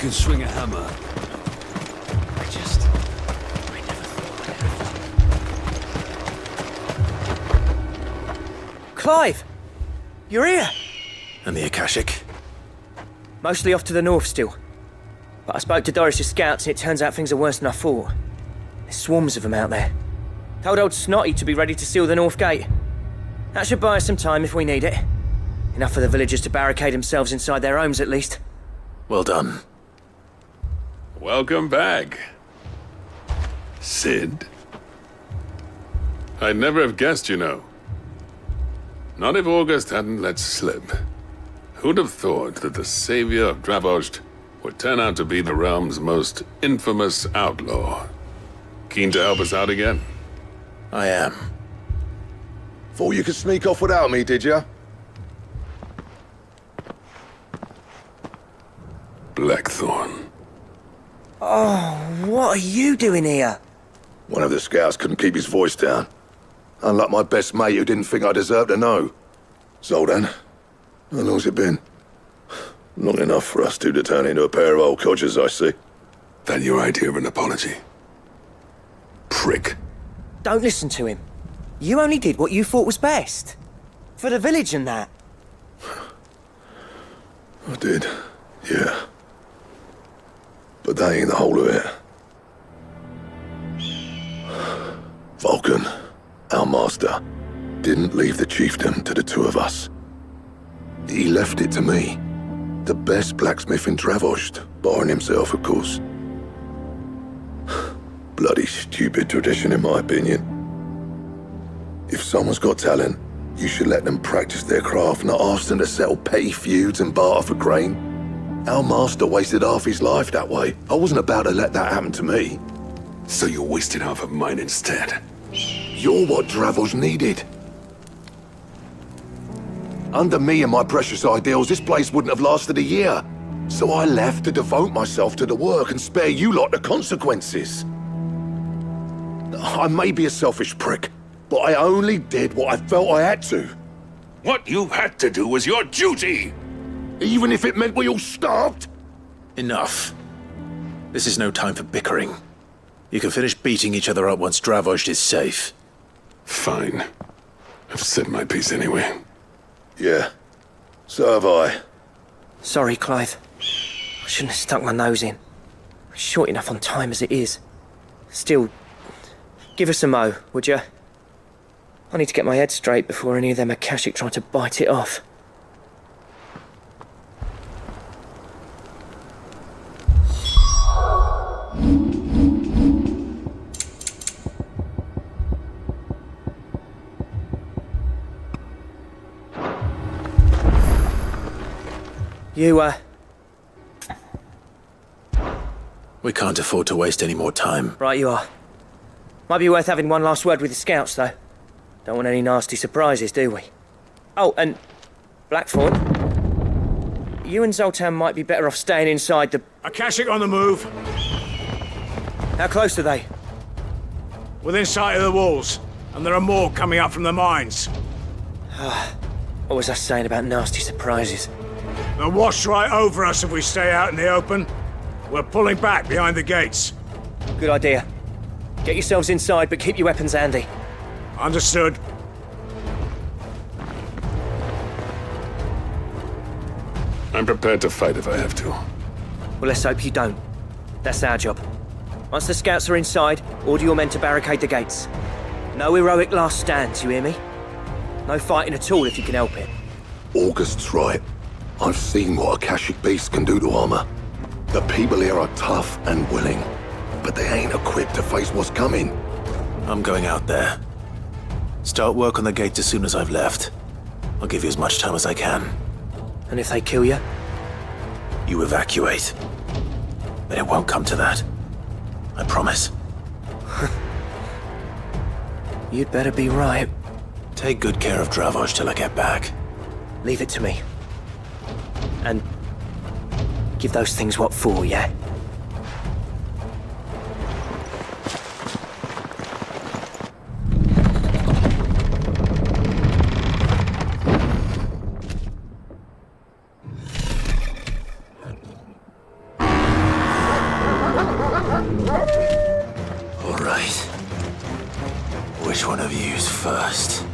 can swing a hammer. I never thought I'd have. Clive! You're here! And the Akashic? Mostly off to the north still. But I spoke to Doris's scouts and it turns out things are worse than I thought. There's swarms of them out there. Told old Snotty to be ready to seal the north gate. That should buy us some time if we need it. Enough for the villagers to barricade themselves inside their homes at least. Well done. Welcome back, Sid. I'd never have guessed, you know. Not if August hadn't let slip. Who'd have thought that the savior of Dravost would turn out to be the realm's most infamous outlaw? Keen to help us out again? I am. Thought you could sneak off without me, did ya? Blackthorn. Oh, what are you doing here? One of the scouts couldn't keep his voice down. Unlike my best mate who didn't think I deserved to know. Zoldan, how long's it been? Long enough for us two to turn into a pair of old codgers, I see. That your idea of an apology? Prick. Don't listen to him. You only did what you thought was best. For the village and that. I did, yeah. But that ain't the whole of it. Vulcan, our master, didn't leave the chiefdom to the two of us. He left it to me. The best blacksmith in Dravost, barring himself, of course. Bloody stupid tradition, in my opinion. If someone's got talent, you should let them practice their craft, not ask them to settle petty feuds and barter for grain. Our master wasted half his life that way. I wasn't about to let that happen to me. So you wasted half of mine instead. You're what Dravost needed. Under me and my precious ideals, this place wouldn't have lasted a year. So I left to devote myself to the work and spare you lot the consequences. I may be a selfish prick, but I only did what I felt I had to. What you had to do was your duty! Even if it meant we all starved? Enough. This is no time for bickering. You can finish beating each other up once Dravost is safe. Fine. I've said my piece anyway. Yeah, so have I. Sorry, Clive. I shouldn't have stuck my nose in. We're short enough on time as it is. Still, give us a mo, would you? I need to get my head straight before any of them Akashic try to bite it off. We can't afford to waste any more time. Right you are. Might be worth having one last word with the scouts, though. Don't want any nasty surprises, do we? Oh, and Blackthorn, you and Zoltan might be better off staying inside the... Akashic on the move. How close are they? Within sight of the walls. And there are more coming up from the mines. What was I saying about nasty surprises? They'll wash right over us if we stay out in the open. We're pulling back behind the gates. Good idea. Get yourselves inside, but keep your weapons handy. Understood. I'm prepared to fight if I have to. Well, let's hope you don't. That's our job. Once the scouts are inside, order your men to barricade the gates. No heroic last stands, you hear me? No fighting at all if you can help it. August's right. I've seen what Akashic beasts can do to armor. The people here are tough and willing, but they ain't equipped to face what's coming. I'm going out there. Start work on the gate as soon as I've left. I'll give you as much time as I can. And if they kill you? You evacuate. But it won't come to that. I promise. You'd better be right. Take good care of Dravost till I get back. Leave it to me. And give those things what for, yeah? Which one of you's first?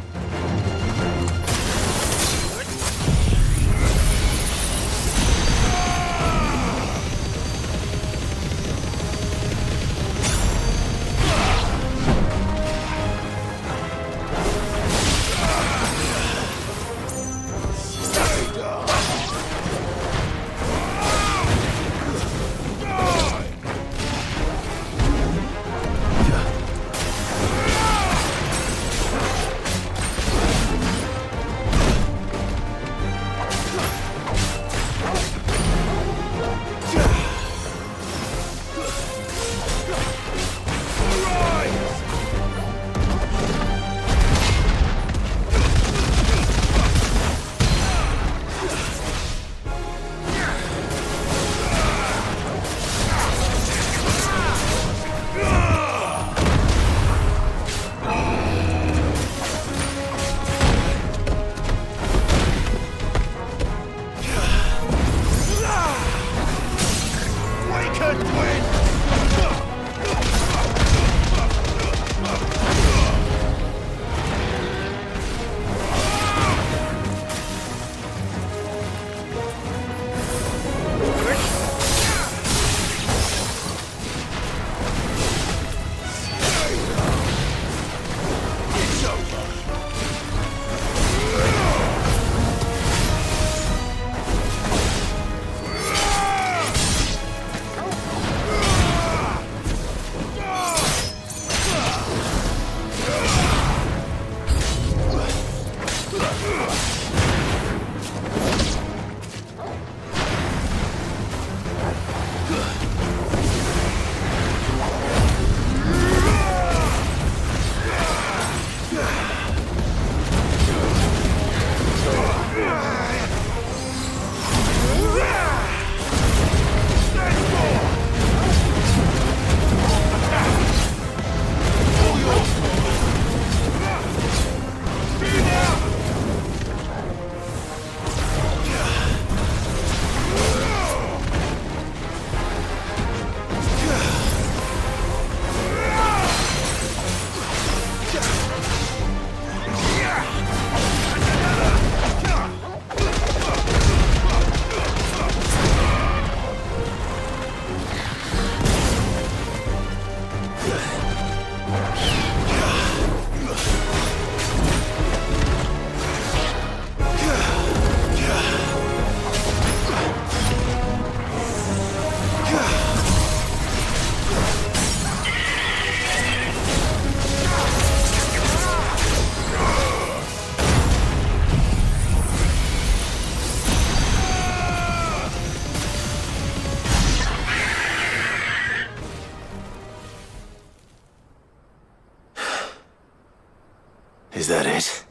Is that it?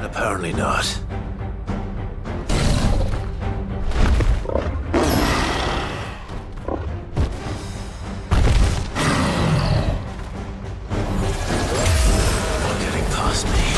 Apparently not. Not getting past me.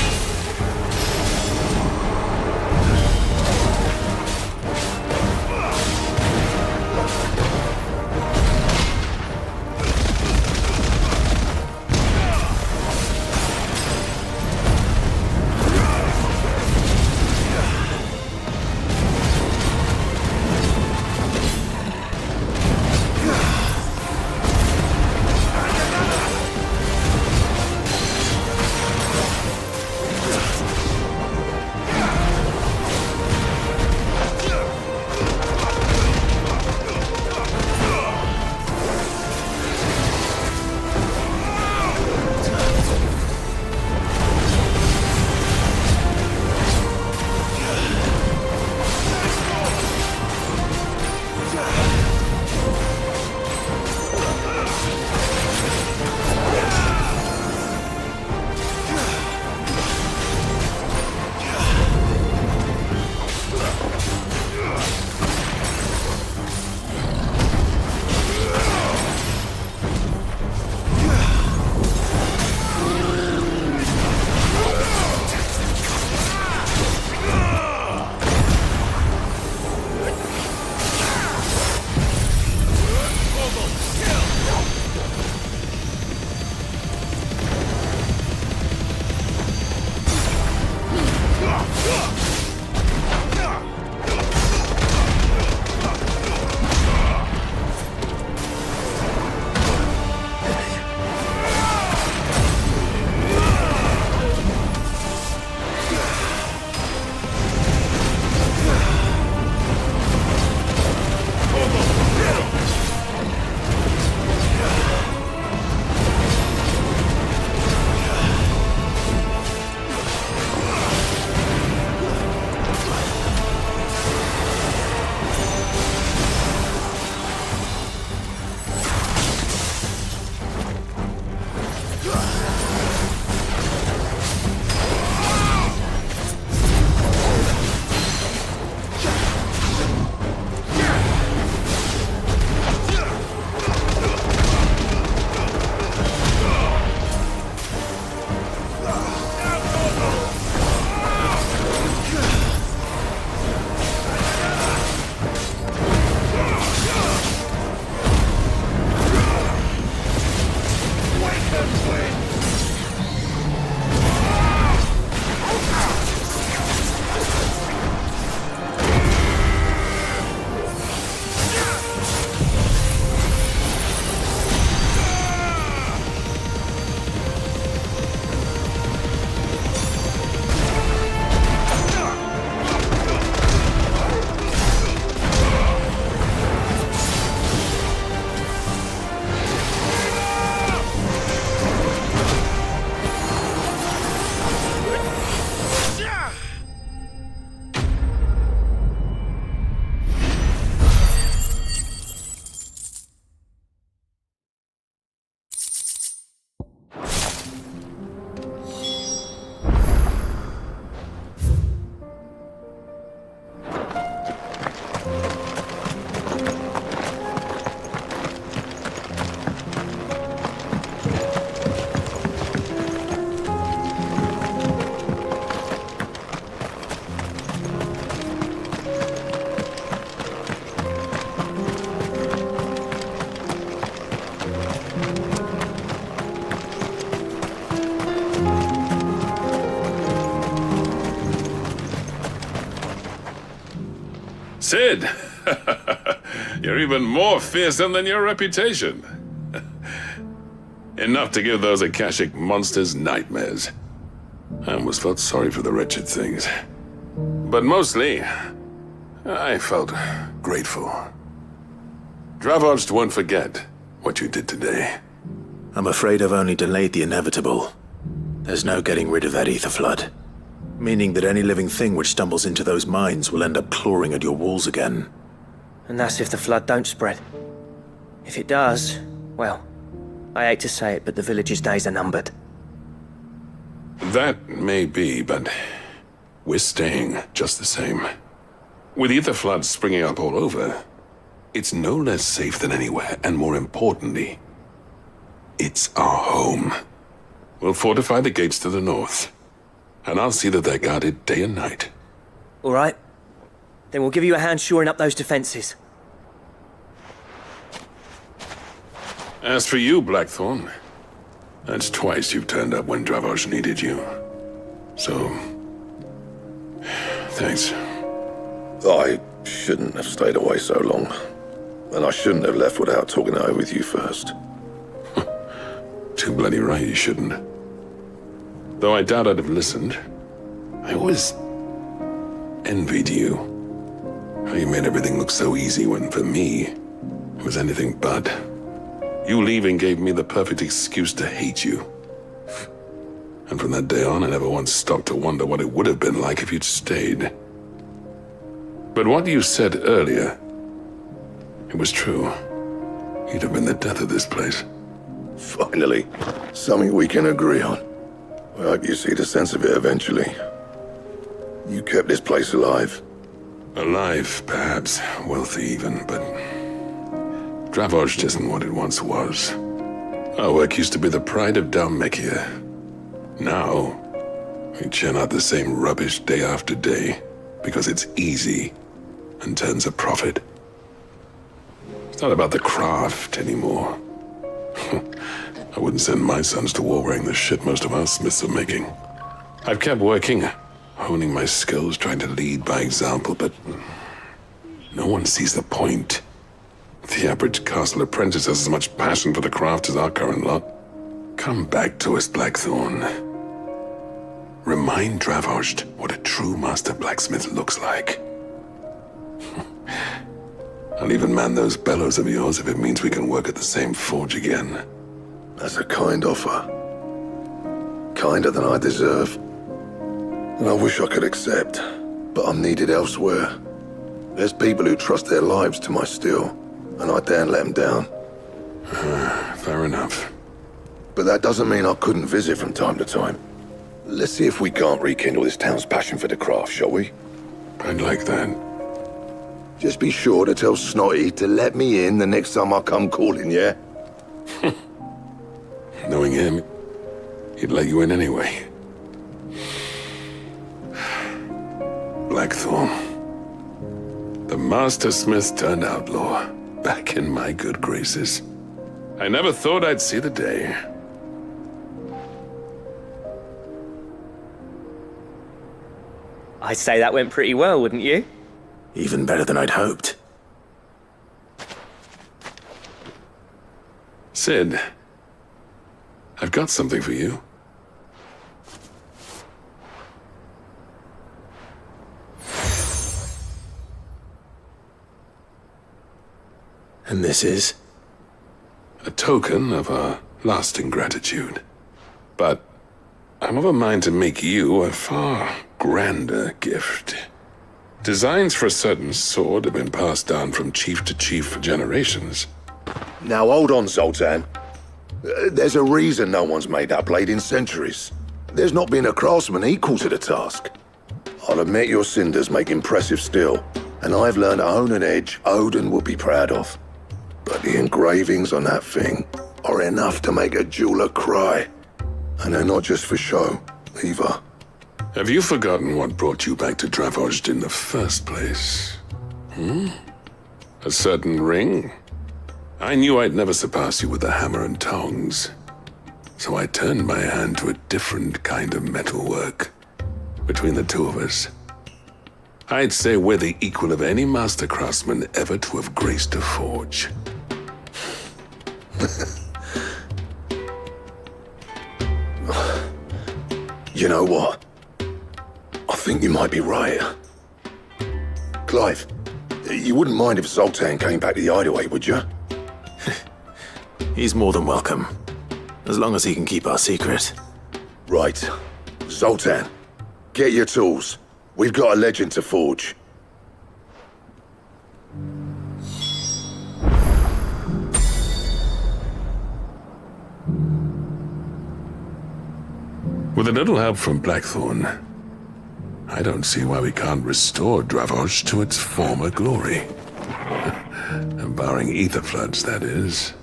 Sid! You're even more fearsome than your reputation. Enough to give those Akashic monsters nightmares. I almost felt sorry for the wretched things. But mostly, I felt grateful. Dravoged won't forget what you did today. I'm afraid I've only delayed the inevitable. There's no getting rid of that ether flood. Meaning that any living thing which stumbles into those mines will end up clawing at your walls again. And that's if the flood don't spread. If it does, well, I hate to say it, but the village's days are numbered. That may be, but we're staying just the same. With ether floods springing up all over, it's no less safe than anywhere, and more importantly, it's our home. We'll fortify the gates to the north, and I'll see that they're guarded day and night. All right. Then we'll give you a hand shoring up those defenses. As for you, Blackthorn, that's twice you've turned up when Dravos needed you. So, thanks. I shouldn't have stayed away so long. And I shouldn't have left without talking it over with you first. Too bloody right you shouldn't. Though I doubt I'd have listened. I always envied you. How you made everything look so easy when, for me, it was anything but. You leaving gave me the perfect excuse to hate you. And from that day on, I never once stopped to wonder what it would have been like if you'd stayed. But what you said earlier, it was true. You'd have been the death of this place. Finally, something we can agree on. I hope you see the sense of it eventually. You kept this place alive. Alive, perhaps. Wealthy even, but Dravoged isn't what it once was. Our work used to be the pride of Dalmekia. Now, we churn out the same rubbish day after day because it's easy and turns a profit. It's not about the craft anymore. I wouldn't send my sons to war wearing the shit most of our smiths are making. I've kept working, honing my skills, trying to lead by example, but no one sees the point. The average castle apprentice has as much passion for the craft as our current lot. Come back to us, Blackthorn. Remind Dravoged what a true master blacksmith looks like. I'll even man those bellows of yours if it means we can work at the same forge again. That's a kind offer. Kinder than I deserve. And I wish I could accept, but I'm needed elsewhere. There's people who trust their lives to my steel, and I daren't let them down. Fair enough. But that doesn't mean I couldn't visit from time to time. Let's see if we can't rekindle this town's passion for the craft, shall we? I'd like that. Just be sure to tell Snotty to let me in the next time I come calling, yeah? Knowing him, he'd let you in anyway. Blackthorn. The Master Smith turned outlaw, back in my good graces. I never thought I'd see the day. I'd say that went pretty well, wouldn't you? Even better than I'd hoped. Sid, I've got something for you. And this is? A token of our lasting gratitude. But I'm of a mind to make you a far grander gift. Designs for a certain sword have been passed down from chief to chief for generations. Now hold on, Zoltan. There's a reason no one's made that blade in centuries. There's not been a craftsman equal to the task. I'll admit your cinders make impressive steel, and I've learned to hone an edge Odin would be proud of. But the engravings on that thing are enough to make a jeweler cry. And they're not just for show, either. Have you forgotten what brought you back to Dravoged in the first place? A certain ring? I knew I'd never surpass you with the hammer and tongs. So I turned my hand to a different kind of metalwork. Between the two of us, I'd say we're the equal of any master craftsman ever to have graced a forge. You know what? I think you might be right. Clive, you wouldn't mind if Zoltan came back to the hideaway, would you? He's more than welcome. As long as he can keep our secret. Right. Zoltan, get your tools. We've got a legend to forge. With a little help from Blackthorn, I don't see why we can't restore Dravosh to its former glory. Barring ether floods, that is.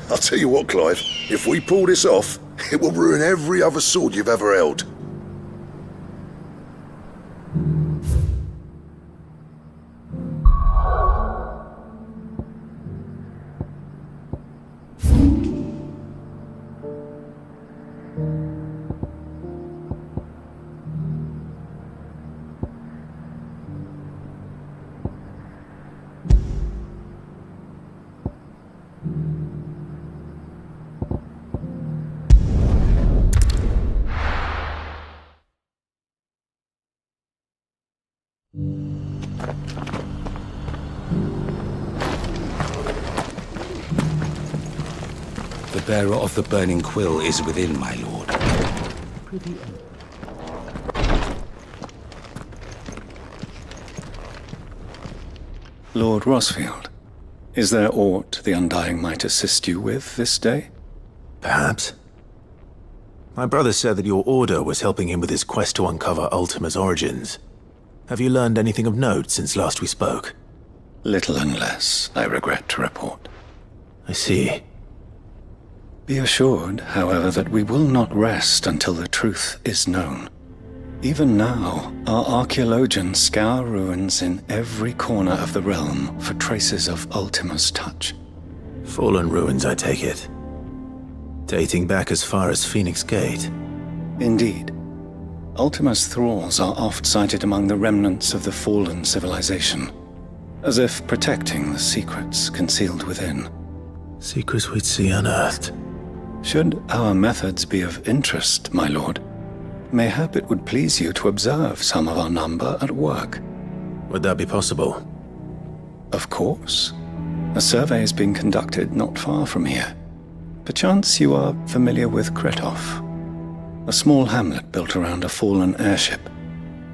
I'll tell you what, Clive, if we pull this off, it will ruin every other sword you've ever held. The bearer of the burning quill is within, my lord. Lord Rosfield, is there aught the Undying might assist you with this day? Perhaps. My brother said that your order was helping him with his quest to uncover Ultima's origins. Have you learned anything of note since last we spoke? Little unless, I regret to report. I see. Be assured, however, that we will not rest until the truth is known. Even now, our archaeologians scour ruins in every corner of the realm for traces of Ultima's touch. Fallen ruins, I take it. Dating back as far as Phoenix Gate. Indeed. Ultima's thralls are oft sighted among the remnants of the fallen civilization, as if protecting the secrets concealed within. Secrets we'd see unearthed. Should our methods be of interest, my lord, mayhap it would please you to observe some of our number at work. Would that be possible? Of course. A survey is being conducted not far from here. Perchance you are familiar with Kretov, a small hamlet built around a fallen airship.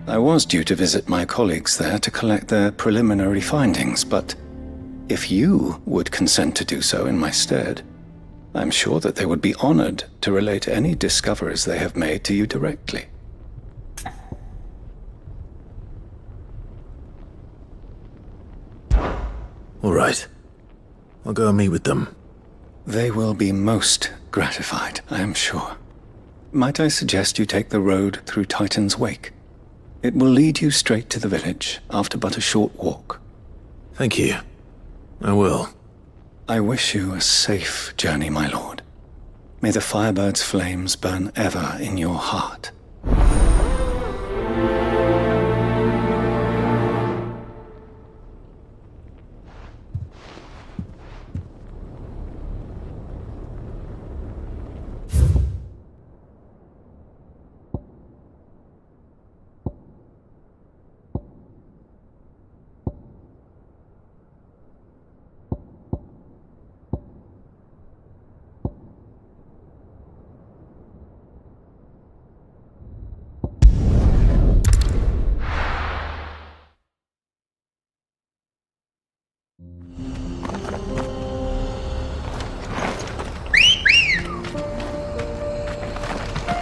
I was due to visit my colleagues there to collect their preliminary findings, but if you would consent to do so in my stead, I'm sure that they would be honored to relate any discoveries they have made to you directly. All right. I'll go and meet with them. They will be most gratified, I am sure. Might I suggest you take the road through Titan's Wake? It will lead you straight to the village after but a short walk. Thank you. I will. I wish you a safe journey, my lord. May the Firebird's flames burn ever in your heart.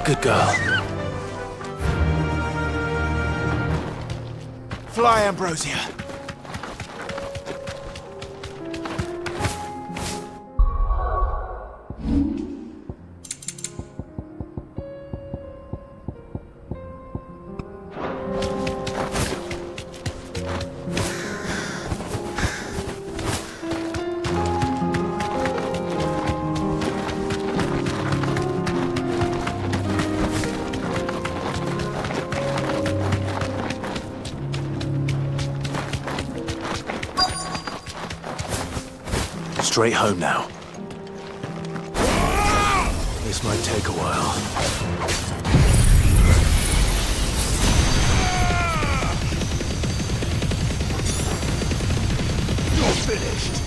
Good girl. Fly, Ambrosia. straight home now. This might take a while. You're finished.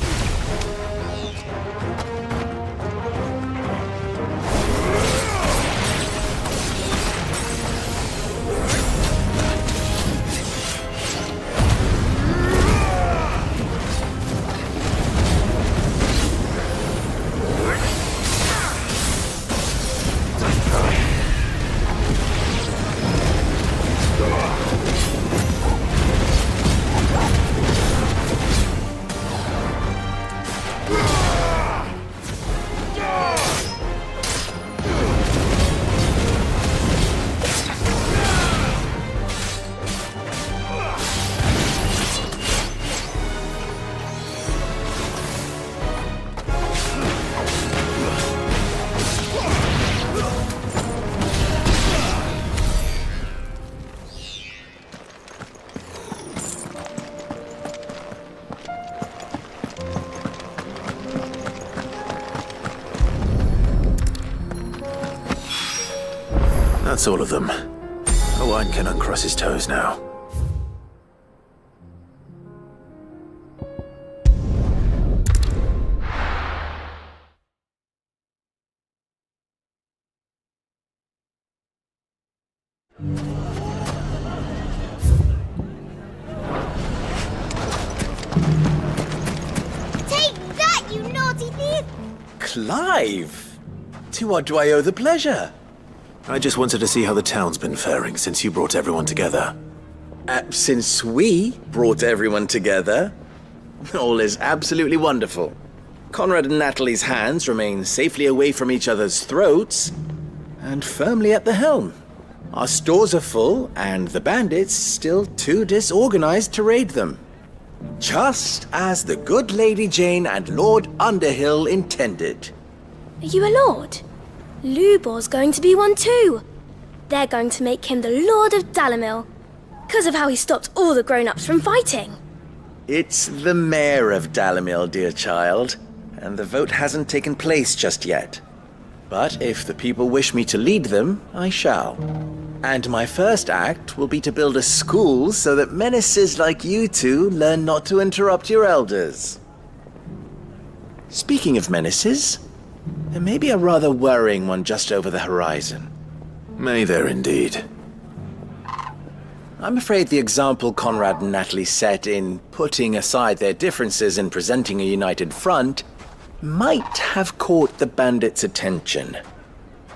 That's all of them. Owen can uncross his toes now. Take that, you naughty thief! Clive! To what do I owe the pleasure? I just wanted to see how the town's been faring since you brought everyone together. Since we brought everyone together, all is absolutely wonderful. Conrad and Natalie's hands remain safely away from each other's throats, and firmly at the helm. Our stores are full, and the bandits still too disorganized to raid them. Just as the good Lady Jane and Lord Underhill intended. Are you a lord? Lubor's going to be one too. They're going to make him the Lord of Dalimil, because of how he stopped all the grown-ups from fighting. It's the mayor of Dalimil, dear child, and the vote hasn't taken place just yet. But if the people wish me to lead them, I shall. And my first act will be to build a school so that menaces like you two learn not to interrupt your elders. Speaking of menaces, there may be a rather worrying one just over the horizon. May there indeed. I'm afraid the example Conrad and Natalie set in putting aside their differences and presenting a united front might have caught the bandits' attention.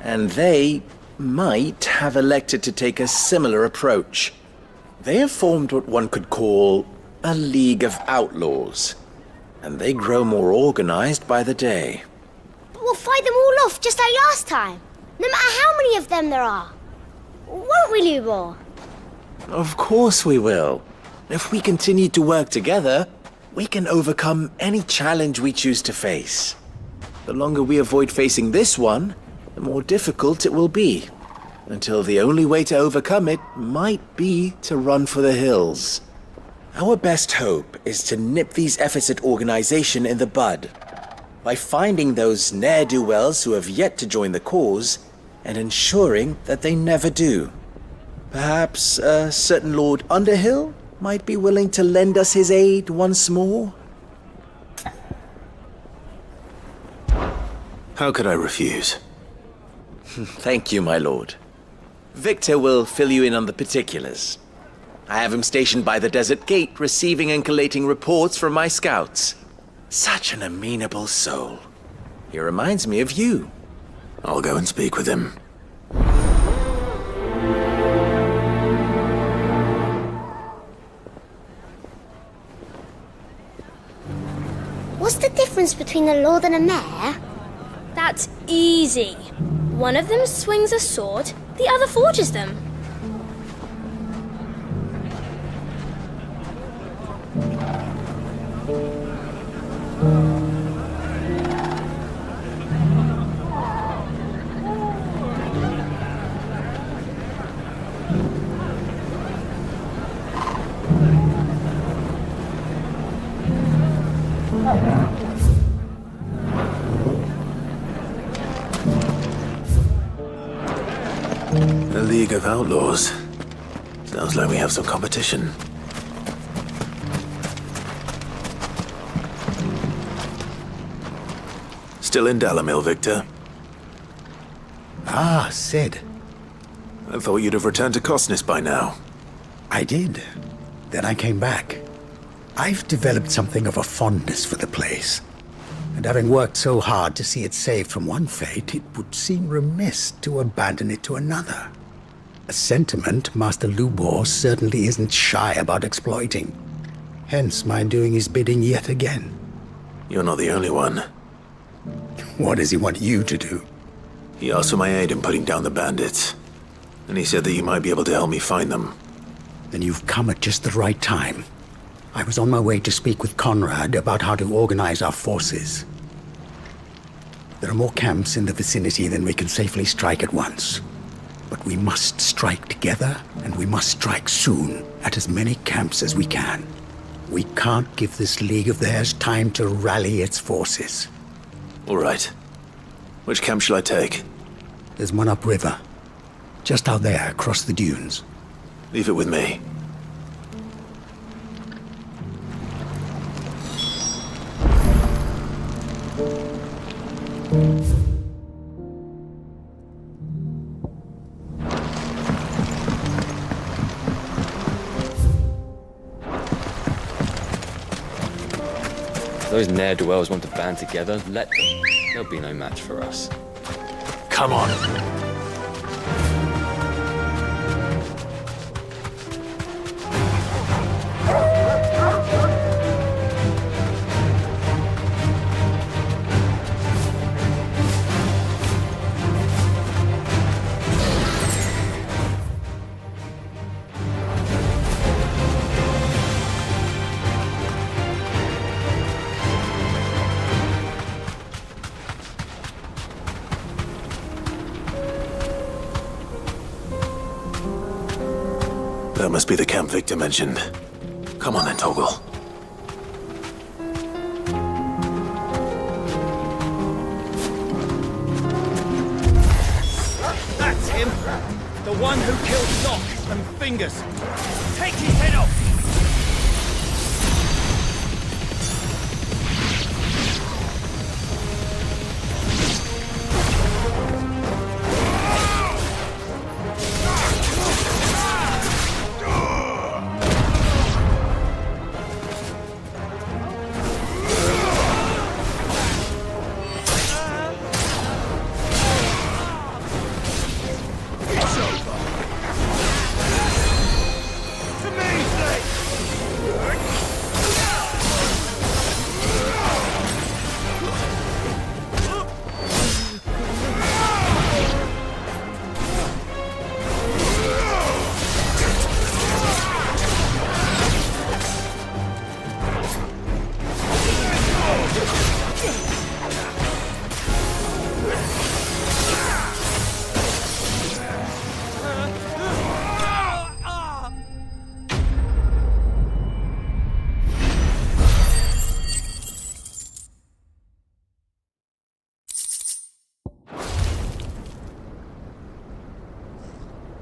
And they might have elected to take a similar approach. They have formed what one could call a League of Outlaws, and they grow more organized by the day. But we'll fight them all off just like last time, no matter how many of them there are. Won't we, Lubor? Of course we will. If we continue to work together, we can overcome any challenge we choose to face. The longer we avoid facing this one, the more difficult it will be, until the only way to overcome it might be to run for the hills. Our best hope is to nip these efforts at organization in the bud, by finding those ne'er-do-wells who have yet to join the cause, and ensuring that they never do. Perhaps a certain Lord Underhill might be willing to lend us his aid once more? How could I refuse? Thank you, my lord. Victor will fill you in on the particulars. I have him stationed by the desert gate, receiving and collating reports from my scouts. Such an amenable soul. He reminds me of you. I'll go and speak with him. What's the difference between a lord and a mayor? That's easy. One of them swings a sword, the other forges them. A League of Outlaws. Sounds like we have some competition. Still in Dalimil, Victor? Ah, Sid. I thought you'd have returned to Cosnis by now. I did. Then I came back. I've developed something of a fondness for the place. And having worked so hard to see it saved from one fate, it would seem remiss to abandon it to another. A sentiment Master Lubor certainly isn't shy about exploiting. Hence my doing his bidding yet again. You're not the only one. What does he want you to do? He asked for my aid in putting down the bandits. And he said that you might be able to help me find them. Then you've come at just the right time. I was on my way to speak with Conrad about how to organize our forces. There are more camps in the vicinity than we can safely strike at once. But we must strike together, and we must strike soon at as many camps as we can. We can't give this league of theirs time to rally its forces. All right. Which camp shall I take? There's one upriver. Just out there, across the dunes. Leave it with me. Those ne'er-do-wells want to band together. Let them. There'll be no match for us. Come on. That must be the camp Victor mentioned. Come on then, Toggle. That's him! The one who killed Doc and Fingers! Take his head off!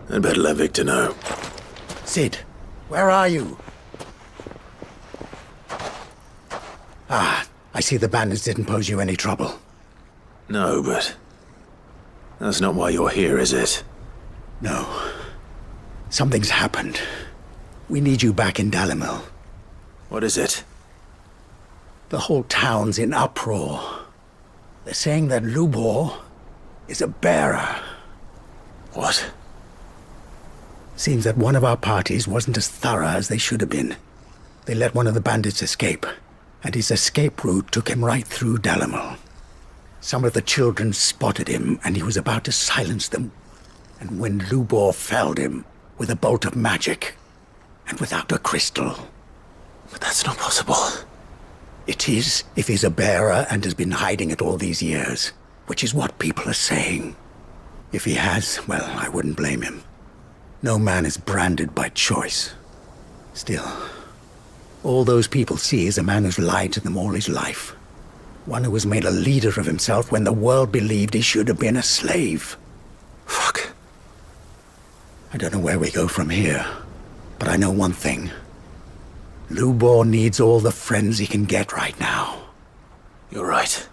I'd better let Victor know. Sid, where are you? Ah, I see the bandits didn't pose you any trouble. No, but that's not why you're here, is it? No. Something's happened. We need you back in Dalimil. What is it? The whole town's in uproar. They're saying that Lubor is a bearer. What? Seems that one of our parties wasn't as thorough as they should have been. They let one of the bandits escape, and his escape route took him right through Dalimil. Some of the children spotted him, and he was about to silence them. And when Lubor felled him with a bolt of magic, and without a crystal. But that's not possible. It is, if he's a bearer and has been hiding it all these years, which is what people are saying. If he has, well, I wouldn't blame him. No man is branded by choice. Still, all those people see is a man who's lied to them all his life. One who was made a leader of himself when the world believed he should have been a slave. Fuck. I don't know where we go from here, but I know one thing. Lubor needs all the friends he can get right now. You're right.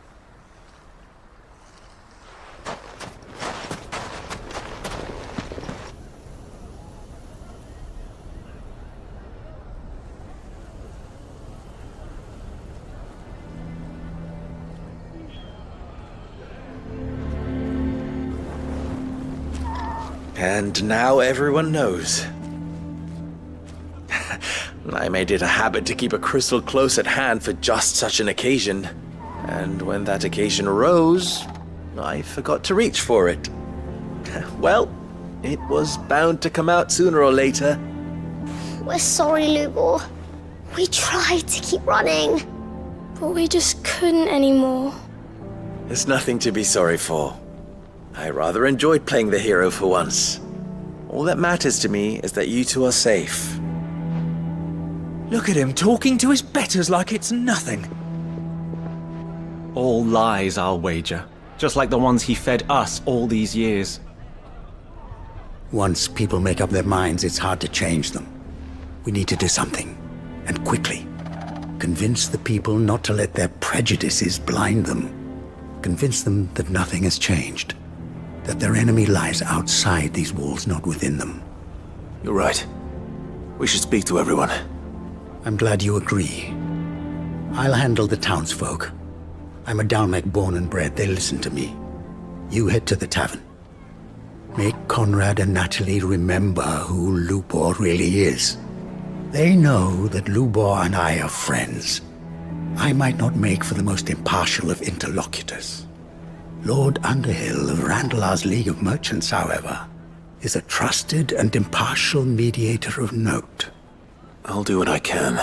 And now everyone knows. I made it a habit to keep a crystal close at hand for just such an occasion. And when that occasion arose, I forgot to reach for it. Well, it was bound to come out sooner or later. We're sorry, Lubor. We tried to keep running, but we just couldn't anymore. There's nothing to be sorry for. I rather enjoyed playing the hero for once. All that matters to me is that you two are safe. Look at him talking to his betters like it's nothing. All lies, I'll wager. Just like the ones he fed us all these years. Once people make up their minds, it's hard to change them. We need to do something, and quickly. Convince the people not to let their prejudices blind them. Convince them that nothing has changed. That their enemy lies outside these walls, not within them. You're right. We should speak to everyone. I'm glad you agree. I'll handle the townsfolk. I'm a Dalmec born and bred. They listen to me. You head to the tavern. Make Conrad and Natalie remember who Lubor really is. They know that Lubor and I are friends. I might not make for the most impartial of interlocutors. Lord Underhill of Randalar's League of Merchants, however, is a trusted and impartial mediator of note. I'll do what I can.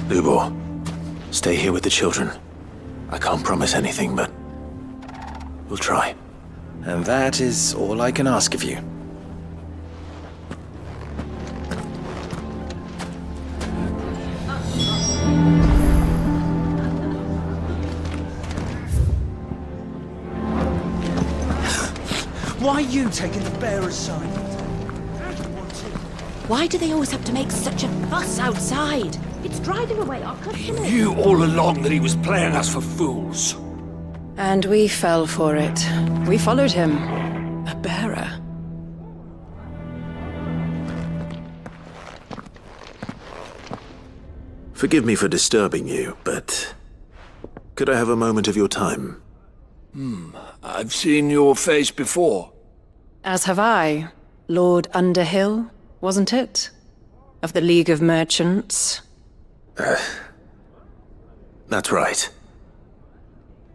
Lubor, stay here with the children. I can't promise anything, but we'll try. And that is all I can ask of you. Why are you taking the bearer's side? Why do they always have to make such a fuss outside? It's driving away our customers. He knew all along that he was playing us for fools. And we fell for it. We followed him. A bearer. Forgive me for disturbing you, but could I have a moment of your time? I've seen your face before. As have I. Lord Underhill, wasn't it? Of the League of Merchants. That's right.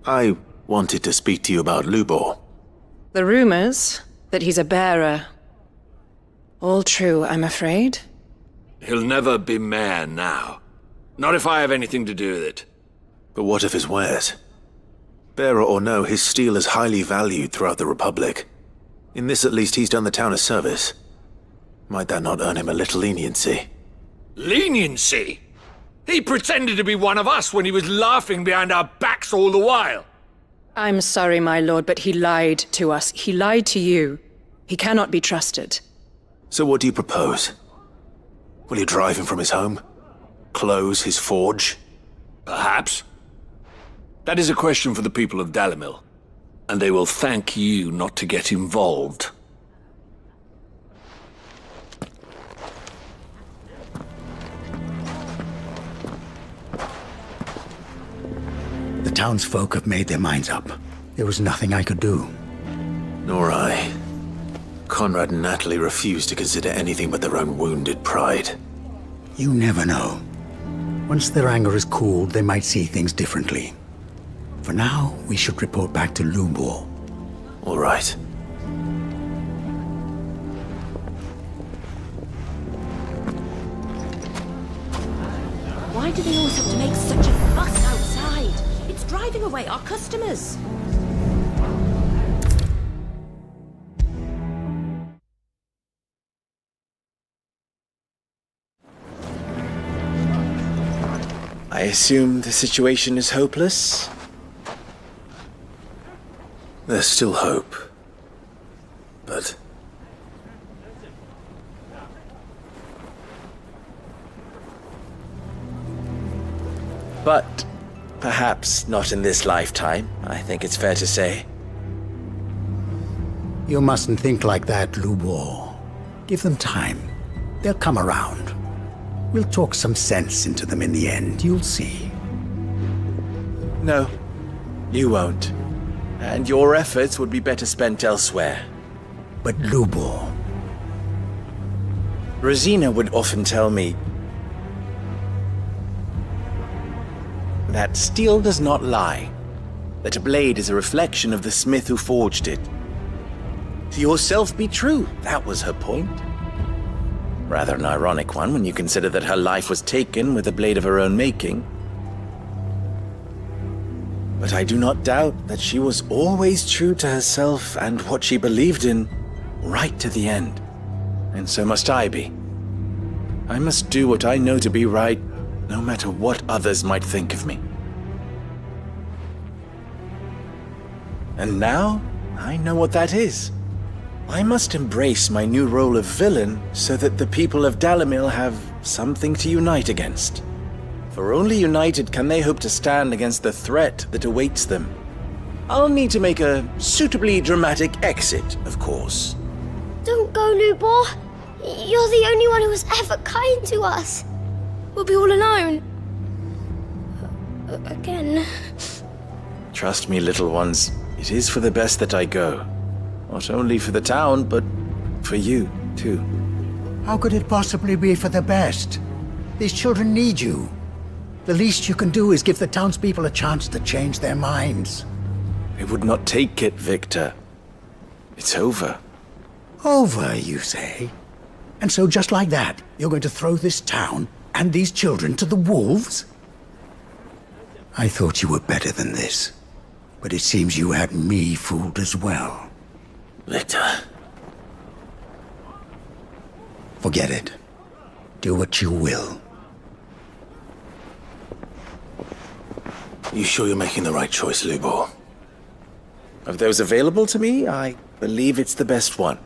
I wanted to speak to you about Lubor. The rumors that he's a bearer. All true, I'm afraid. He'll never be mayor now. Not if I have anything to do with it. But what of his wares? Bearer or no, his steel is highly valued throughout the Republic. In this at least, he's done the town a service. Might that not earn him a little leniency? Leniency? He pretended to be one of us when he was laughing behind our backs all the while. I'm sorry, my lord, but he lied to us. He lied to you. He cannot be trusted. So what do you propose? Will you drive him from his home? Close his forge? Perhaps. That is a question for the people of Dalimil, and they will thank you not to get involved. The townsfolk have made their minds up. There was nothing I could do. Nor I. Conrad and Natalie refuse to consider anything but their own wounded pride. You never know. Once their anger is cooled, they might see things differently. For now, we should report back to Lubor. All right. Why do they always have to make such a fuss outside? It's driving away our customers. I assume the situation is hopeless? There's still hope. But... But perhaps not in this lifetime, I think it's fair to say. You mustn't think like that, Lubor. Give them time. They'll come around. We'll talk some sense into them in the end, you'll see. No, you won't. And your efforts would be better spent elsewhere. But Lubor... Rosina would often tell me that steel does not lie, that a blade is a reflection of the smith who forged it. To yourself be true, that was her point. Rather an ironic one when you consider that her life was taken with a blade of her own making. But I do not doubt that she was always true to herself and what she believed in, right to the end. And so must I be. I must do what I know to be right, no matter what others might think of me. And now, I know what that is. I must embrace my new role of villain so that the people of Dalimil have something to unite against. For only united can they hope to stand against the threat that awaits them. I'll need to make a suitably dramatic exit, of course. Don't go, Lubor. You're the only one who was ever kind to us. We'll be all alone. Again. Trust me, little ones. It is for the best that I go. Not only for the town, but for you, too. How could it possibly be for the best? These children need you. The least you can do is give the townspeople a chance to change their minds. I would not take it, Victor. It's over. Over, you say? And so just like that, you're going to throw this town and these children to the wolves? I thought you were better than this. But it seems you had me fooled as well. Victor. Forget it. Do what you will. You sure you're making the right choice, Lubor? Of those available to me, I believe it's the best one.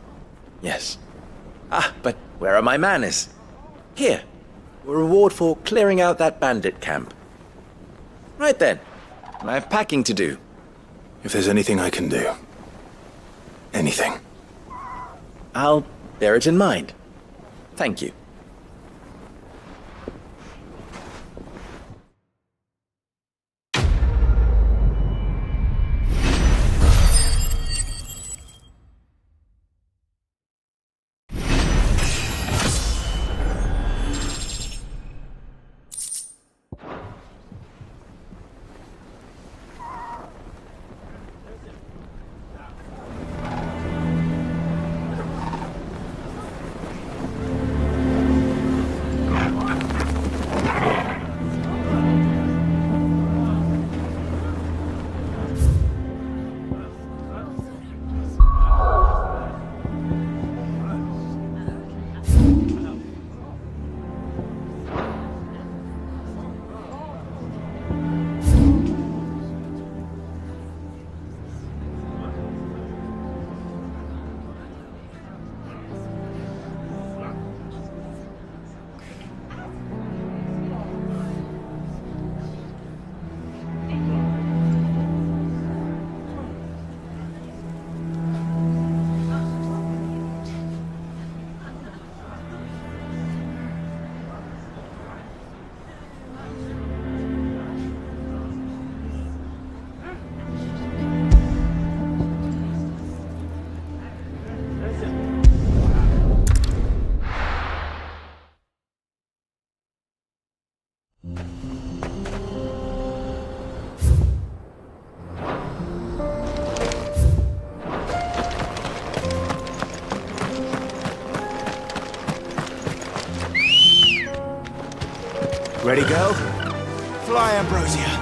Yes. Ah, but where are my manners? Here. A reward for clearing out that bandit camp. Right then. I have packing to do. If there's anything I can do. Anything. I'll bear it in mind. Thank you. Ready, go? Fly, Ambrosia.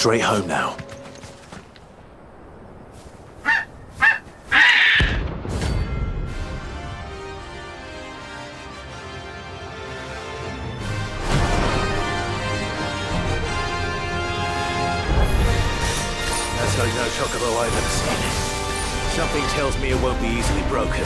straight home now. That's like no chocobo I've ever seen. Something tells me it won't be easily broken.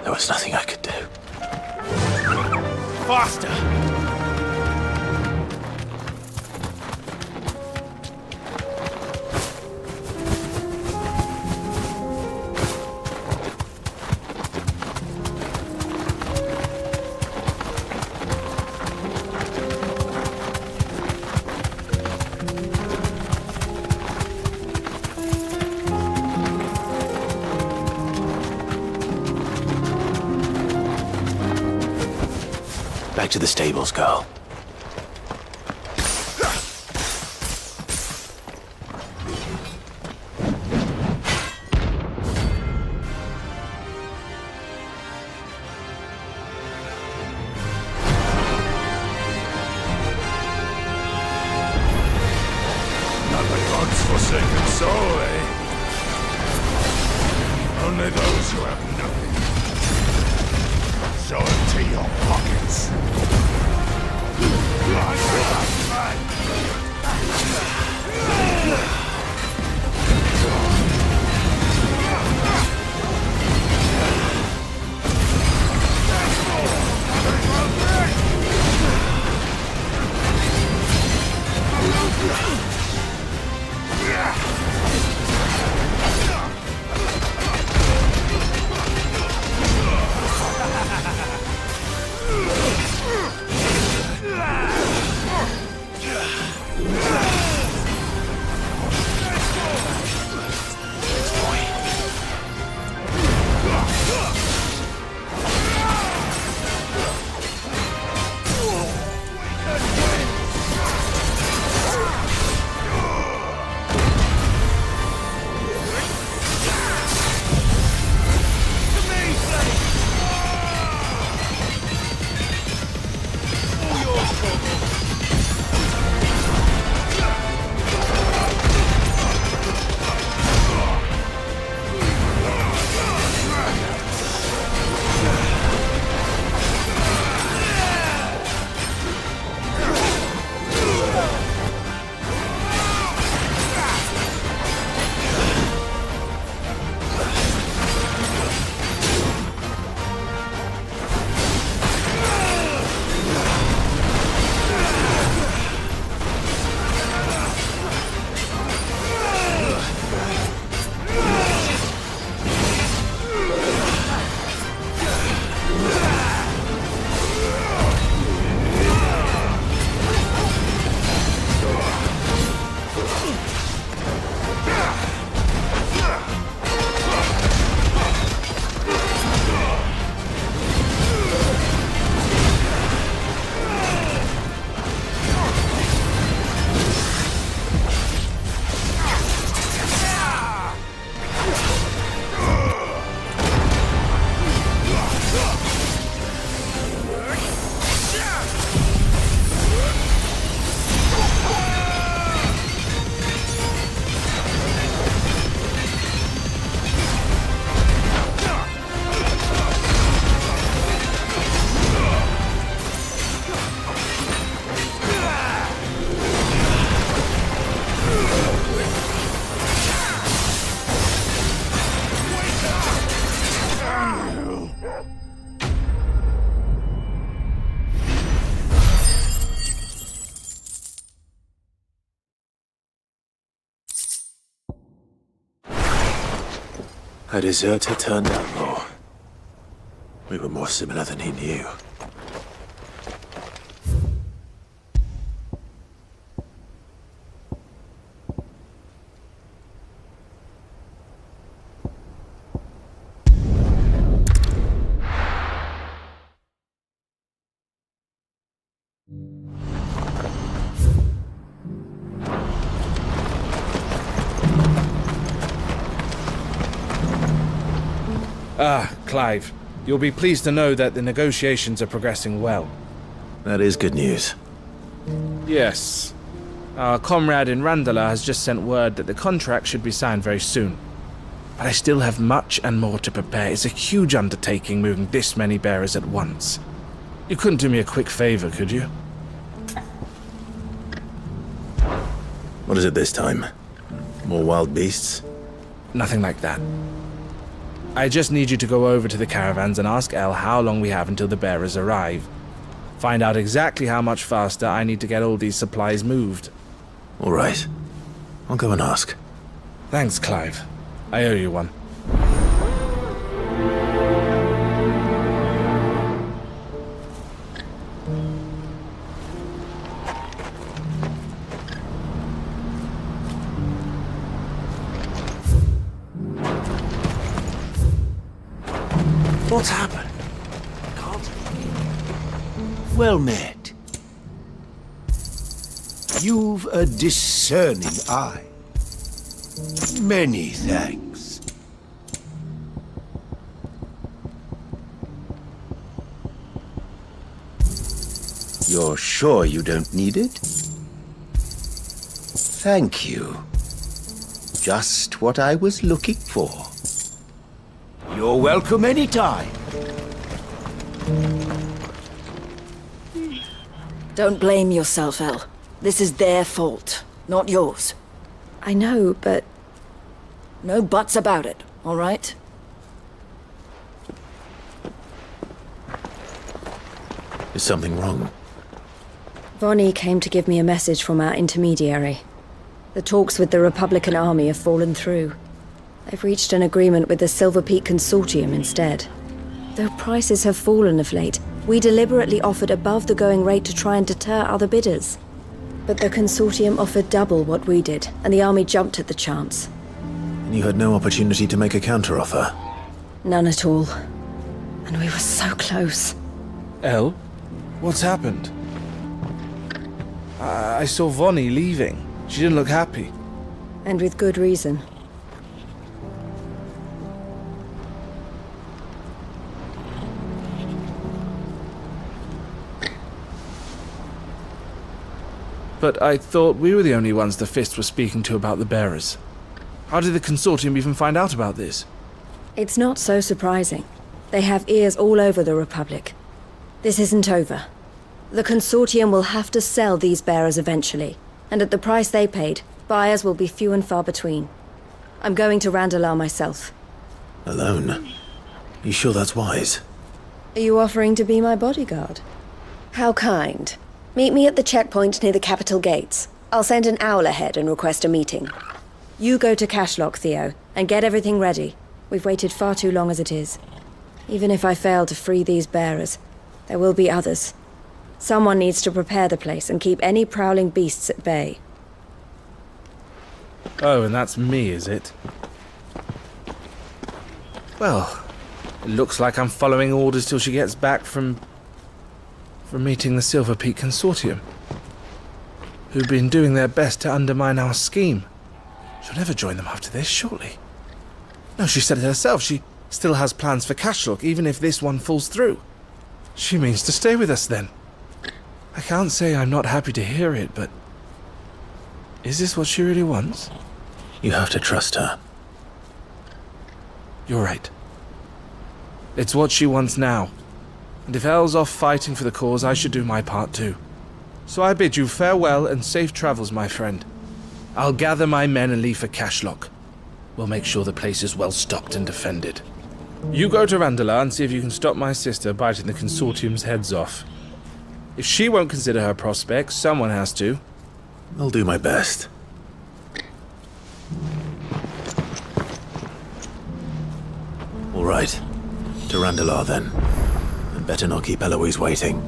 There was nothing I could do. Faster! Back to the stables, girl. God's forsaken soul, eh? Only those who have nothing. So empty your pockets. A deserter turned outlaw. We were more similar than he knew. Clive, you'll be pleased to know that the negotiations are progressing well. That is good news. Yes. Our comrade in Randalar has just sent word that the contract should be signed very soon. But I still have much and more to prepare. It's a huge undertaking moving this many bearers at once. You couldn't do me a quick favor, could you? What is it this time? More wild beasts? Nothing like that. I just need you to go over to the caravans and ask El how long we have until the bearers arrive. Find out exactly how much faster I need to get all these supplies moved. All right. I'll go and ask. Thanks, Clive. I owe you one. What's happened? Well met. You've a discerning eye. Many thanks. You're sure you don't need it? Thank you. Just what I was looking for. You're welcome anytime. Don't blame yourself, El. This is their fault, not yours. I know, but... No buts about it, all right? Is something wrong? Vonnie came to give me a message from our intermediary. The talks with the Republican army have fallen through. They've reached an agreement with the Silver Peak Consortium instead. Though prices have fallen of late, we deliberately offered above the going rate to try and deter other bidders. But the Consortium offered double what we did, and the army jumped at the chance. And you had no opportunity to make a counteroffer? None at all. And we were so close. El? What's happened? I saw Vonnie leaving. She didn't look happy. And with good reason. But I thought we were the only ones the Fist was speaking to about the bearers. How did the Consortium even find out about this? It's not so surprising. They have ears all over the Republic. This isn't over. The Consortium will have to sell these bearers eventually, and at the price they paid, buyers will be few and far between. I'm going to Randalar myself. Alone? You sure that's wise? Are you offering to be my bodyguard? How kind. Meet me at the checkpoint near the capital gates. I'll send an owl ahead and request a meeting. You go to Cashlock, Theo, and get everything ready. We've waited far too long as it is. Even if I fail to free these bearers, there will be others. Someone needs to prepare the place and keep any prowling beasts at bay. Oh, and that's me, is it? Well, it looks like I'm following orders till she gets back from meeting the Silver Peak Consortium, who've been doing their best to undermine our scheme. She'll never join them after this, surely. No, she said it herself. She still has plans for Cashlock, even if this one falls through. She means to stay with us, then. I can't say I'm not happy to hear it, but... is this what she really wants? You have to trust her. You're right. It's what she wants now. And if El's off fighting for the cause, I should do my part too. So I bid you farewell and safe travels, my friend. I'll gather my men and leave for Cashlock. We'll make sure the place is well stocked and defended. You go to Randalar and see if you can stop my sister biting the Consortium's heads off. If she won't consider her prospects, someone has to. I'll do my best. right. To Randalar, then. And better not keep Eloise waiting.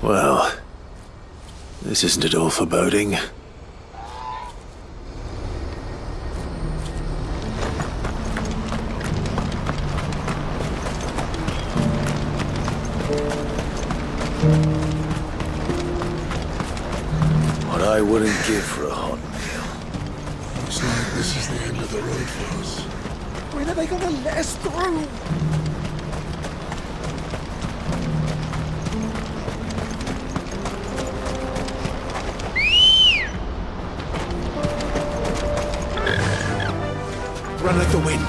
Well, this isn't at all foreboding. What I wouldn't give for a hot meal. Looks like this is the end of the road for us. When are they gonna let us through? Run like the wind.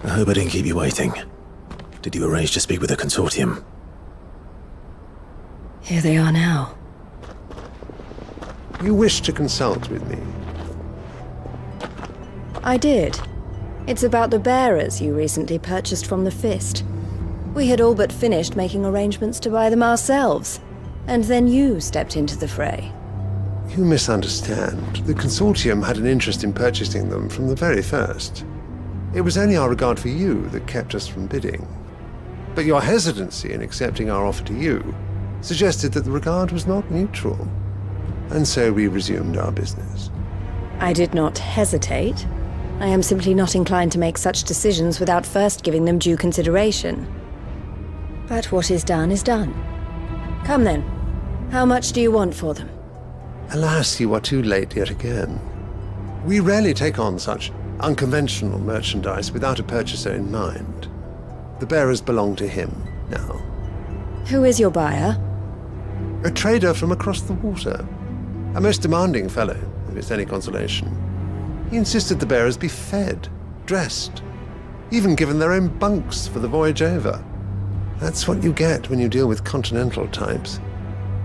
I hope I didn't keep you waiting. Did you arrange to speak with the consortium? Here they are now. You wish to consult with me? I did. It's about the bearers you recently purchased from the Fist. We had all but finished making arrangements to buy them ourselves, and then you stepped into the fray. You misunderstand. The consortium had an interest in purchasing them from the very first. It was only our regard for you that kept us from bidding. But your hesitancy in accepting our offer to you suggested that the regard was not mutual. And so we resumed our business. I did not hesitate. I am simply not inclined to make such decisions without first giving them due consideration. But what is done is done. Come then. How much do you want for them? Alas, you are too late yet again. We rarely take on such unconventional merchandise without a purchaser in mind. The bearers belong to him now. Who is your buyer? A trader from across the water. A most demanding fellow, if it's any consolation. He insisted the bearers be fed, dressed, even given their own bunks for the voyage over. That's what you get when you deal with continental types.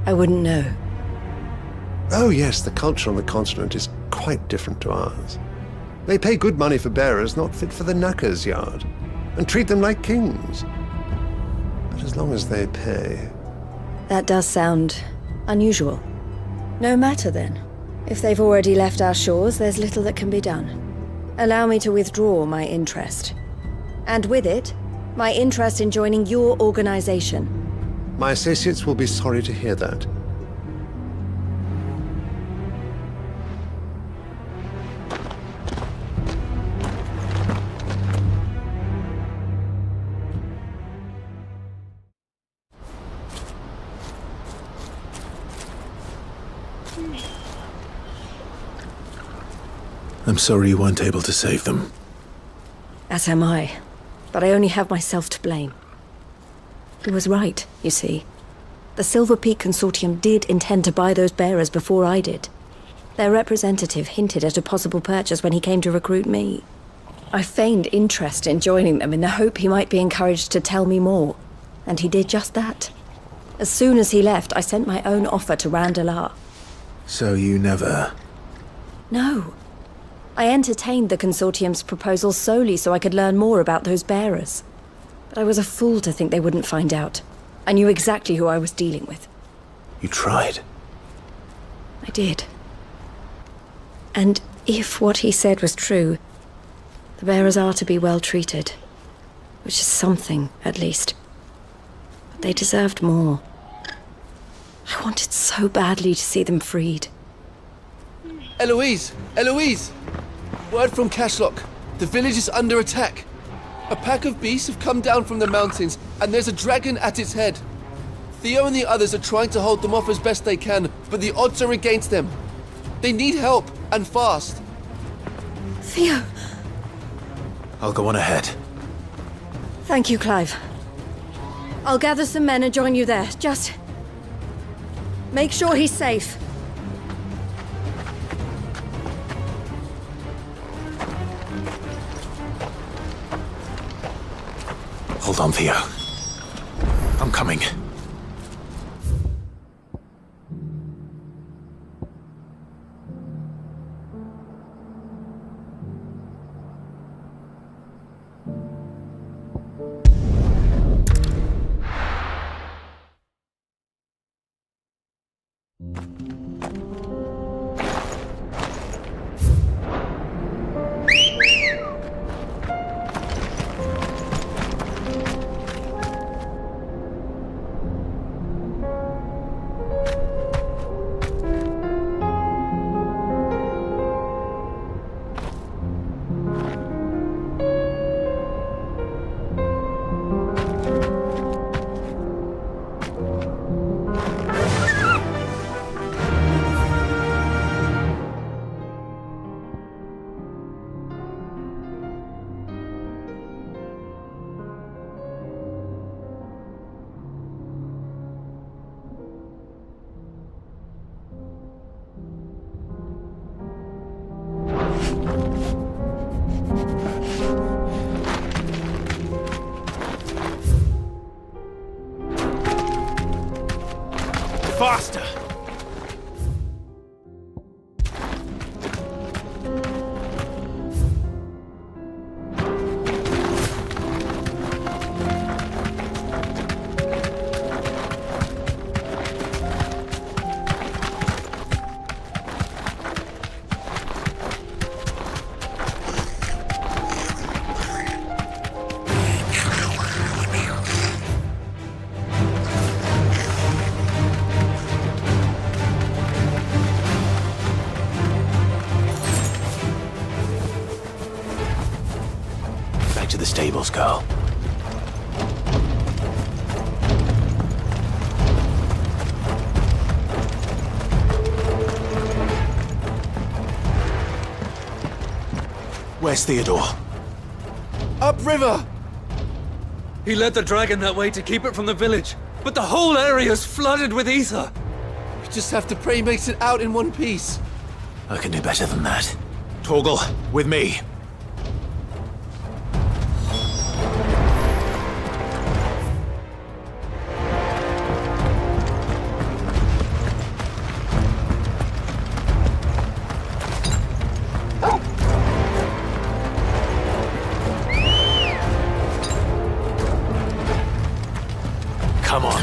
I wouldn't know. Oh yes, the culture on the continent is quite different to ours. They pay good money for bearers not fit for the knacker's yard, and treat them like kings. But as long as they pay... That does sound unusual. No matter then. If they've already left our shores, there's little that can be done. Allow me to withdraw my interest. And with it, my interest in joining your organization. My associates will be sorry to hear that. I'm sorry you weren't able to save them. As am I. But I only have myself to blame. He was right, you see. The Silver Peak Consortium did intend to buy those bearers before I did. Their representative hinted at a possible purchase when he came to recruit me. I feigned interest in joining them in the hope he might be encouraged to tell me more. And he did just that. As soon as he left, I sent my own offer to Randalar. So you never... No. I entertained the consortium's proposal solely so I could learn more about those bearers. But I was a fool to think they wouldn't find out. I knew exactly who I was dealing with. You tried. I did. And if what he said was true, the bearers are to be well treated. Which is something, at least. But they deserved more. I wanted so badly to see them freed. Eloise! Eloise! Word from Cashlock. The village is under attack. A pack of beasts have come down from the mountains, and there's a dragon at its head. Theo and the others are trying to hold them off as best they can, but the odds are against them. They need help, and fast. Theo! I'll go on ahead. Thank you, Clive. I'll gather some men and join you there. Just make sure he's safe. Hold on, Theo. I'm coming. Faster! To the stables, girl. Where's Theodore? Upriver! He led the dragon that way to keep it from the village, but the whole area's flooded with ether. We just have to pray he makes it out in one piece. I can do better than that. Torgal, with me. Come on.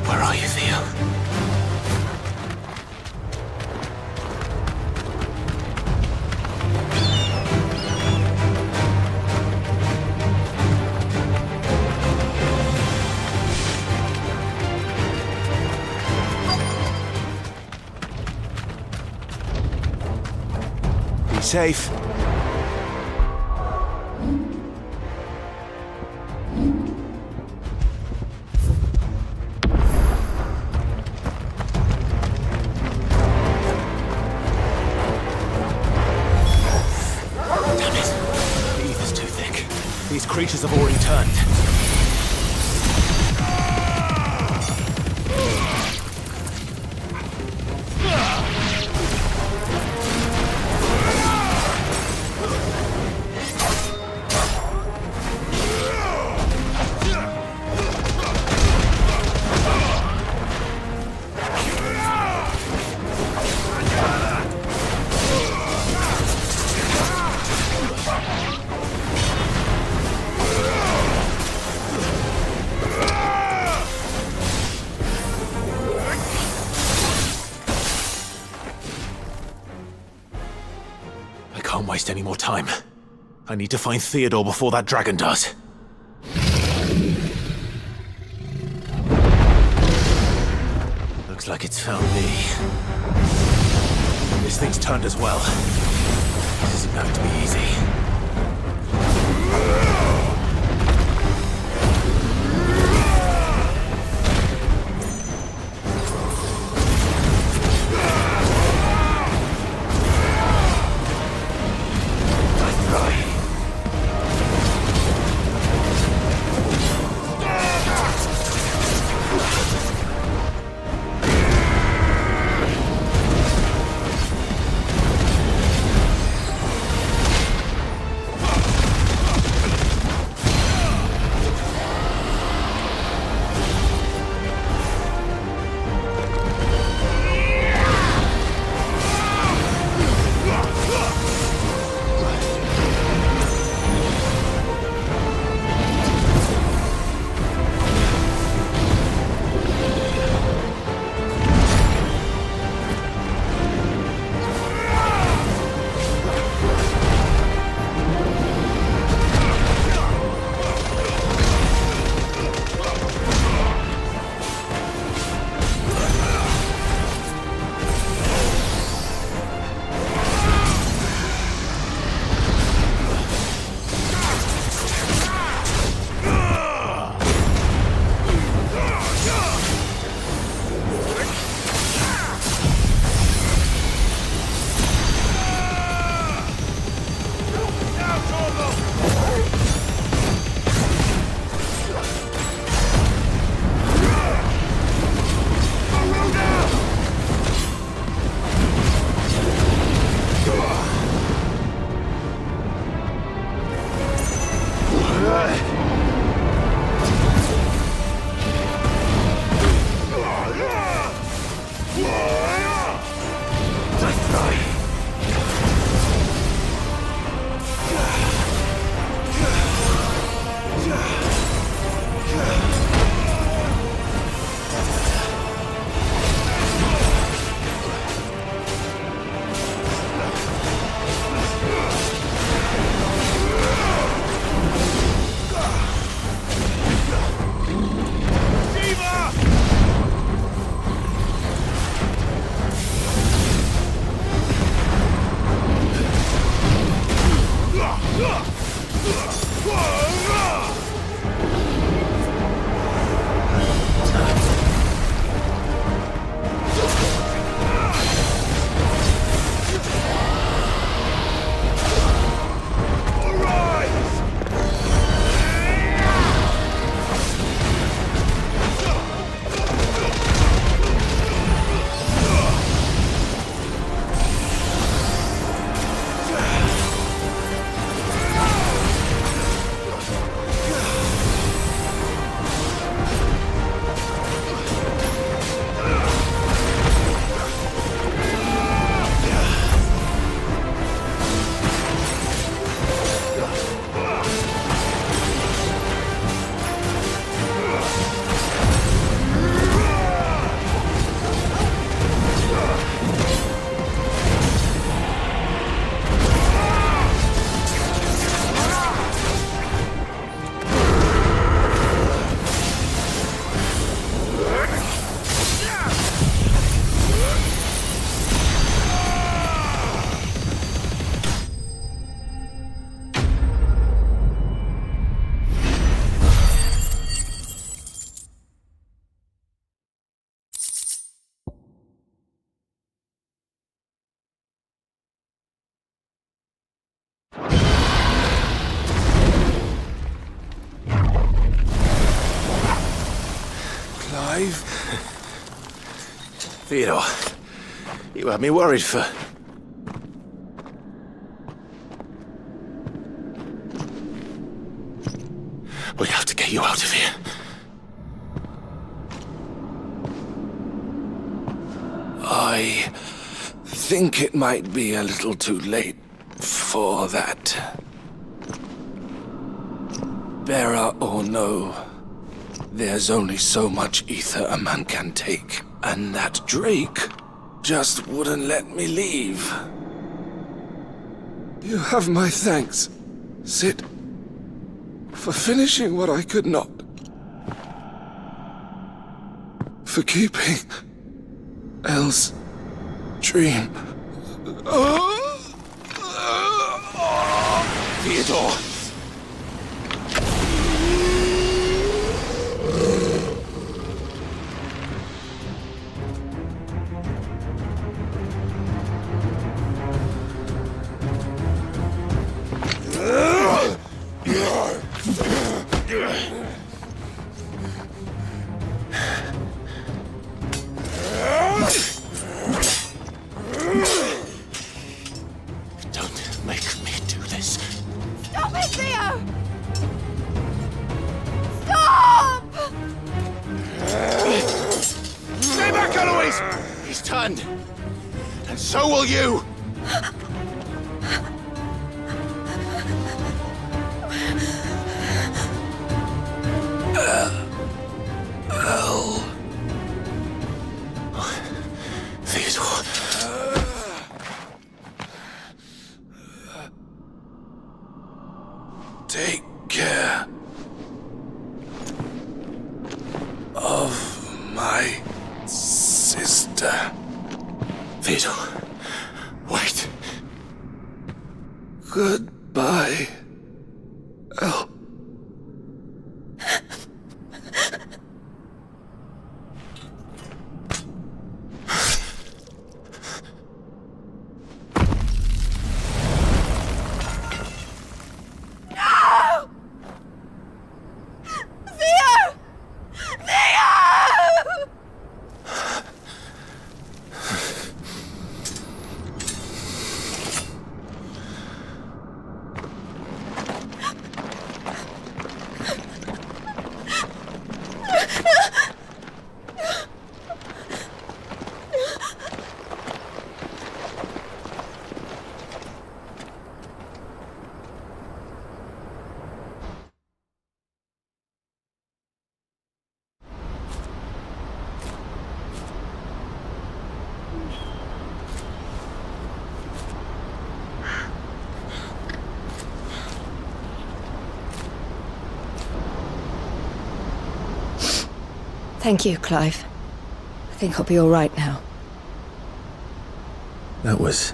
Where are you, Theo? Safe. Damn it. The ether's too thick. These creatures have already turned. can't waste any more time. I need to find Theodore before that dragon does. Looks like it's found me. This thing's turned as well. This isn't going to be easy. Theodore, you had me worried for... We have to get you out of here. I think it might be a little too late for that. Bearer or no, there's only so much ether a man can take, and that Drake just wouldn't let me leave. You have my thanks, Cid, for finishing what I could not. For keeping Elle's dream. Theodore! Don't make me do this. Stop it, Theo! Stop! Stay back, Eloise! He's turned. And so will you! Theodore. Take care of my sister. Theodore, wait. Goodbye, Elle. Thank you, Clive. I think I'll be all right now. That was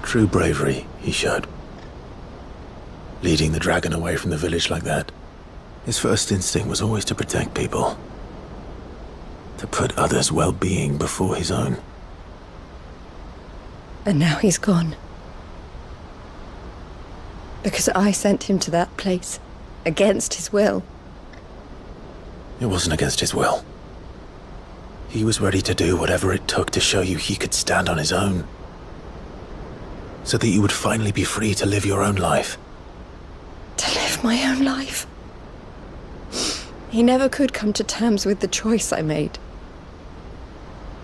true bravery he showed. Leading the dragon away from the village like that. His first instinct was always to protect people. To put others' well-being before his own. And now he's gone. Because I sent him to that place, against his will. It wasn't against his will. He was ready to do whatever it took to show you he could stand on his own. So that you would finally be free to live your own life. To live my own life? He never could come to terms with the choice I made.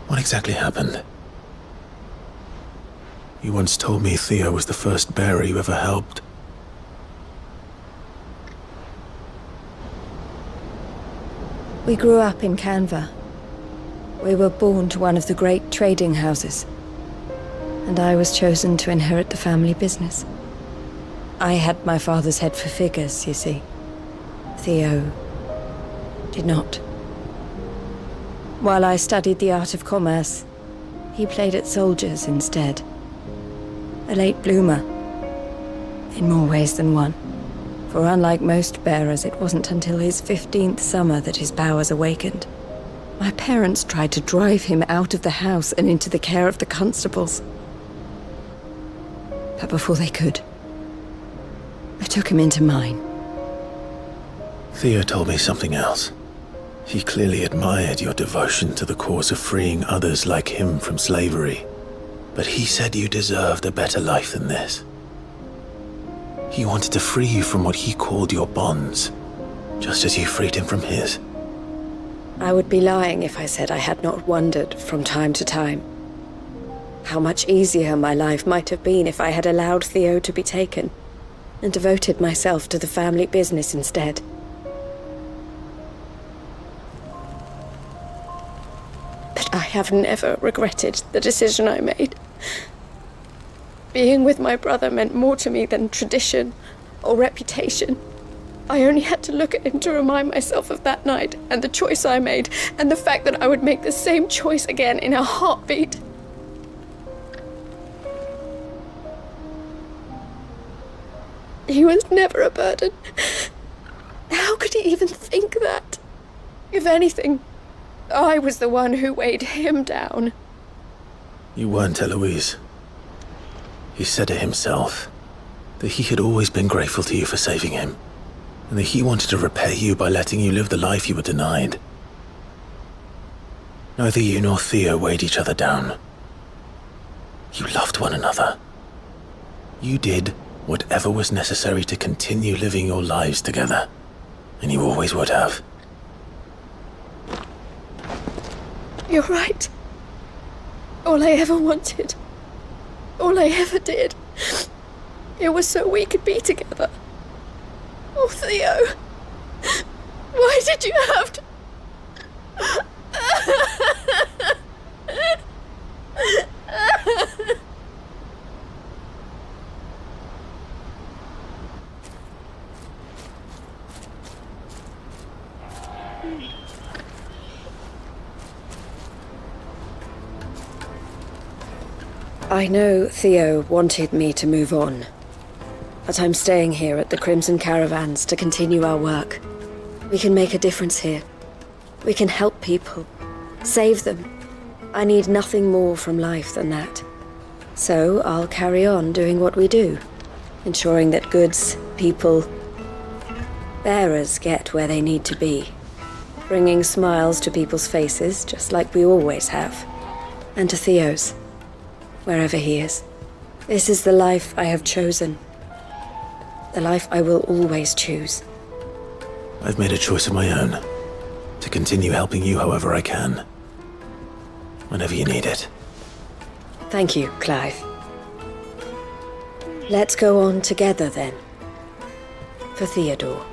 What exactly happened? You once told me Theo was the first bearer you ever helped. We grew up in Canva. We were born to one of the great trading houses. And I was chosen to inherit the family business. I had my father's head for figures, you see. Theo did not. While I studied the art of commerce, he played at soldiers instead. A late bloomer, in more ways than one. For unlike most bearers, it wasn't until his 15th summer that his powers awakened. My parents tried to drive him out of the house and into the care of the constables. But before they could, I took him into mine. Theo told me something else. He clearly admired your devotion to the cause of freeing others like him from slavery. But he said you deserved a better life than this. He wanted to free you from what he called your bonds, just as you freed him from his. I would be lying if I said I had not wondered from time to time how much easier my life might have been if I had allowed Theo to be taken and devoted myself to the family business instead. But I have never regretted the decision I made. Being with my brother meant more to me than tradition or reputation. I only had to look at him to remind myself of that night and the choice I made, and the fact that I would make the same choice again in a heartbeat. He was never a burden. How could he even think that? If anything, I was the one who weighed him down. You weren't, Eloise. He said it himself, that he had always been grateful to you for saving him, and that he wanted to repay you by letting you live the life you were denied. Neither you nor Theo weighed each other down. You loved one another. You did whatever was necessary to continue living your lives together, and you always would have. You're right. All I ever wanted, all I ever did, it was so we could be together. Oh, Theo, why did you have to... I know Theo wanted me to move on, but I'm staying here at the Crimson Caravans to continue our work. We can make a difference here. We can help people, save them. I need nothing more from life than that. So I'll carry on doing what we do, ensuring that goods, people, bearers get where they need to be, bringing smiles to people's faces just like we always have, and to Theo's, wherever he is. This is the life I have chosen. The life I will always choose. I've made a choice of my own, to continue helping you however I can, whenever you need it. Thank you, Clive. Let's go on together then. For Theodore.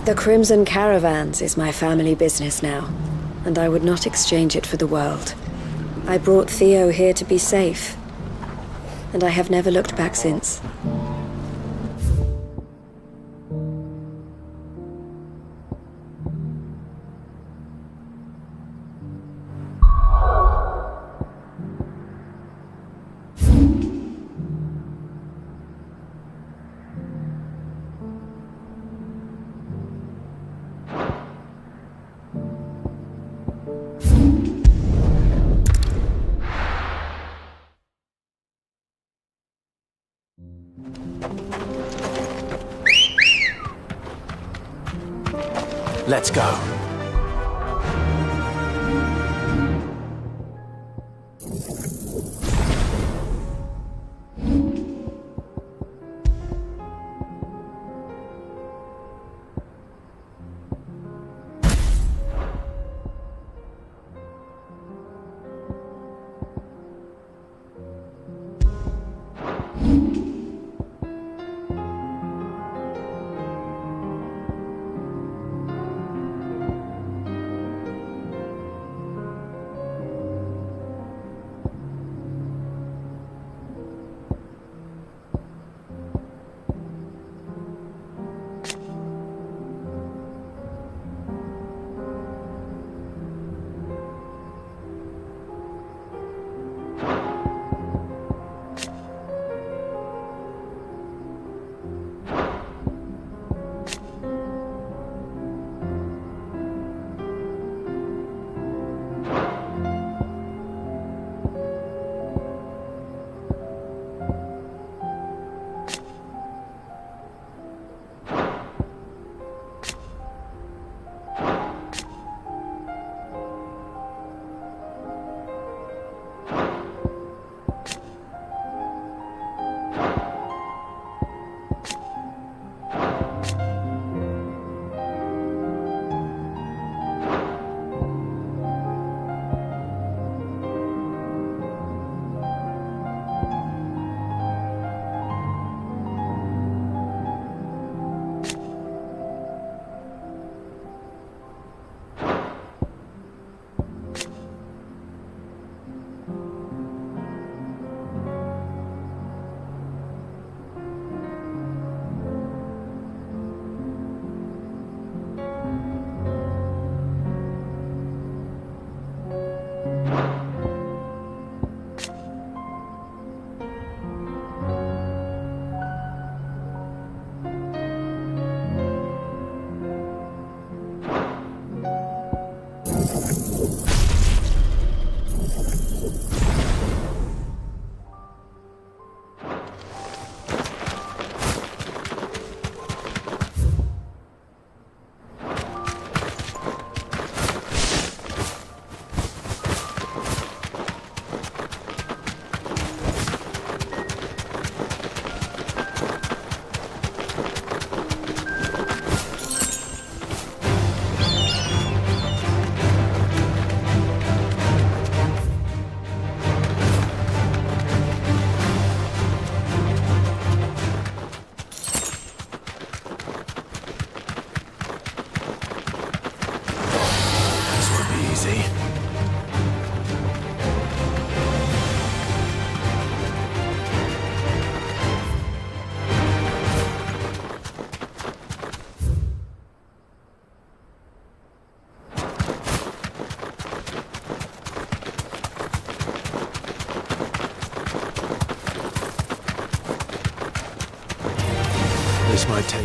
The Crimson Caravans is my family business now, and I would not exchange it for the world. I brought Theo here to be safe, and I have never looked back since. Let's go. This might take...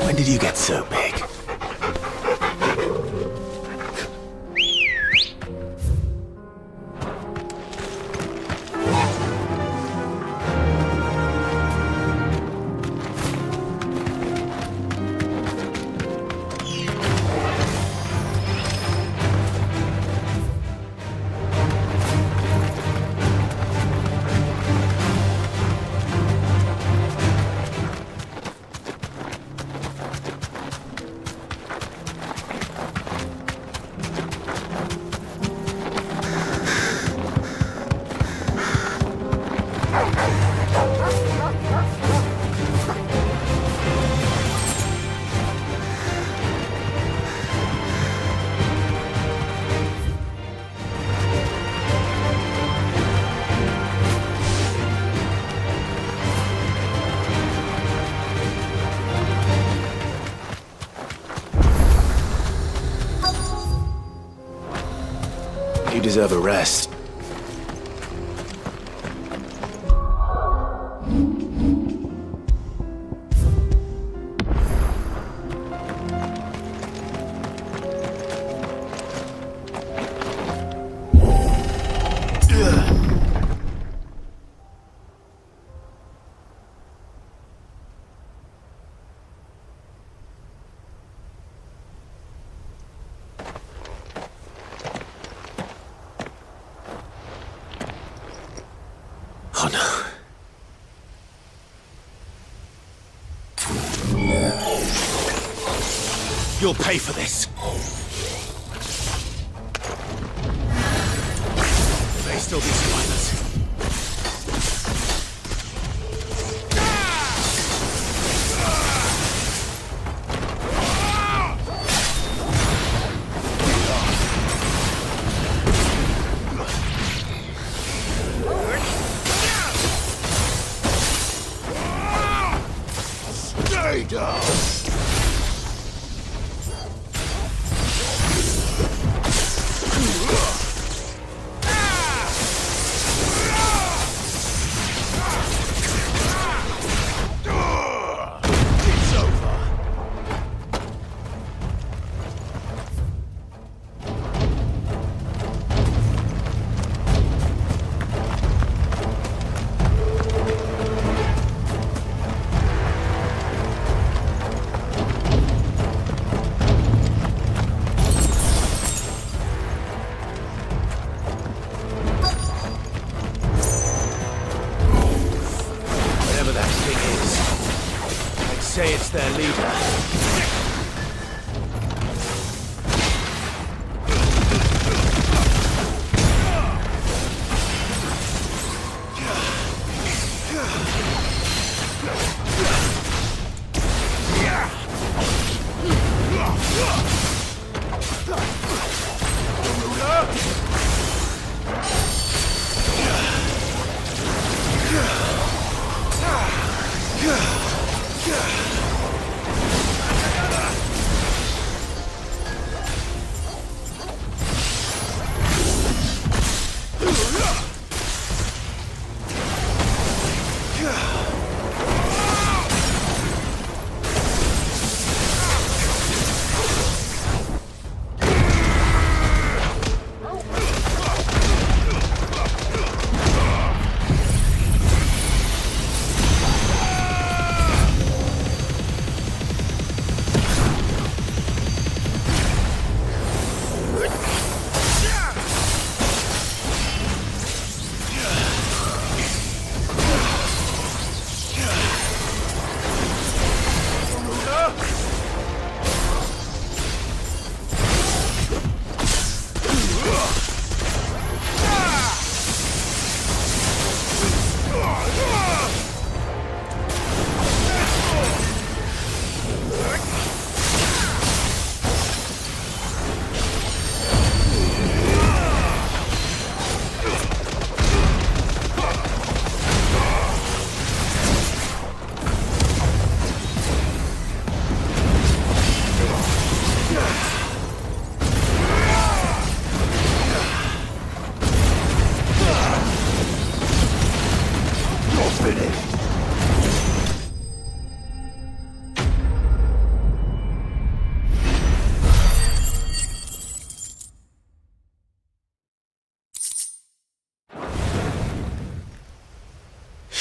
When did you get so big? You deserve a rest. Oh no. You'll pay for this. still be survivors. Stay down! Say it's their leader.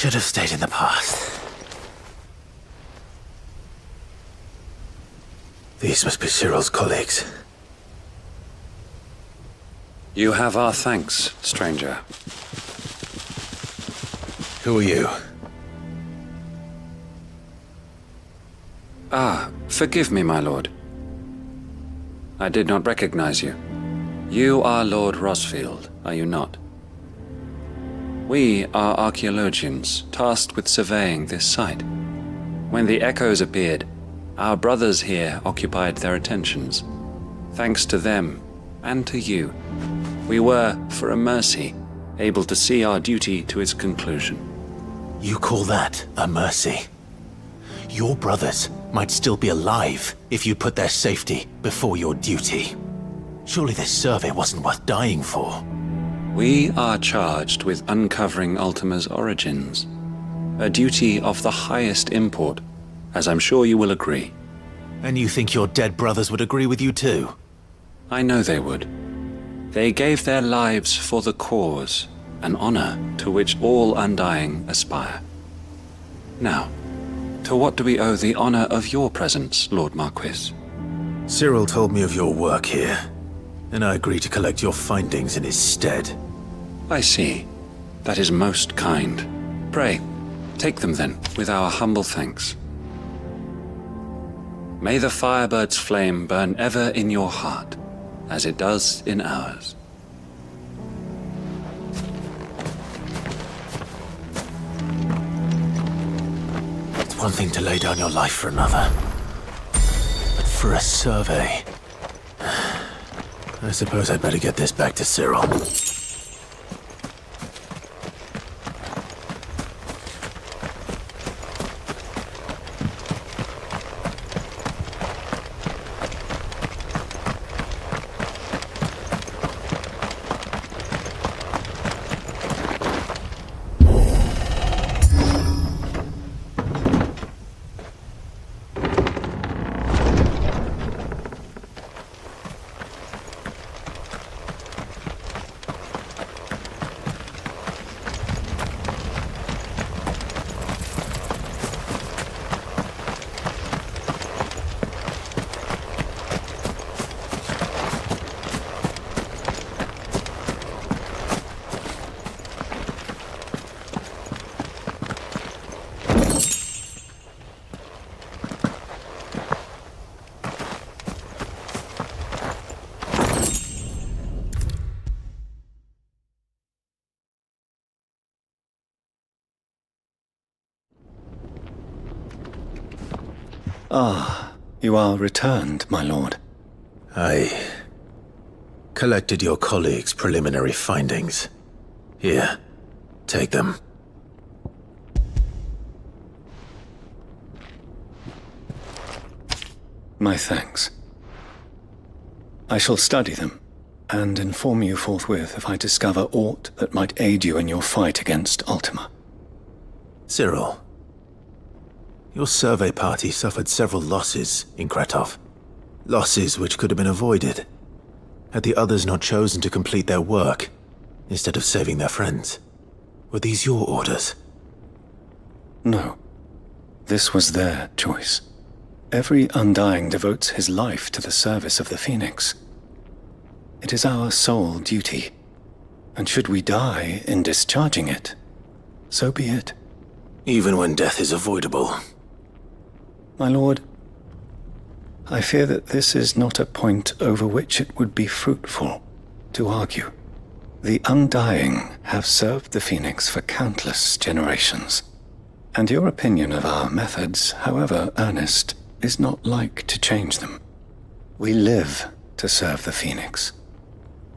Should have stayed in the past. These must be Cyril's colleagues. You have our thanks, stranger. Who are you? Ah, forgive me, my lord. I did not recognize you. You are Lord Rosfield, are you not? We are archaeologians, tasked with surveying this site. When the echoes appeared, our brothers here occupied their attentions. Thanks to them, and to you, we were, for a mercy, able to see our duty to its conclusion. You call that a mercy? Your brothers might still be alive if you put their safety before your duty. Surely this survey wasn't worth dying for. We are charged with uncovering Ultima's origins. A duty of the highest import, as I'm sure you will agree. And you think your dead brothers would agree with you too? I know they would. They gave their lives for the cause, an honor to which all Undying aspire. Now, to what do we owe the honor of your presence, Lord Marquis? Cyril told me of your work here, and I agreed to collect your findings in his stead. I see. That is most kind. Pray, take them then, with our humble thanks. May the Firebird's flame burn ever in your heart, as it does in ours. one thing to lay down your life for another. But for a survey... I suppose I'd better get this back to Cyril. Ah, you are returned, my lord. I collected your colleagues' preliminary findings. Here, take them. My thanks. I shall study them, and inform you forthwith if I discover aught that might aid you in your fight against Ultima. Cyril, your survey party suffered several losses in Kretov. Losses which could have been avoided, had the others not chosen to complete their work, instead of saving their friends. Were these your orders? No. This was their choice. Every Undying devotes his life to the service of the Phoenix. It is our sole duty, and should we die in discharging it, so be it. Even when death is avoidable. My lord, I fear that this is not a point over which it would be fruitful to argue. The Undying have served the Phoenix for countless generations, and your opinion of our methods, however earnest, is not like to change them. We live to serve the Phoenix.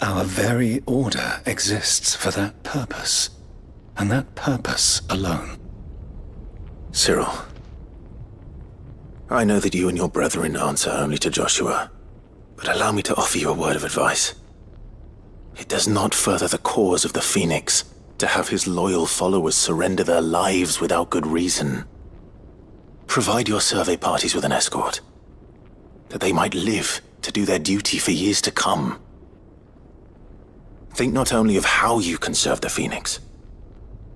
Our very order exists for that purpose, and that purpose alone. Cyril, I know that you and your brethren answer only to Joshua, but allow me to offer you a word of advice. It does not further the cause of the Phoenix to have his loyal followers surrender their lives without good reason. Provide your survey parties with an escort, that they might live to do their duty for years to come. Think not only of how you can serve the Phoenix,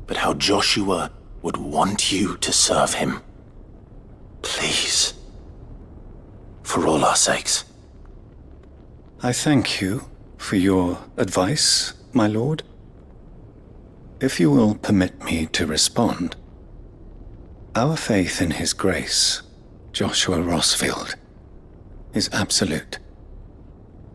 but how Joshua would want you to serve him. Please. For all our sakes. I thank you for your advice, my lord. If you will permit me to respond, our faith in his grace, Joshua Rossfield, is absolute,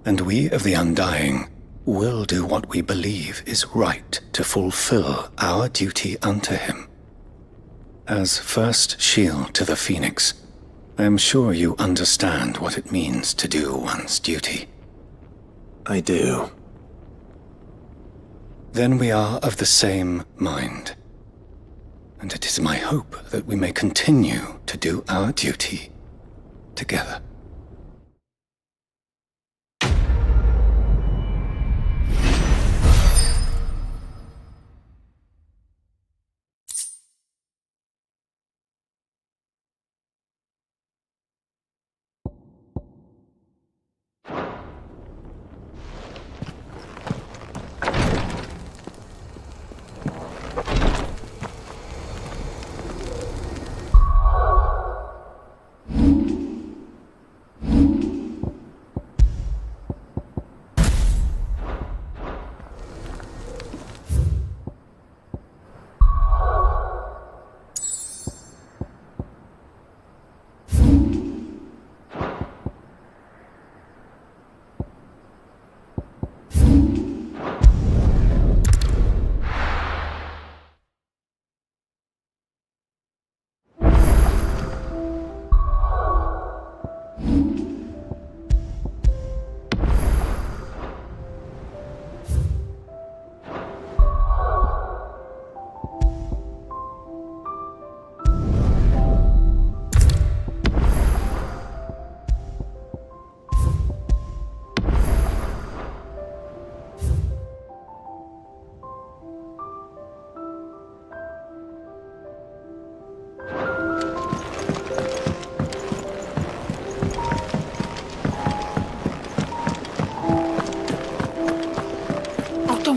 and we of the Undying will do what we believe is right to fulfill our duty unto him. As first shield to the Phoenix, I am sure you understand what it means to do one's duty. I do. Then we are of the same mind, and it is my hope that we may continue to do our duty together.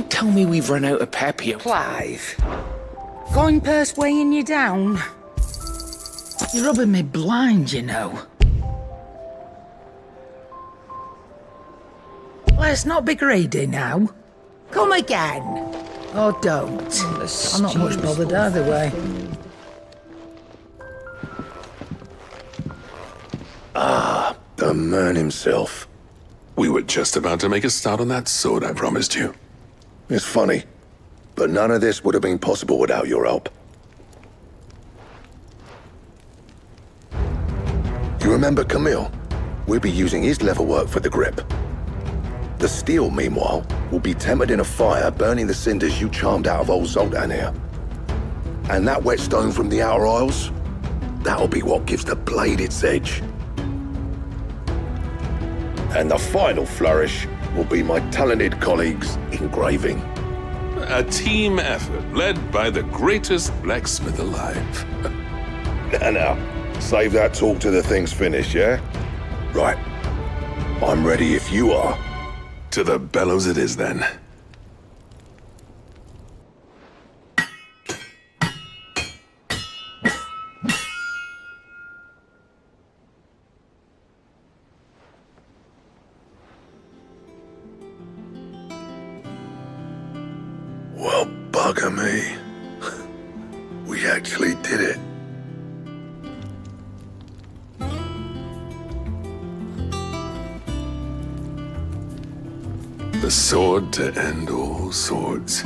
Don't tell me we've run out of pep here. Clive, going purse weighing you down? You're rubbing me blind, you know. Let's not be greedy now. Come again. Or don't. I'm not much bothered either way. Ah, the man himself. We were just about to make a start on that sword I promised you. It's funny, but none of this would have been possible without your help. You remember Camille? We'll be using his leatherwork for the grip. The steel, meanwhile, will be tempered in a fire, burning the cinders you charmed out of old Zoltan here. And that whetstone from the Outer Isles? That'll be what gives the blade its edge. And the final flourish will be my talented colleagues' engraving. A team effort led by the greatest blacksmith alive. Now, save that talk till the thing's finished, yeah? Right. I'm ready if you are. To the bellows it is, then. Well, bugger me. We actually did it. The sword to end all swords.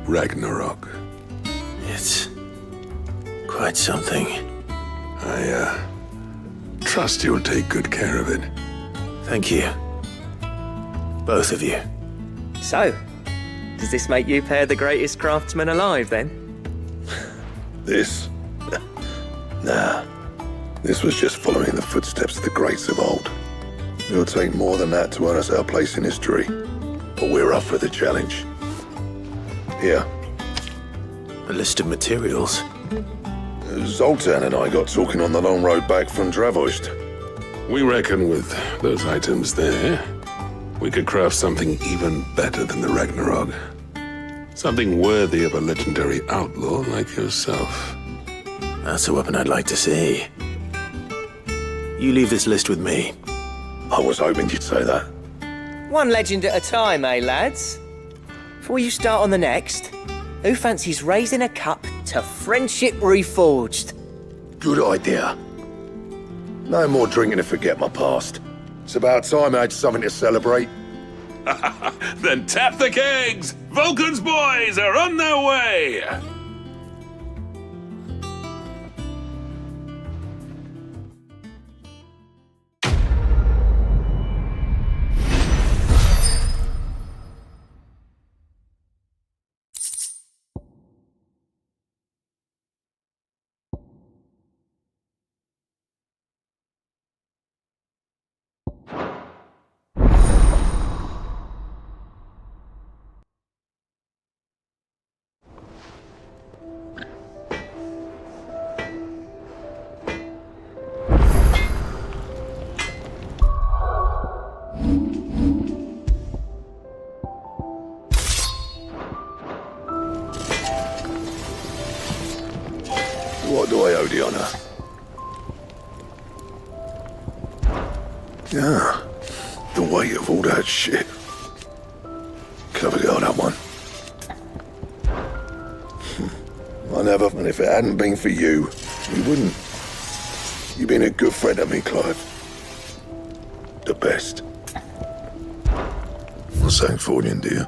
Ragnarok. It's quite something. I trust you'll take good care of it. Thank you. Both of you. So, does this make you pair the greatest craftsman alive, then? This? Nah. This was just following the footsteps of the greats of old. It'll take more than that to earn us our place in history. But we're up for the challenge. Here. A list of materials. Zoltan and I got talking on the long road back from Dravost. We reckon with those items there, we could craft something even better than the Ragnarok. Something worthy of a legendary outlaw like yourself. That's a weapon I'd like to see. You leave this list with me. I was hoping you'd say that. One legend at a time, eh, lads? Before you start on the next, who fancies raising a cup to friendship reforged? Good idea. No more drinking to forget my past. It's about time I had something to celebrate. Then tap the kegs! Vulcan's boys are on their way! What do I owe the honor? Yeah, the weight of all that shit. Clever girl, that one. I never, and if it hadn't been for you, we wouldn't. You've been a good friend to me, Clive. The best. Well, thanks for you, dear.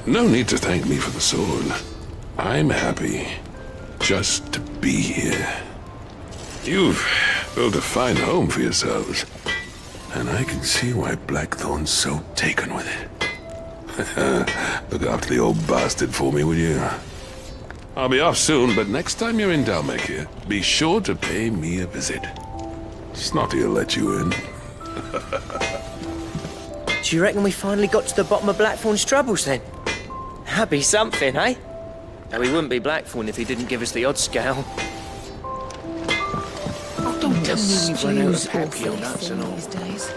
No need to thank me for the sword. I'm happy just to be here. You've built a fine home for yourselves. And I can see why Blackthorn's so taken with it. Look after the old bastard for me, will you? I'll be off soon, but next time you're in Terakhir, be sure to pay me a visit. Snotty'll let you in. Do you reckon we finally got to the bottom of Blackthorn's troubles then? That'd be something, eh? Now, he wouldn't be Blackthorn if he didn't give us the odd scale. Don't tell me you've run out of Papio nuts and all. These days.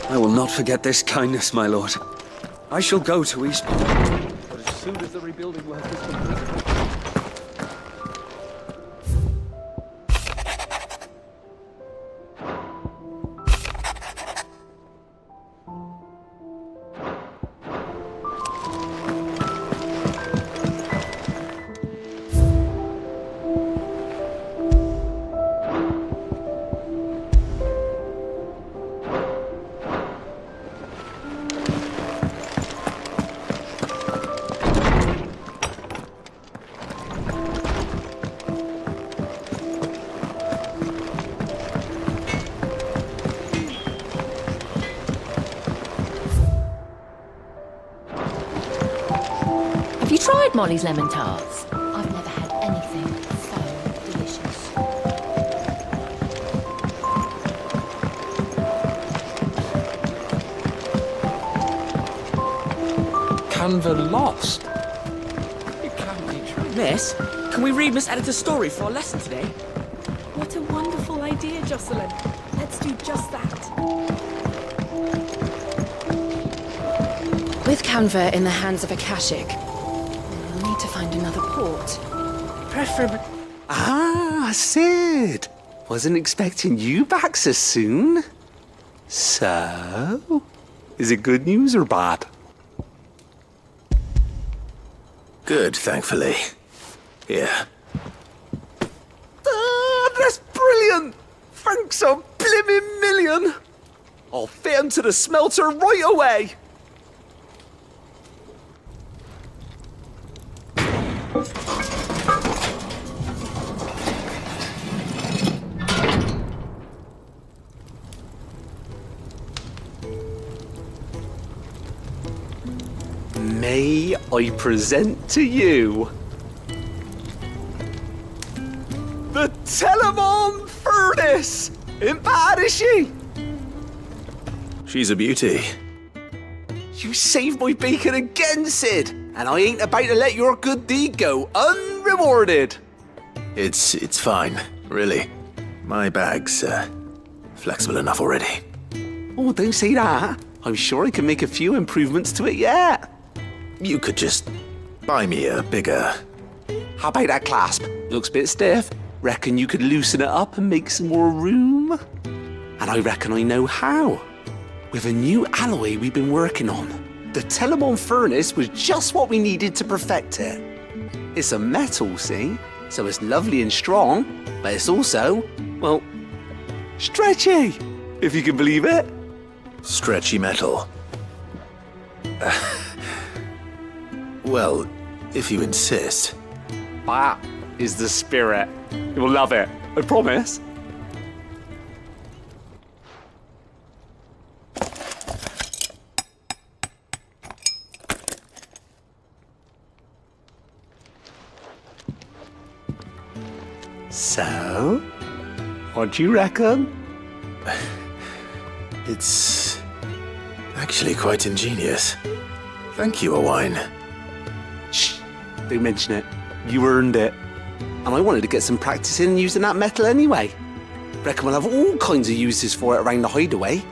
I will not forget this kindness, my lord. I shall go to Eastport. But as soon as the rebuilding work is complete... Have you tried Molly's lemon tarts? I've never had anything so delicious. Canva lost. It can't be true. Miss, can we read Miss Editor's story for our lesson today? What a wonderful idea, Jocelyn. Let's do just that. With Canva in the hands of Akashic, we'll need to find another port. Preferably... Ah, Sid! Wasn't expecting you back so soon. So, is it good news or bad? Good, thankfully. Here. Ah, that's brilliant! Thanks a blimmin' million! I'll fit 'em to the smelter right away! May I present to you the Telemon Furnace! Ain't bad, is she? She's a beauty. You saved my bacon again, Sid, and I ain't about to let your good deed go unrewarded. It's fine, really. My bag's flexible enough already. Oh, don't say that. I'm sure I can make a few improvements to it yet. You could just buy me a bigger... How about that clasp? Looks a bit stiff. Reckon you could loosen it up and make some more room? And I reckon I know how. With a new alloy we've been working on. The Telemon Furnace was just what we needed to perfect it. It's a metal, see? So it's lovely and strong, but it's also, well, stretchy, if you can believe it. Stretchy metal. Well, if you insist. That is the spirit. You'll love it, I promise. So, what do you reckon? It's actually quite ingenious. Thank you, Owain. Shh, don't mention it. You earned it. And I wanted to get some practice in using that metal anyway. Reckon we'll have all kinds of uses for it around the hideaway.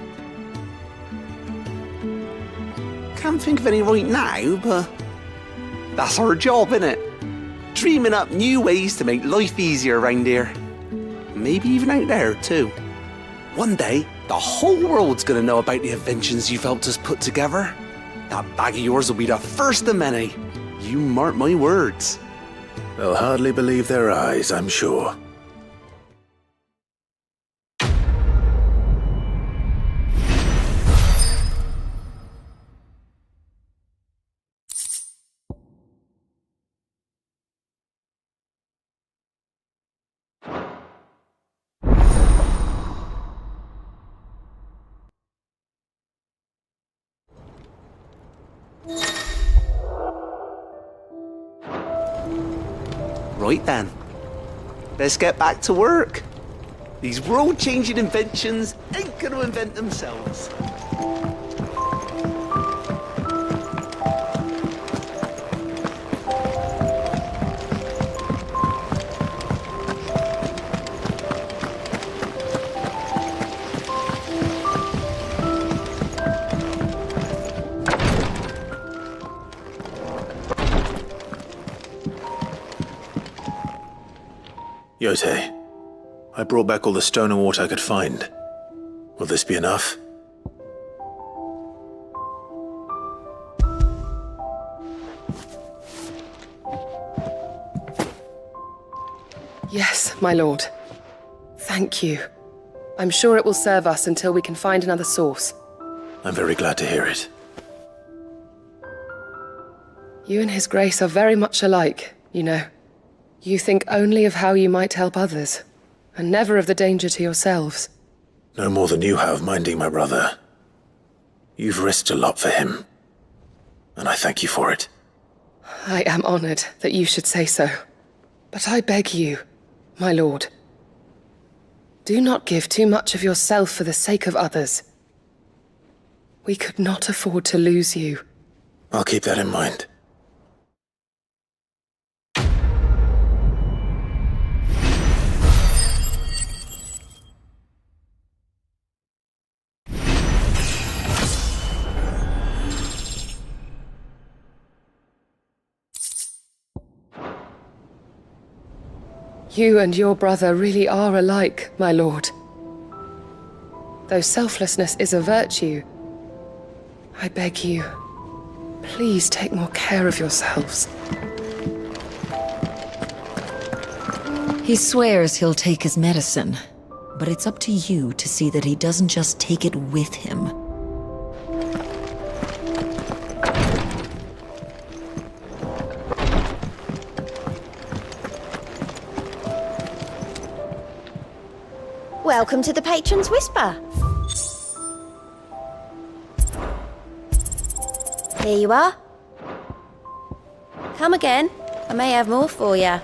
Can't think of any right now, but that's our job, innit? Dreaming up new ways to make life easier around here. Maybe even out there, too. One day, the whole world's gonna know about the inventions you've helped us put together. That bag of yours will be the first of many. You mark my words. They'll hardly believe their eyes, I'm sure. Right then, let's get back to work. These world-changing inventions ain't gonna invent themselves. Yote, I brought back all the stone and water I could find. Will this be enough? Yes, my lord. Thank you. I'm sure it will serve us until we can find another source. I'm very glad to hear it. You and His Grace are very much alike, you know. You think only of how you might help others, and never of the danger to yourselves. No more than you have minding my brother. You've risked a lot for him, and I thank you for it. I am honored that you should say so. But I beg you, my lord, do not give too much of yourself for the sake of others. We could not afford to lose you. I'll keep that in mind. You and your brother really are alike, my lord. Though selflessness is a virtue, I beg you, please take more care of yourselves. He swears he'll take his medicine, but it's up to you to see that he doesn't just take it with him. Welcome to the Patron's Whisper. Here you are. Come again. I may have more for you.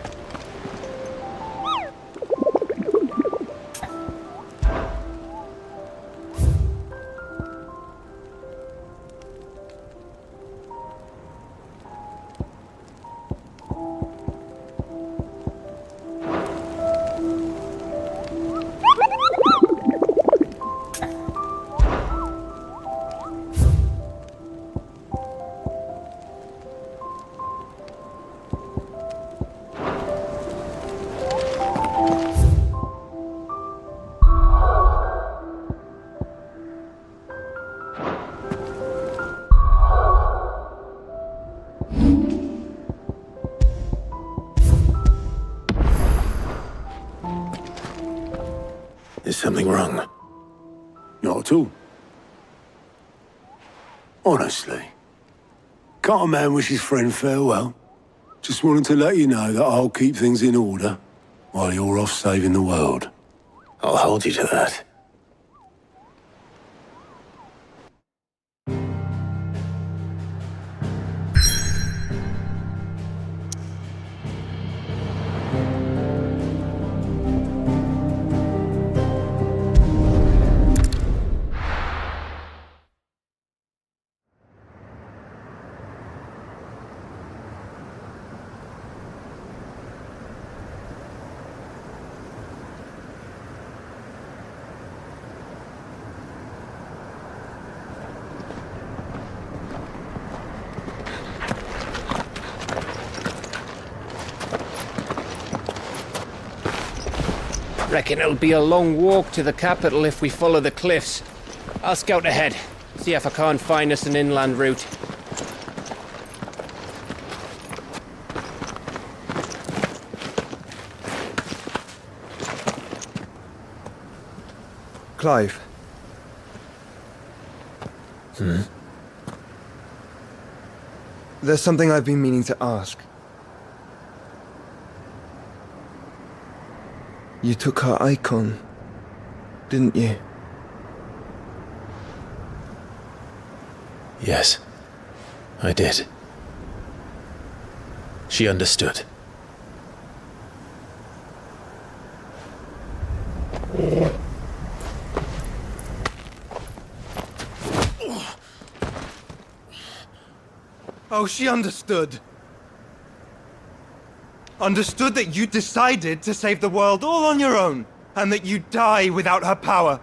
Is something wrong? Not at all. Honestly. Can't a man wish his friend farewell? Just wanted to let you know that I'll keep things in order while you're off saving the world. I'll hold you to that. Reckon it'll be a long walk to the capital if we follow the cliffs. I'll scout ahead, see if I can't find us an inland route. Clive. There's something I've been meaning to ask. You took her icon, didn't you? Yes, I did. She understood. Oh, she understood. Understood that you decided to save the world all on your own, and that you'd die without her power.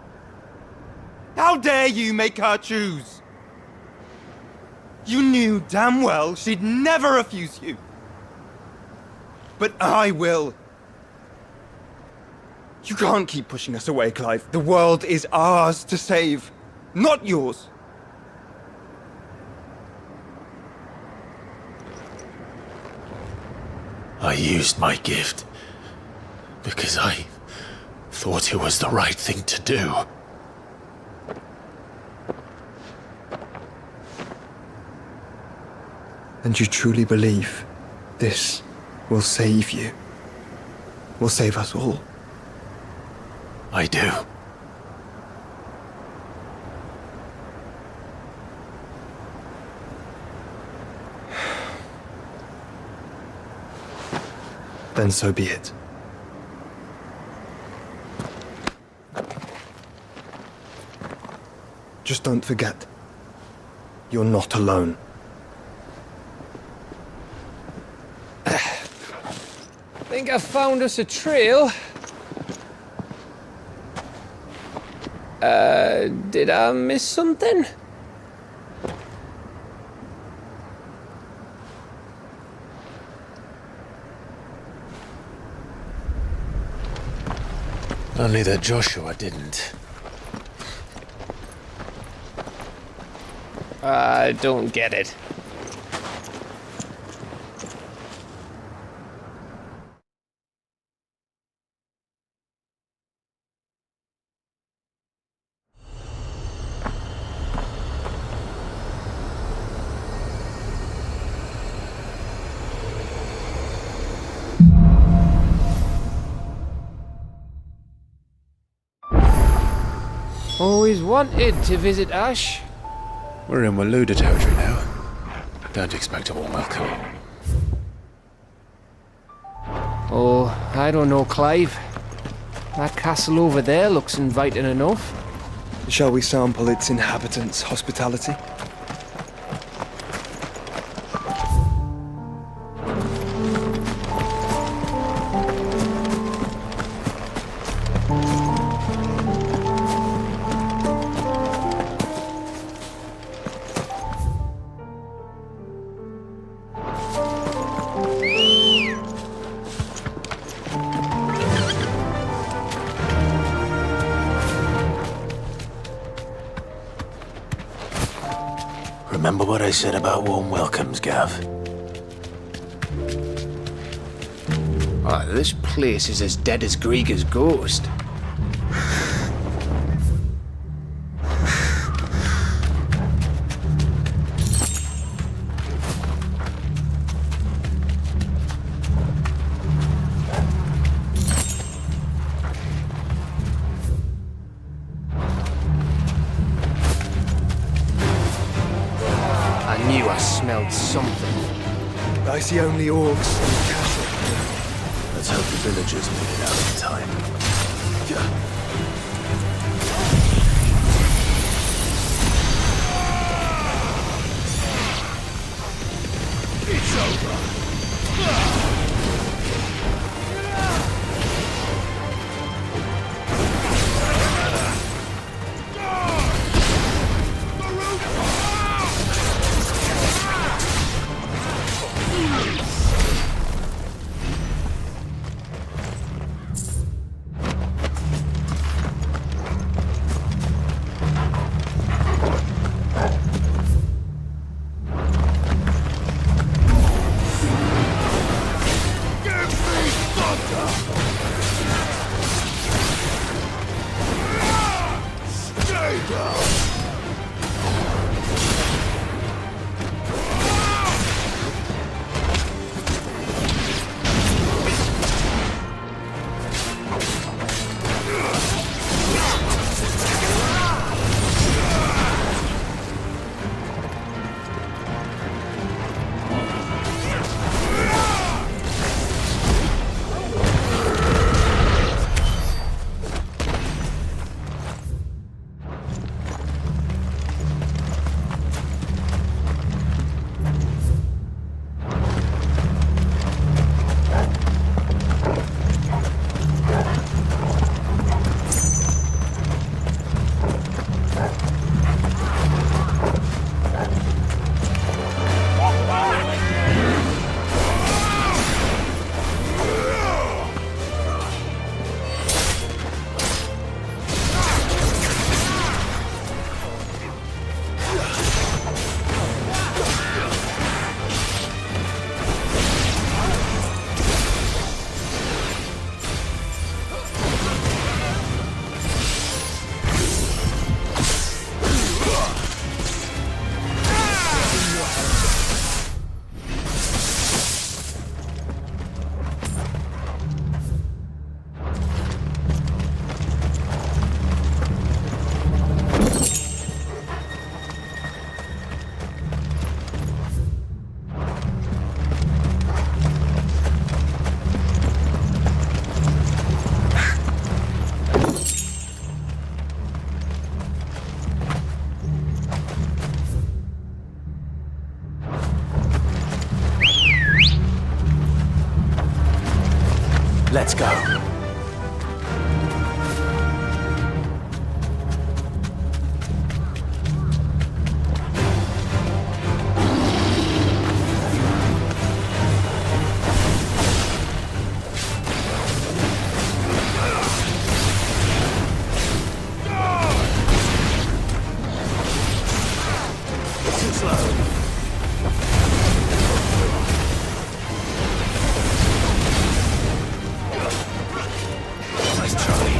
How dare you make her choose? You knew damn well she'd never refuse you. But I will. You can't keep pushing us away, Clive. The world is ours to save, not yours. I used my gift because I thought it was the right thing to do. And you truly believe this will save you? Will save us all? I do. Then so be it. Just don't forget, you're not alone. Think I found us a trail. Did I miss something? Only that Joshua didn't. I don't get it. Always wanted to visit Ash. We're in Waloed territory now. Don't expect a warm welcome. Oh, I don't know, Clive. That castle over there looks inviting enough. Shall we sample its inhabitants' hospitality? Remember what I said about warm welcomes, Gav? Oh, this place is as dead as Grieger's ghost. I knew I smelled something. I see only orcs in the castle. Let's hope the villagers made it out in time. It's over. Let's go. Too slow. Nice try.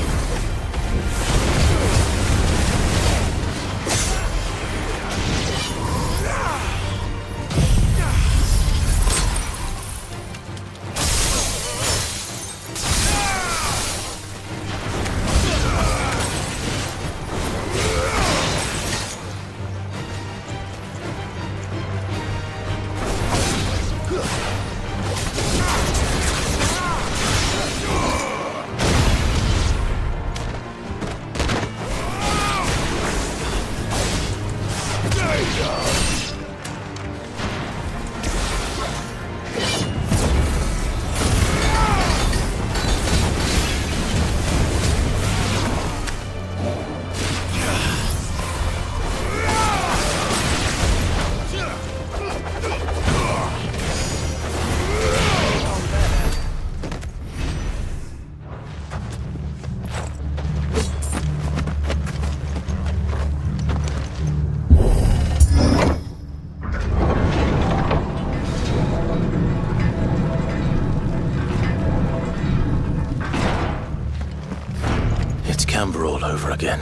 Camber all over again.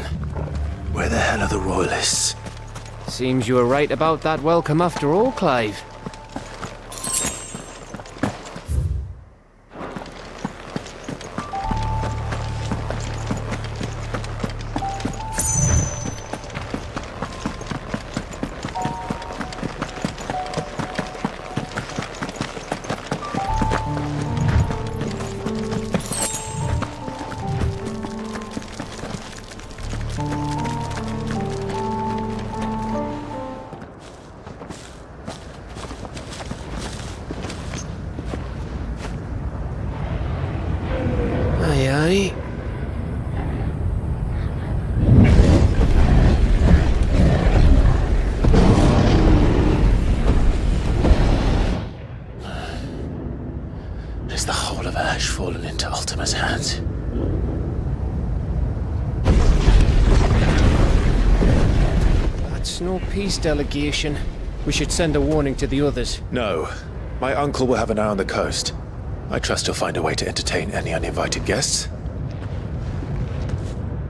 Where the hell are the Royalists? Seems you were right about that welcome after all, Clive. Aye. Is the whole of Ash fallen into Ultima's hands? That's no peace delegation. We should send a warning to the others. No. My uncle will have an eye on the coast. I trust he'll find a way to entertain any uninvited guests.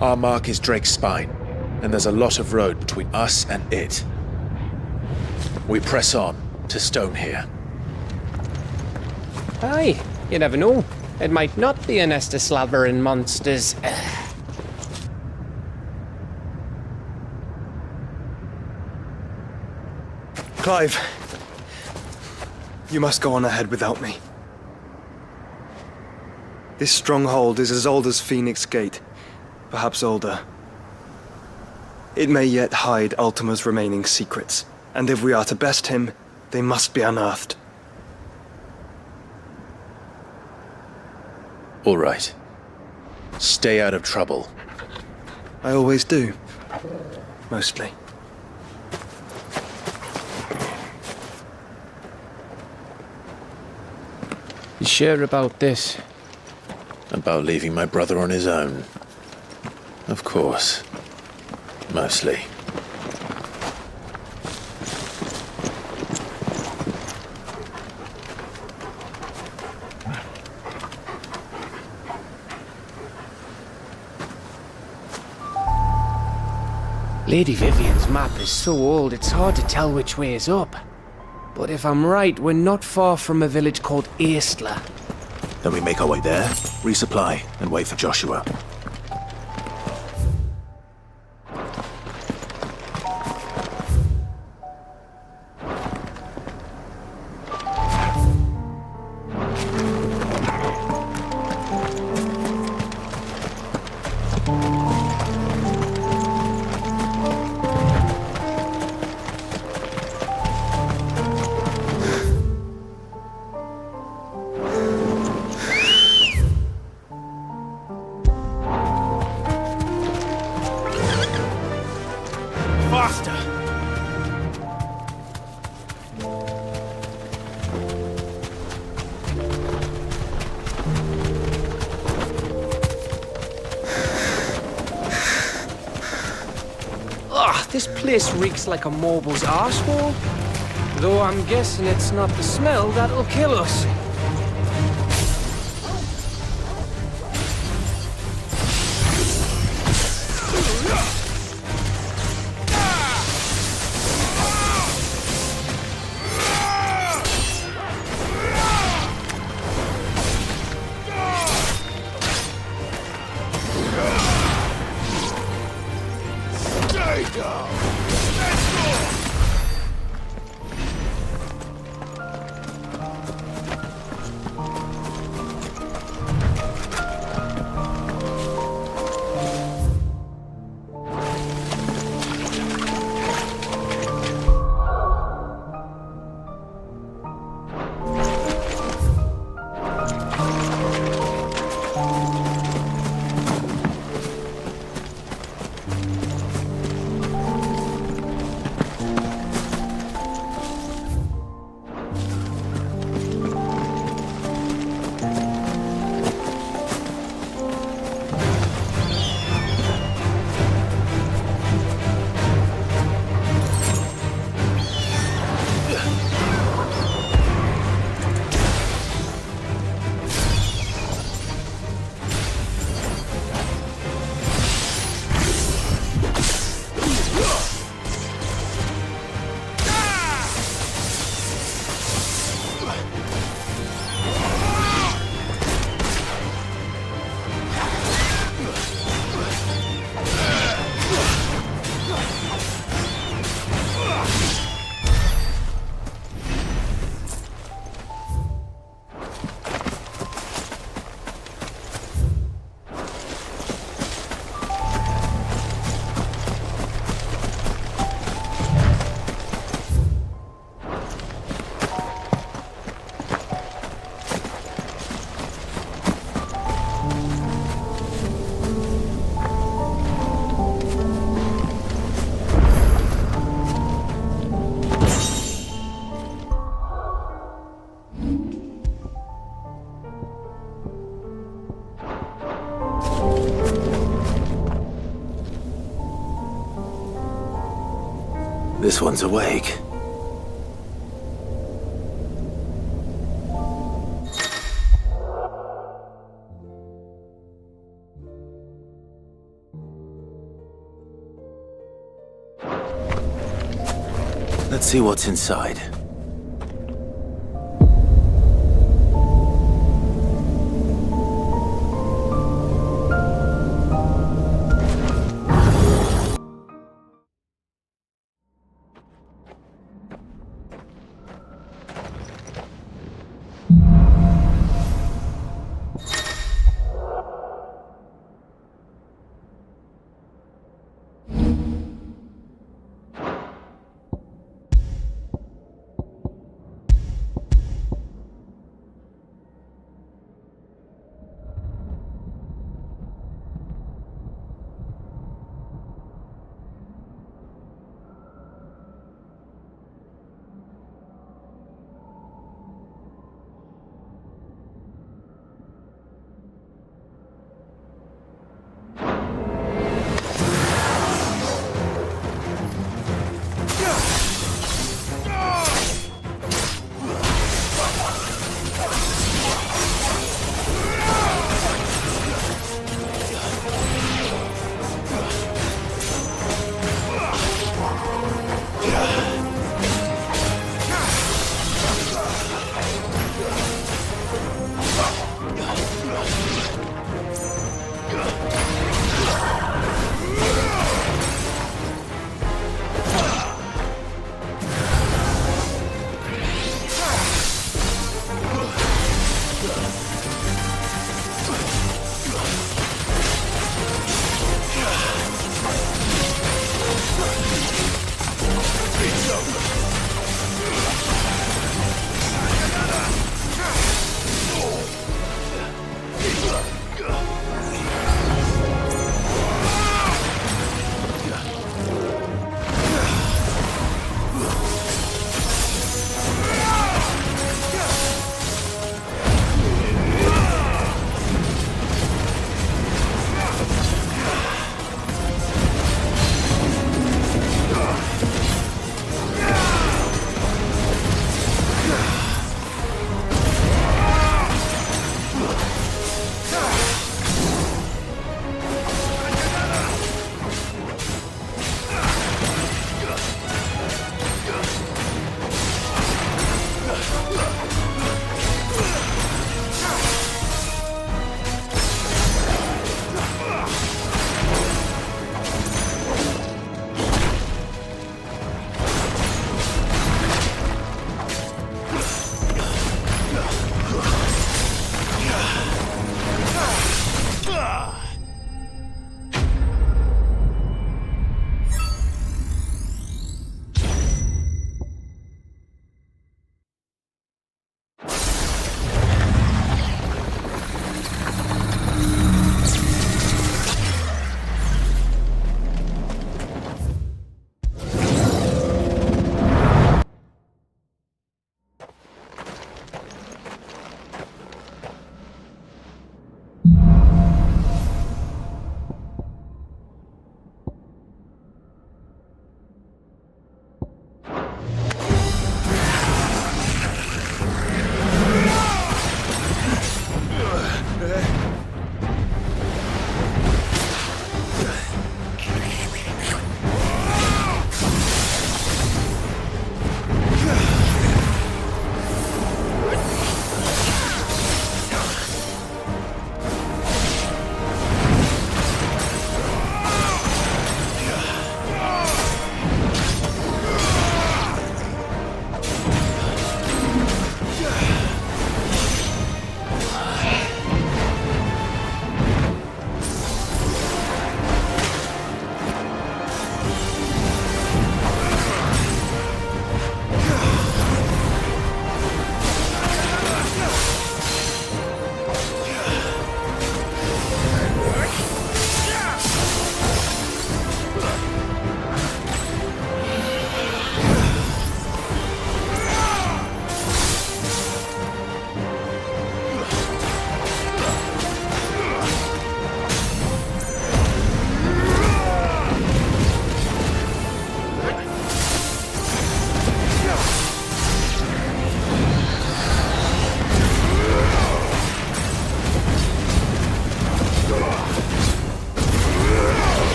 Our mark is Drake's Spine, and there's a lot of road between us and it. We press on to Stone here. Aye, you never know. It might not be a nest of slavering monsters. Clive, you must go on ahead without me. This stronghold is as old as Phoenix Gate, perhaps older. It may yet hide Ultima's remaining secrets, and if we are to best him, they must be unearthed. All right. Stay out of trouble. I always do. Mostly. You sure about this? About leaving my brother on his own. Of course. Mostly. Lady Vivian's map is so old it's hard to tell which way is up. But if I'm right, we're not far from a village called Aistla. Then we make our way there, resupply, and wait for Joshua. This place reeks like a mobile's arsehole. Though I'm guessing it's not the smell that'll kill us. This one's awake. Let's see what's inside.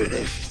finished.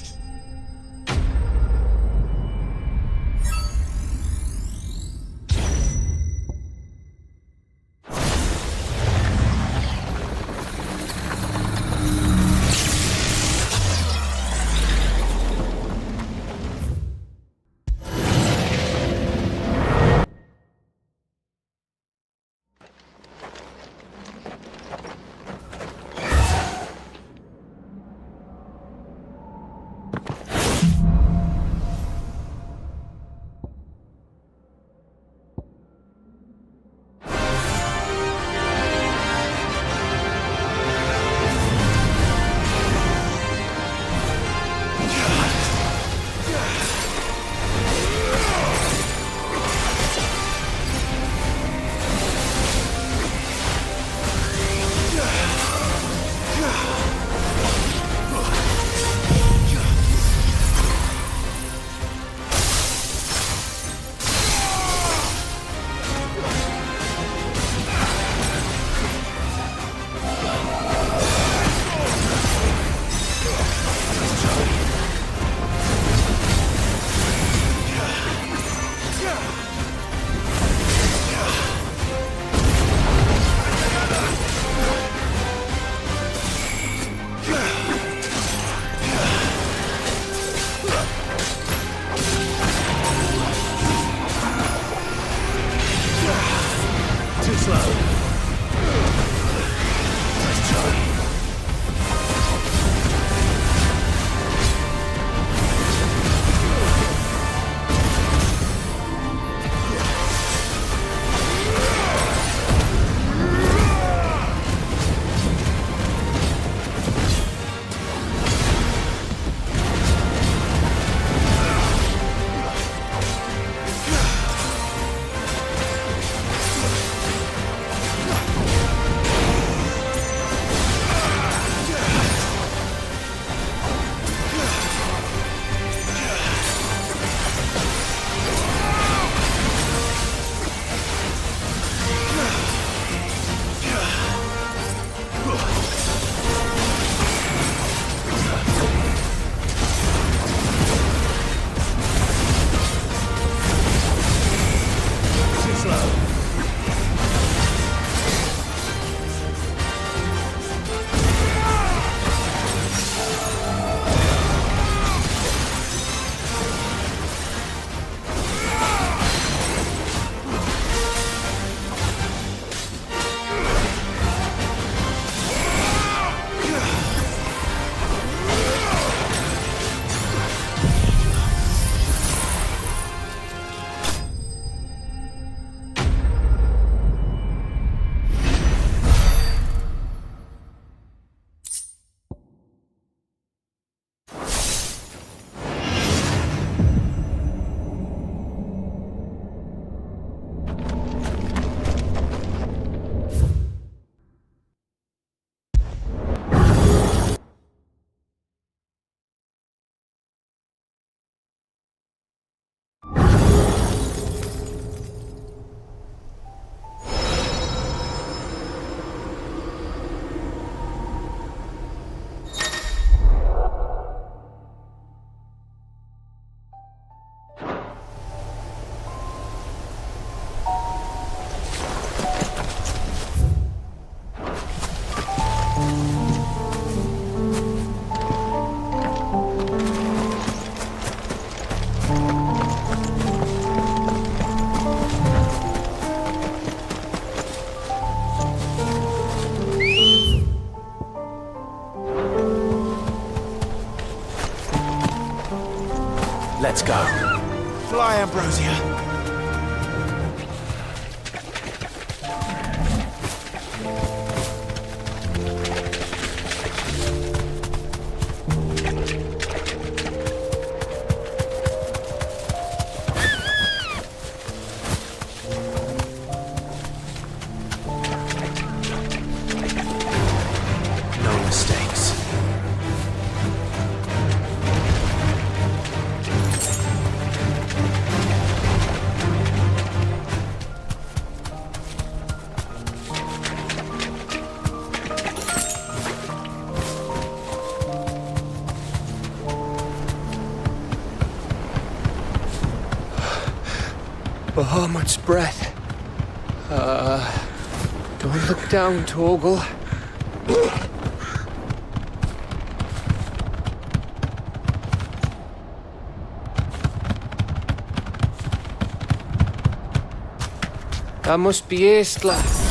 Let's go. Fly, Ambrosia. No mistakes. Bahamut's breath. Don't look down, Torgal. That must be Aistla.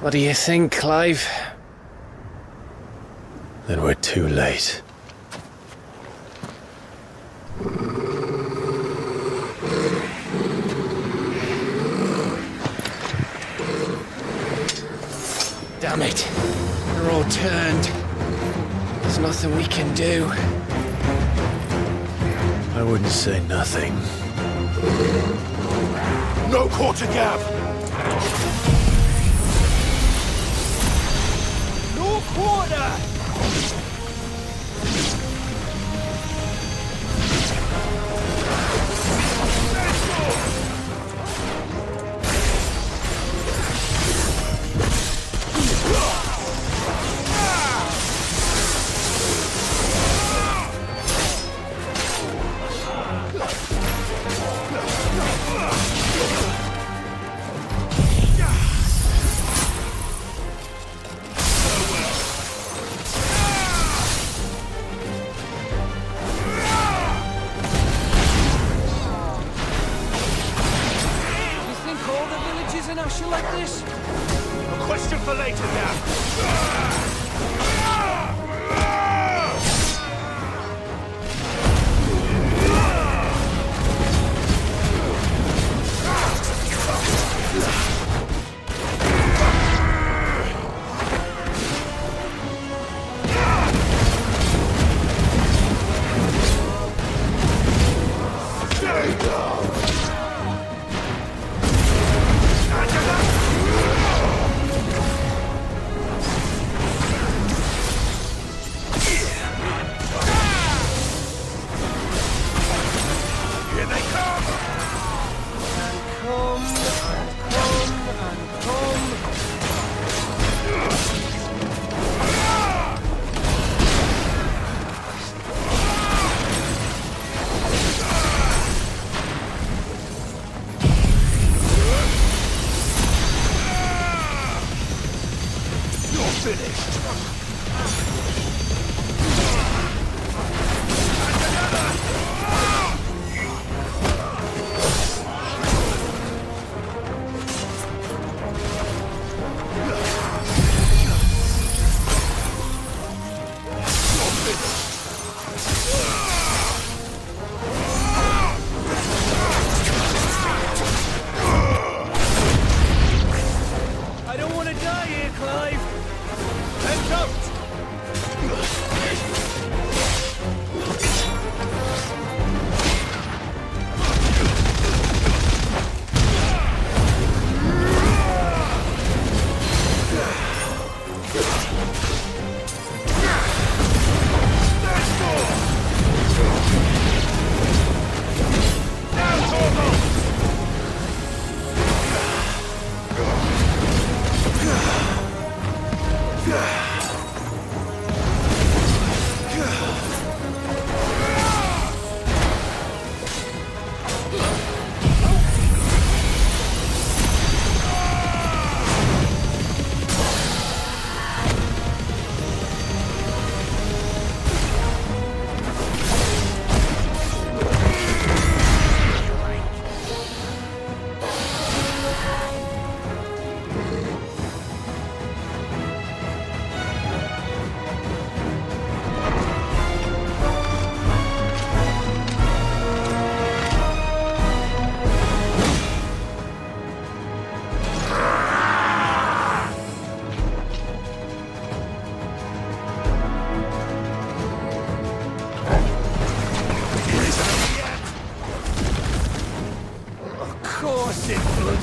What do you think, Clive? Then we're too late. Damn it. They're all turned. There's nothing we can do. I wouldn't say nothing. No quarter gap! No quarter!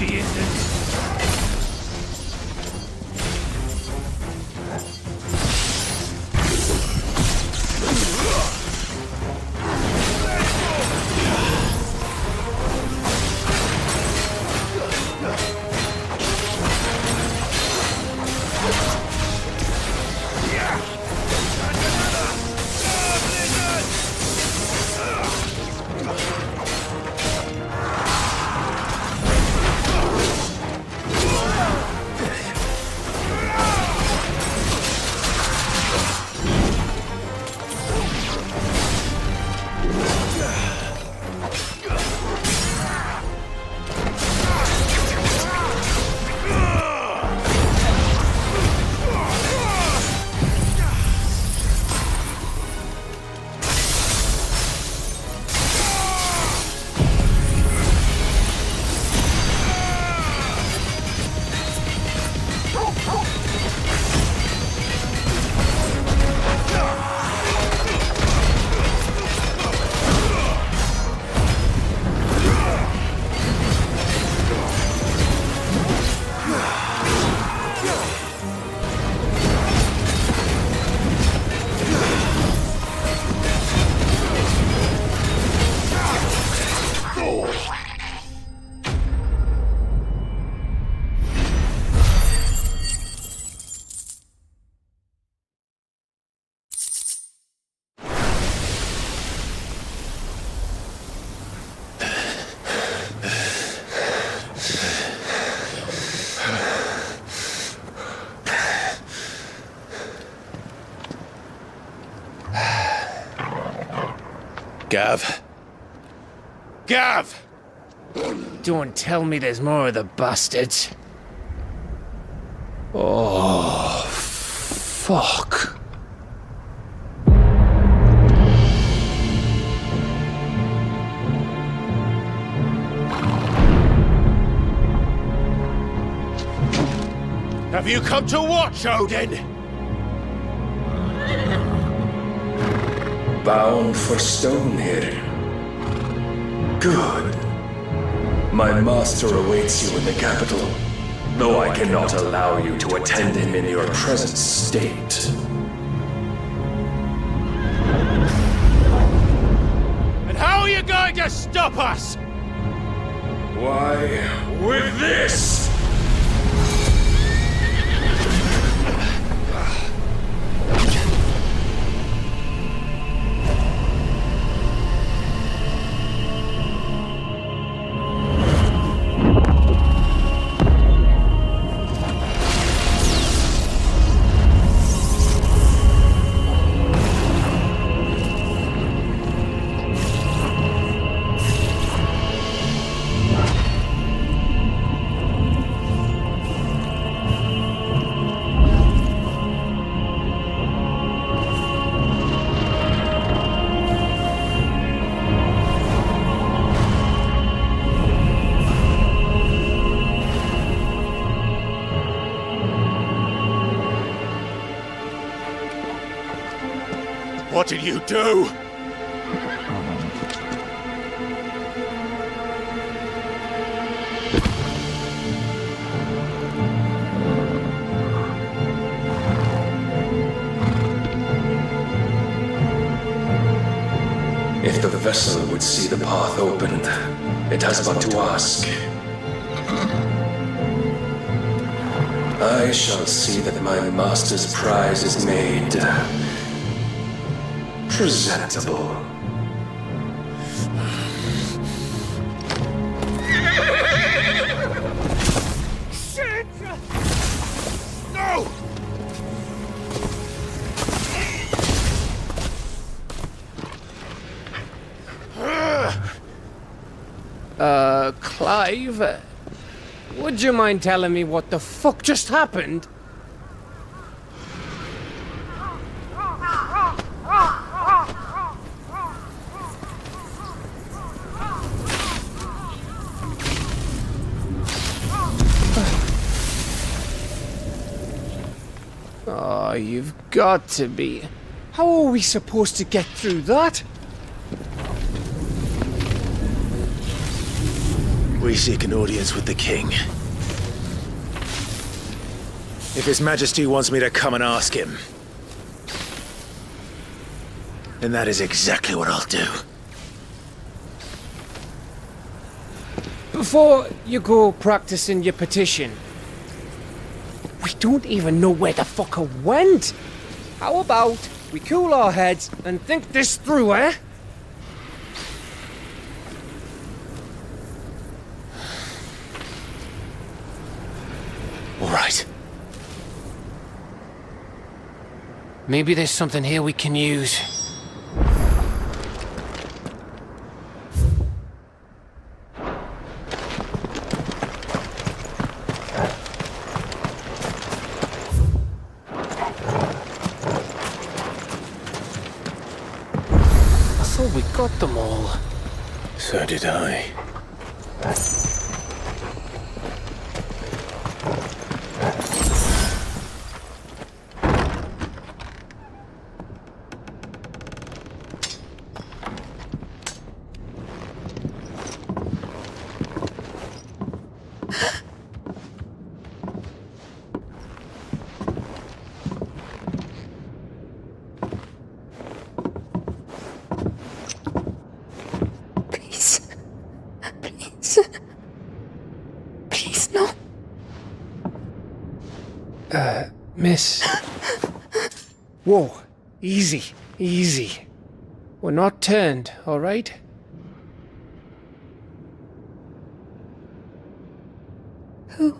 he isn't. Gav. Gav! Don't tell me there's more of the bastards. Oh, fuck. Have you come to watch, Odin? Bound for stone here. Good. My master awaits you in the capital, though I cannot allow you to attend him in your present state. And how are you going to stop us? Why, with this! What did you do? If the vessel would see the path opened, it has but to ask. I shall see that my master's prize is made presentable. Shit! No! Clive, would you mind telling me what the fuck just happened? Oh, you've got to be. How are we supposed to get through that? We seek an audience with the king. If His Majesty wants me to come and ask him, then that is exactly what I'll do. Before you go practicing your petition, we don't even know where the fucker went. How about we cool our heads and think this through, eh? All right. Maybe there's something here we can use. I thought we got them all. So did I. Please, no. Miss. Whoa. Easy. Easy. We're not turned, all right? Who?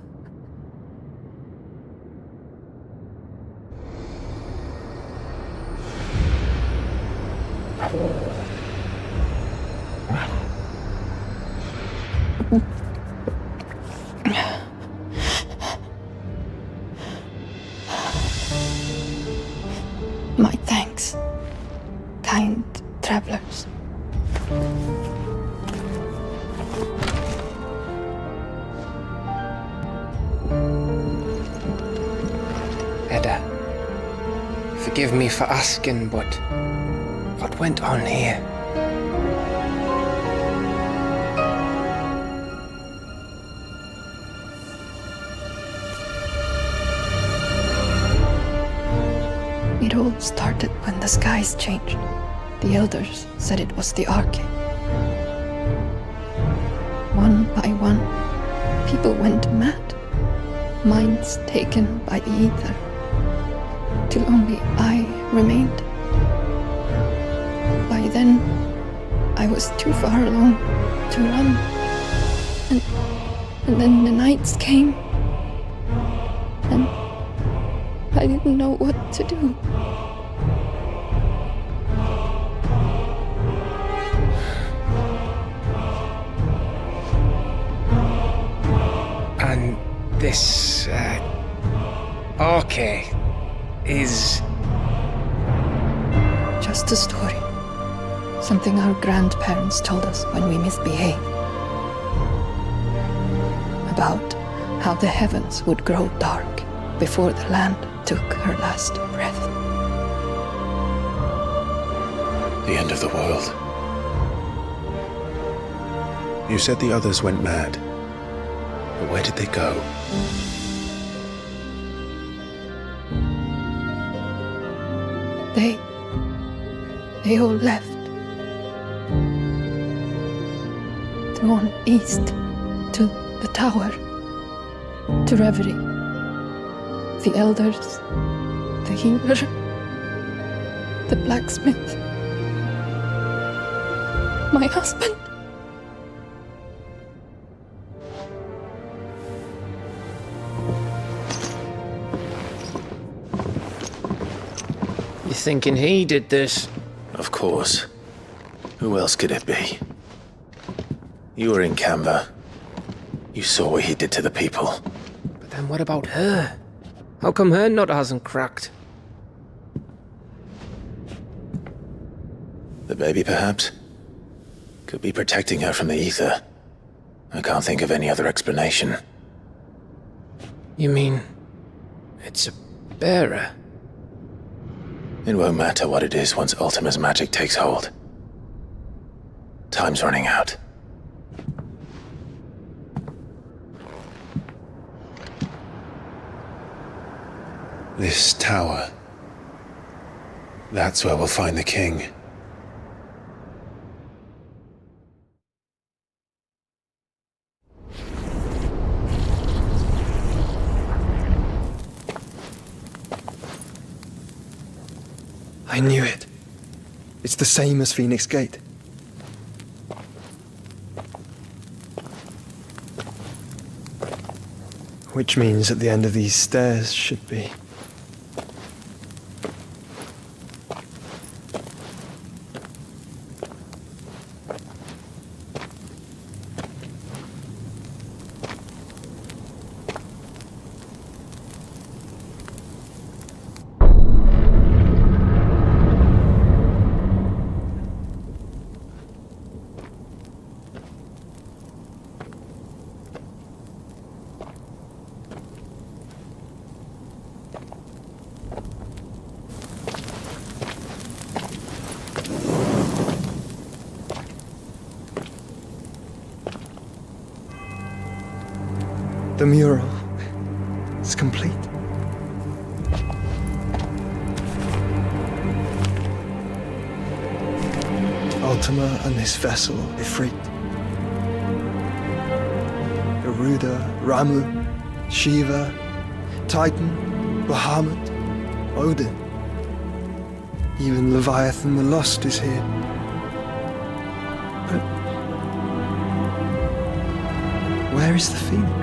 My thanks, kind travelers. Edda, forgive me for asking, but what went on here? It all started when the skies changed. The elders said it was the Arcade. One by one, people went mad. Minds taken by the ether. Till only I remained. By then, I was too far along to run. And then the nights came. And I didn't know what to do. And this, Arcade is... Just a story. Something our grandparents told us when we misbehaved. About how the heavens would grow dark before the land took her last breath. The end of the world. You said the others went mad. But where did they go? They all left. Drawn east to the tower, to reverie. The elders, the healer, the blacksmith, my husband. You thinking he did this? Of course. Who else could it be? You were in Canva. You saw what he did to the people. But then what about her? How come her nut hasn't cracked? The baby, perhaps? Could be protecting her from the ether. I can't think of any other explanation. You mean... it's a bearer? It won't matter what it is once Ultima's magic takes hold. Time's running out. This tower. That's where we'll find the king. I knew it. It's the same as Phoenix Gate. Which means at the end of these stairs should be... The mural is complete. Ultima and his vessel, Ifrit. Garuda, Ramu, Shiva, Titan, Bahamut, Odin. Even Leviathan the Lost is here. But where is the Phoenix?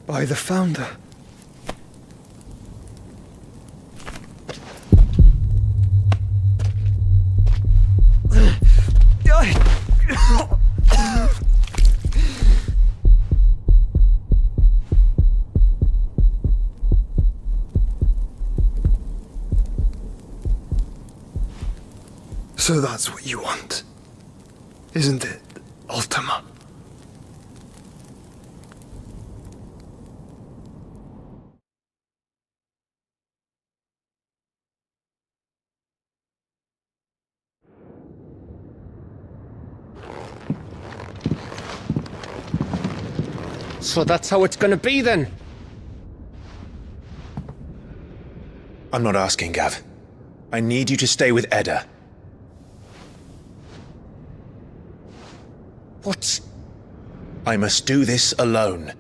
By the Founder. So that's what you want, isn't it, Ultima? So that's how it's gonna be then? I'm not asking, Gav. I need you to stay with Edda. What? I must do this alone.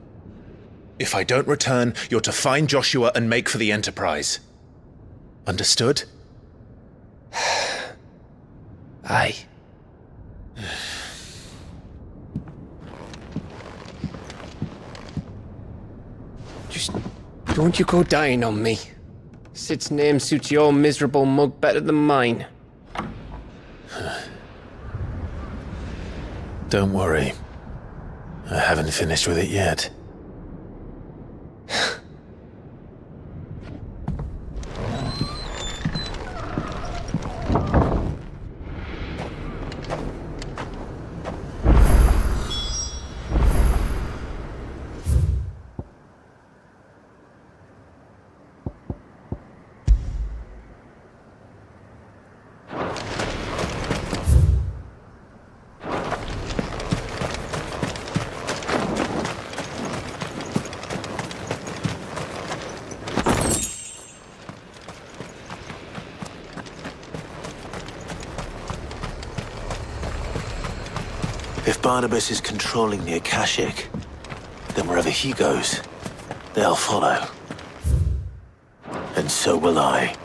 If I don't return, you're to find Joshua and make for the Enterprise. Understood? Aye. Just don't you go dying on me. Sid's name suits your miserable mug better than mine. Don't worry. I haven't finished with it yet. If Barnabas is controlling the Akashic, then wherever he goes, they'll follow. And so will I.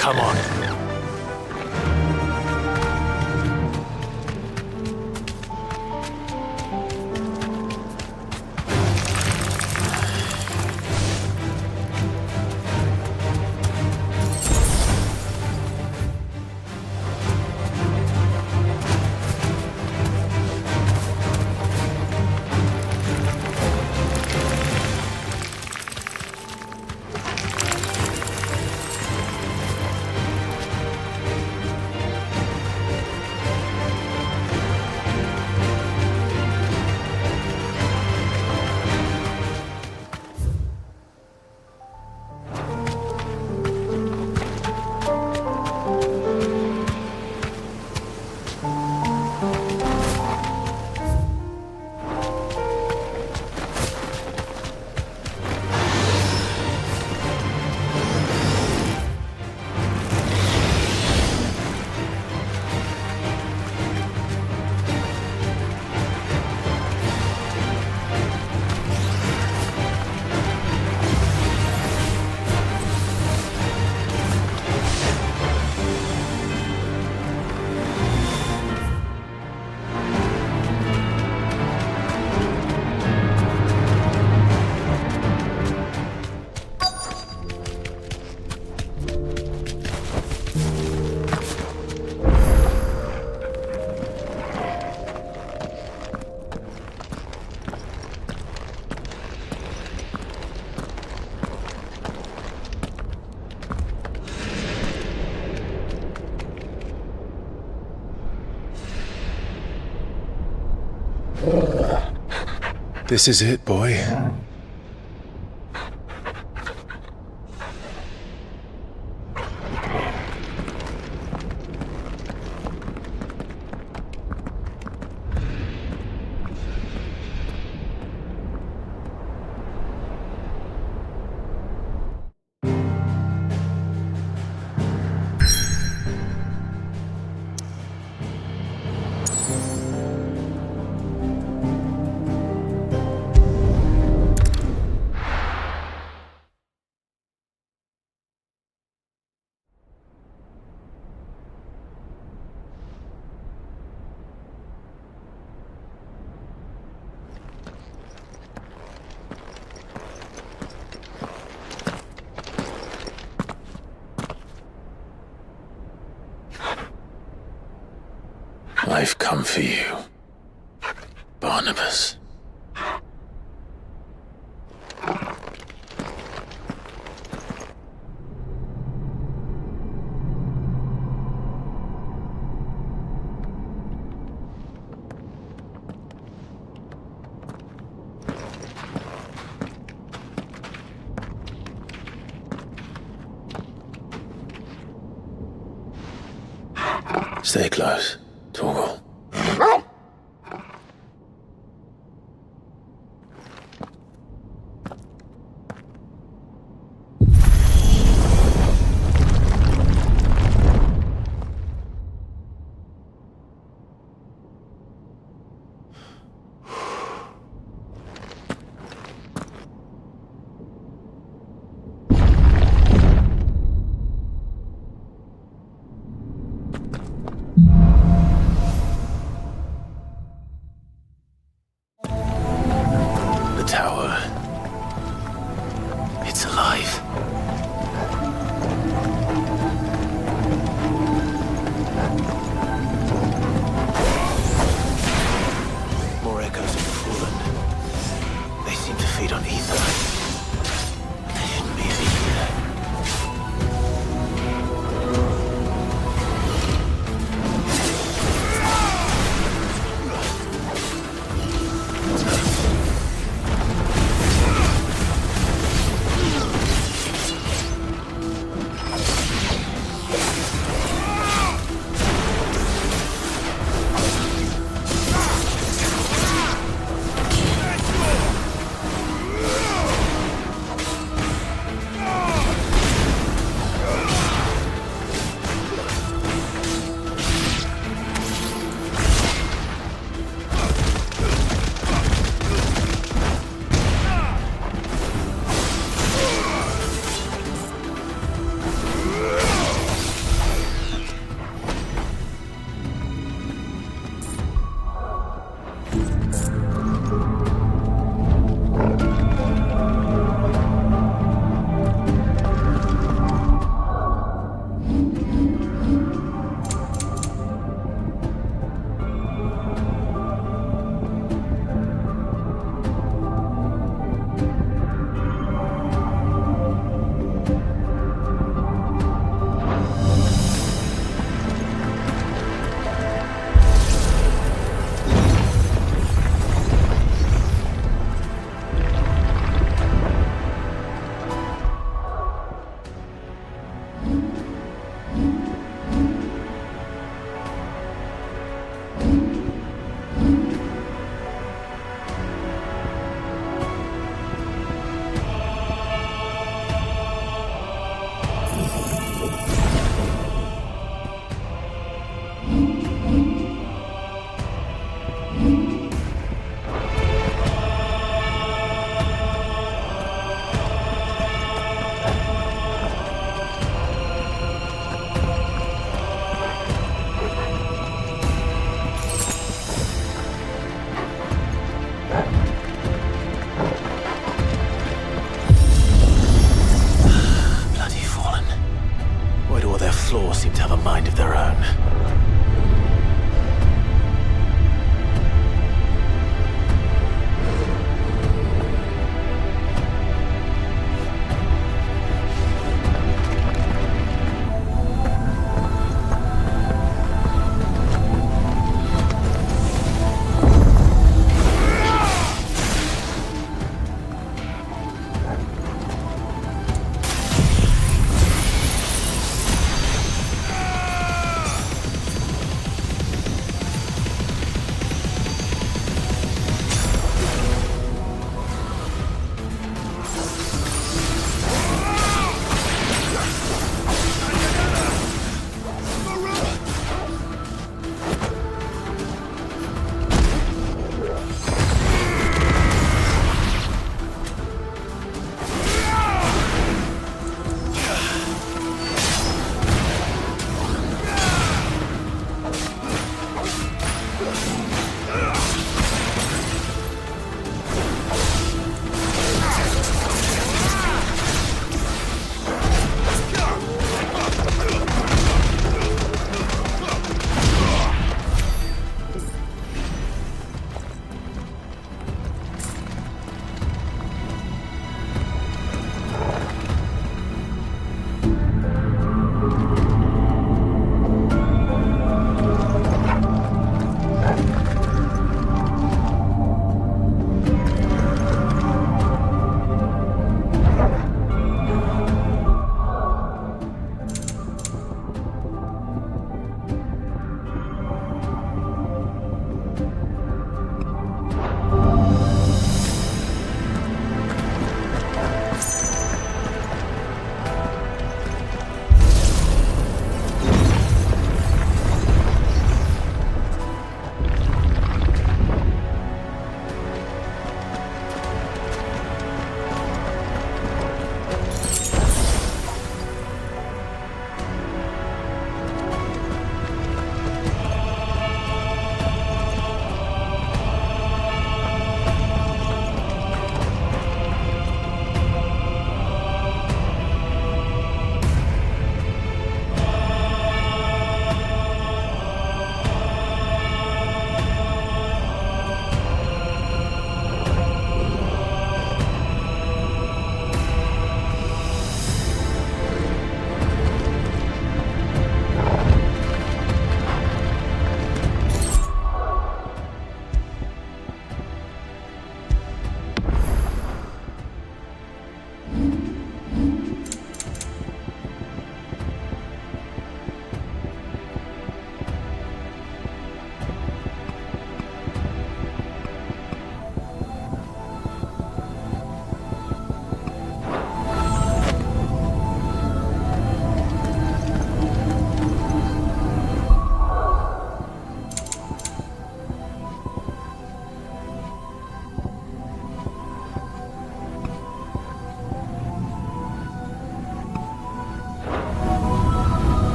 Come on. This is it, boy. I've come for you, Barnabas. Stay close, Torgal. Tower. It's alive. More echoes of the fallen. They seem to feed on ether. There shouldn't be any here. a mind of their own.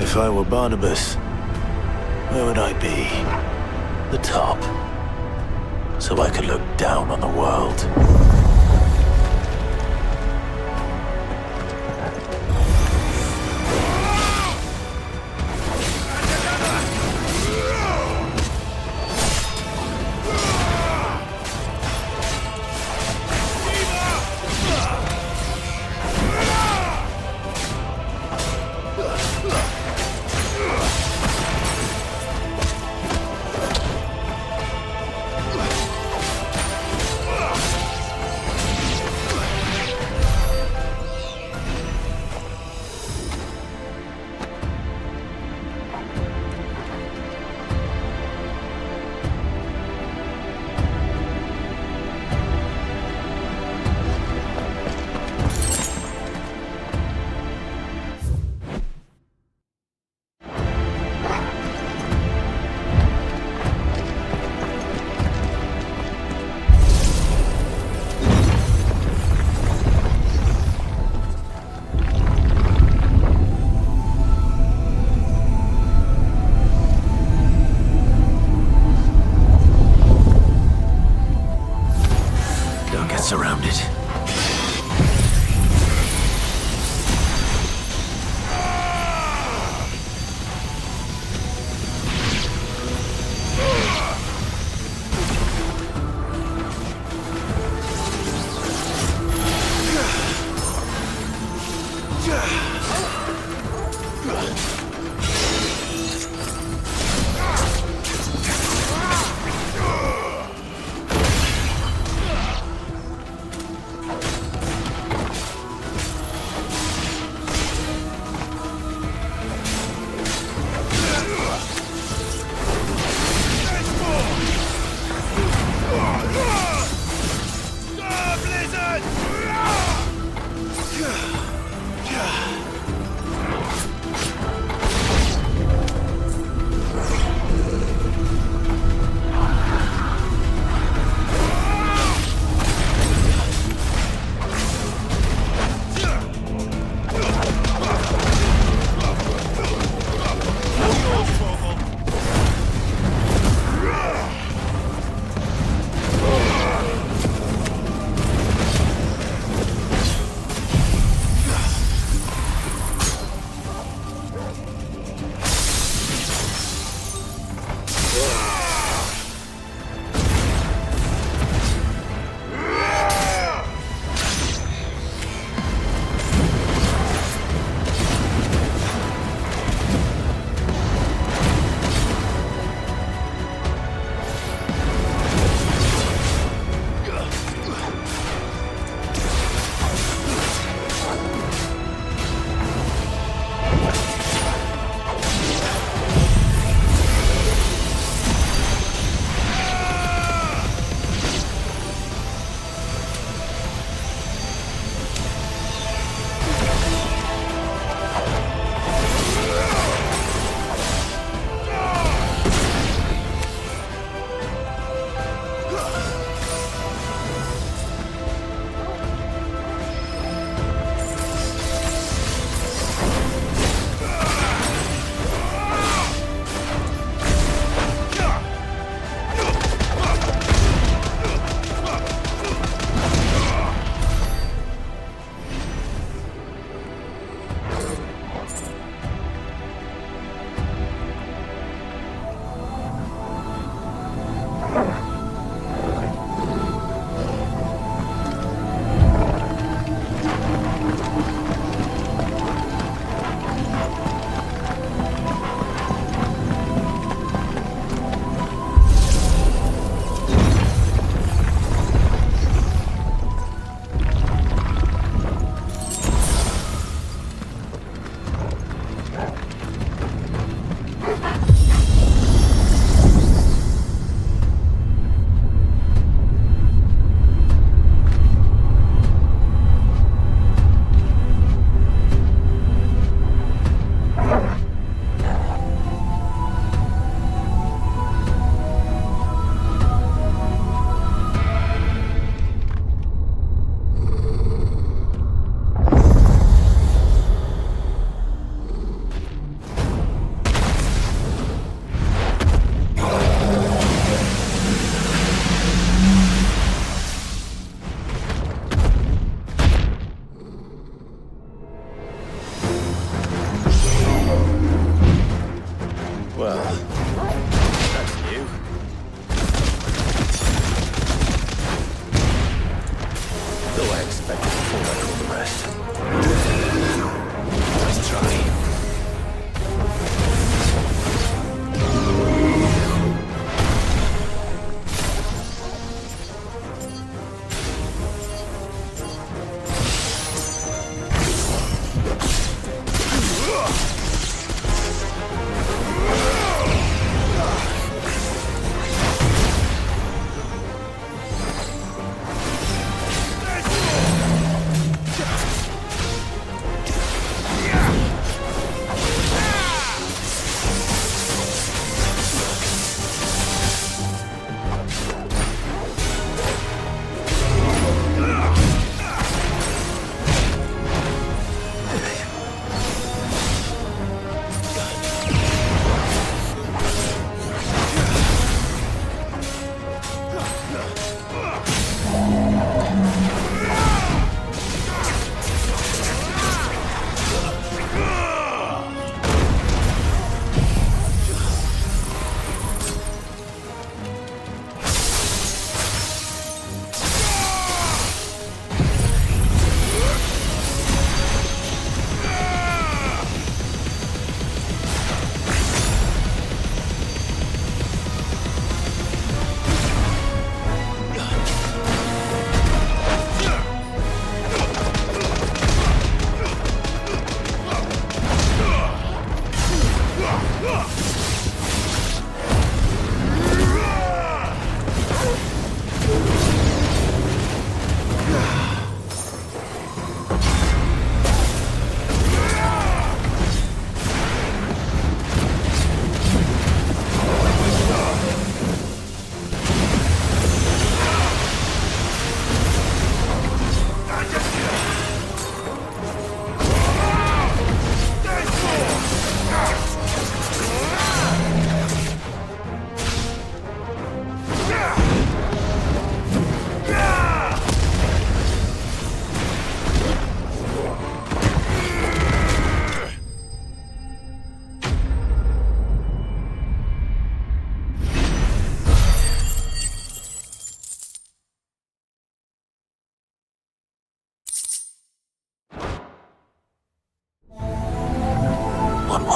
If I were Barnabas, where would I be? The top. So I could look down on the world.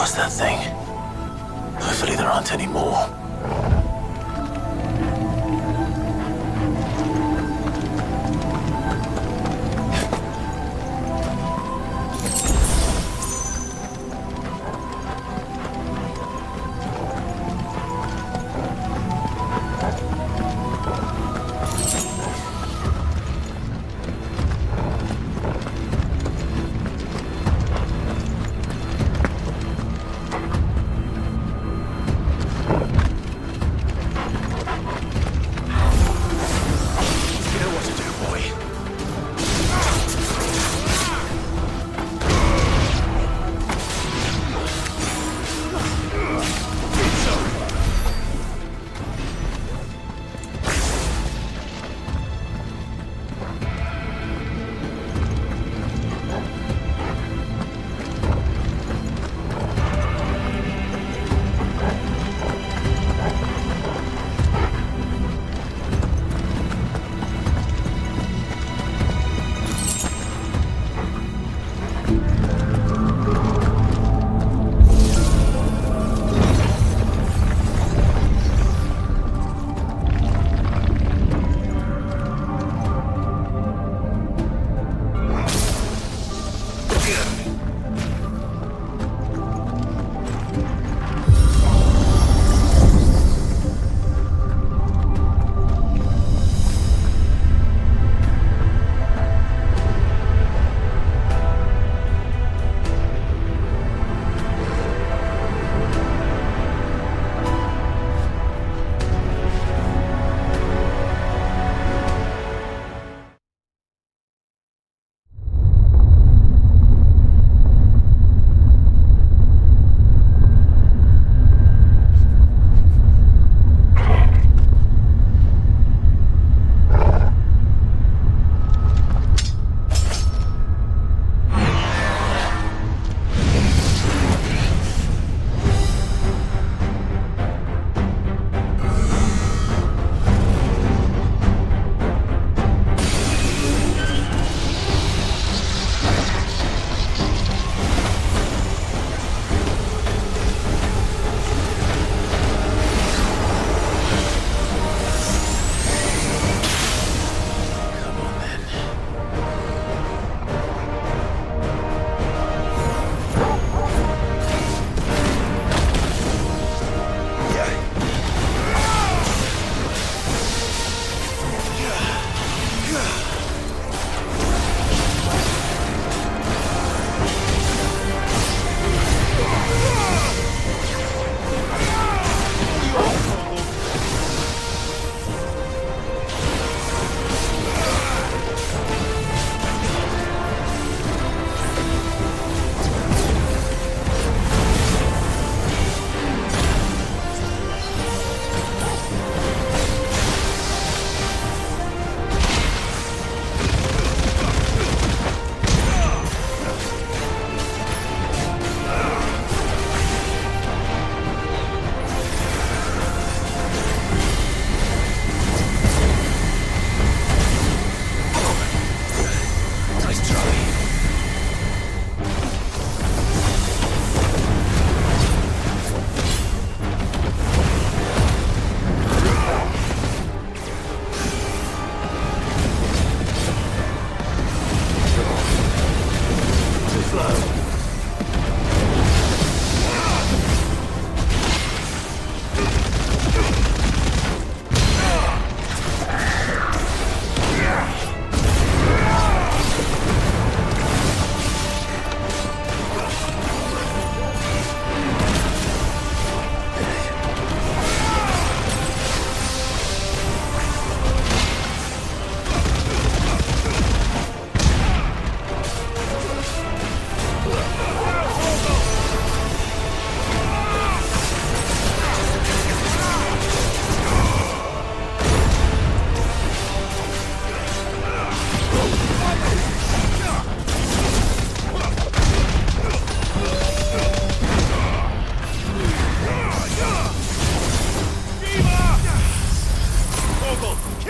was that thing? Hopefully there aren't any more.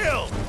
Kill!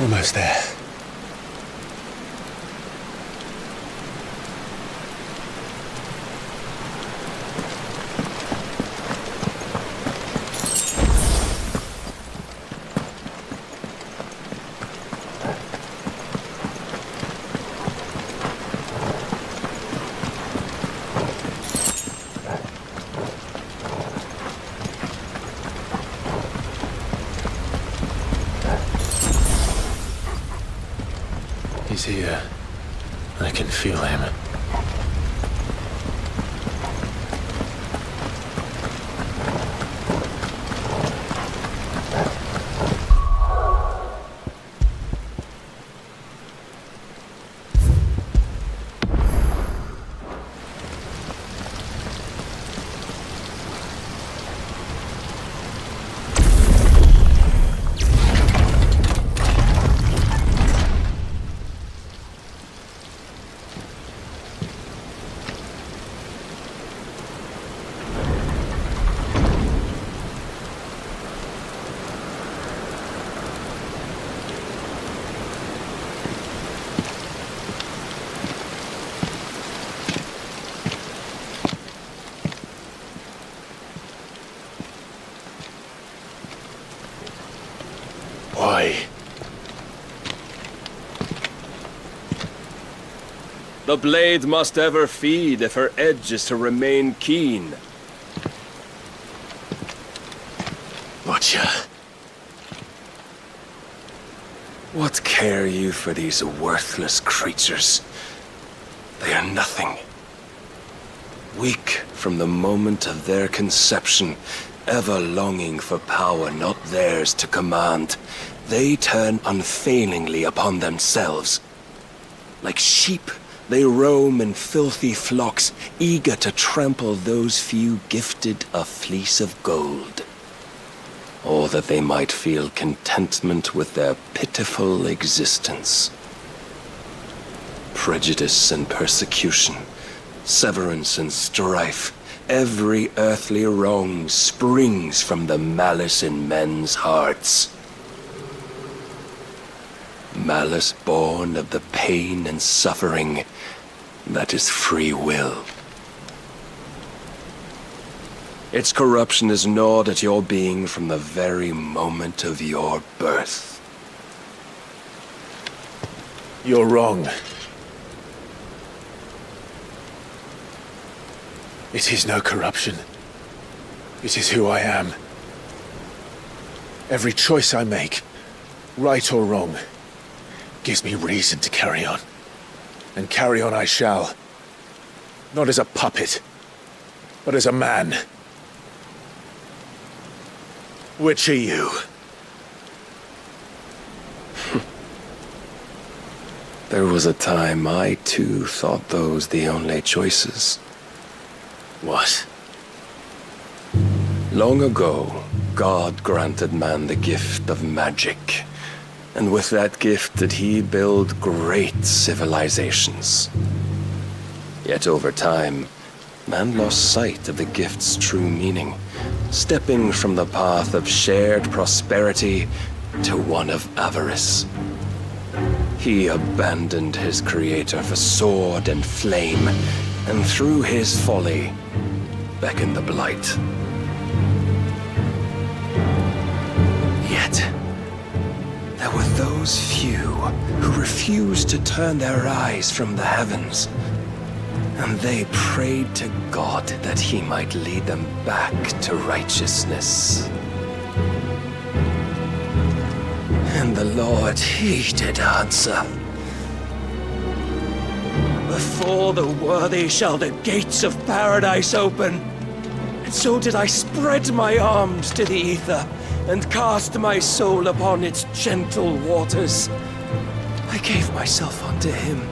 Almost there. He's here. I can feel him. Why? The blade must ever feed if her edge is to remain keen. Watcher. What care you for these worthless creatures? They are nothing. Weak from the moment of their conception, ever longing for power not theirs to command, they turn unfailingly upon themselves. Like sheep, they roam in filthy flocks, eager to trample those few gifted a fleece of gold. Or that they might feel contentment with their pitiful existence. Prejudice and persecution, severance and strife, every earthly wrong springs from the malice in men's hearts. Malice born of the pain and suffering that is free will. Its corruption is gnawed at your being from the very moment of your birth. You're wrong. It is no corruption. It is who I am. Every choice I make, right or wrong, gives me reason to carry on. And carry on I shall. Not as a puppet, but as a man. Which are you? There was a time I too thought those the only choices. What? Long ago, God granted man the gift of magic. And with that gift did he build great civilizations. Yet over time, man lost sight of the gift's true meaning, stepping from the path of shared prosperity to one of avarice. He abandoned his creator for sword and flame, and through his folly, beckoned the blight. Yet, there were those few who refused to turn their eyes from the heavens, and they prayed to God that he might lead them back to righteousness. And the Lord, he did answer. Before the worthy shall the gates of paradise open. And so did I spread my arms to the ether, and cast my soul upon its gentle waters. I gave myself unto him.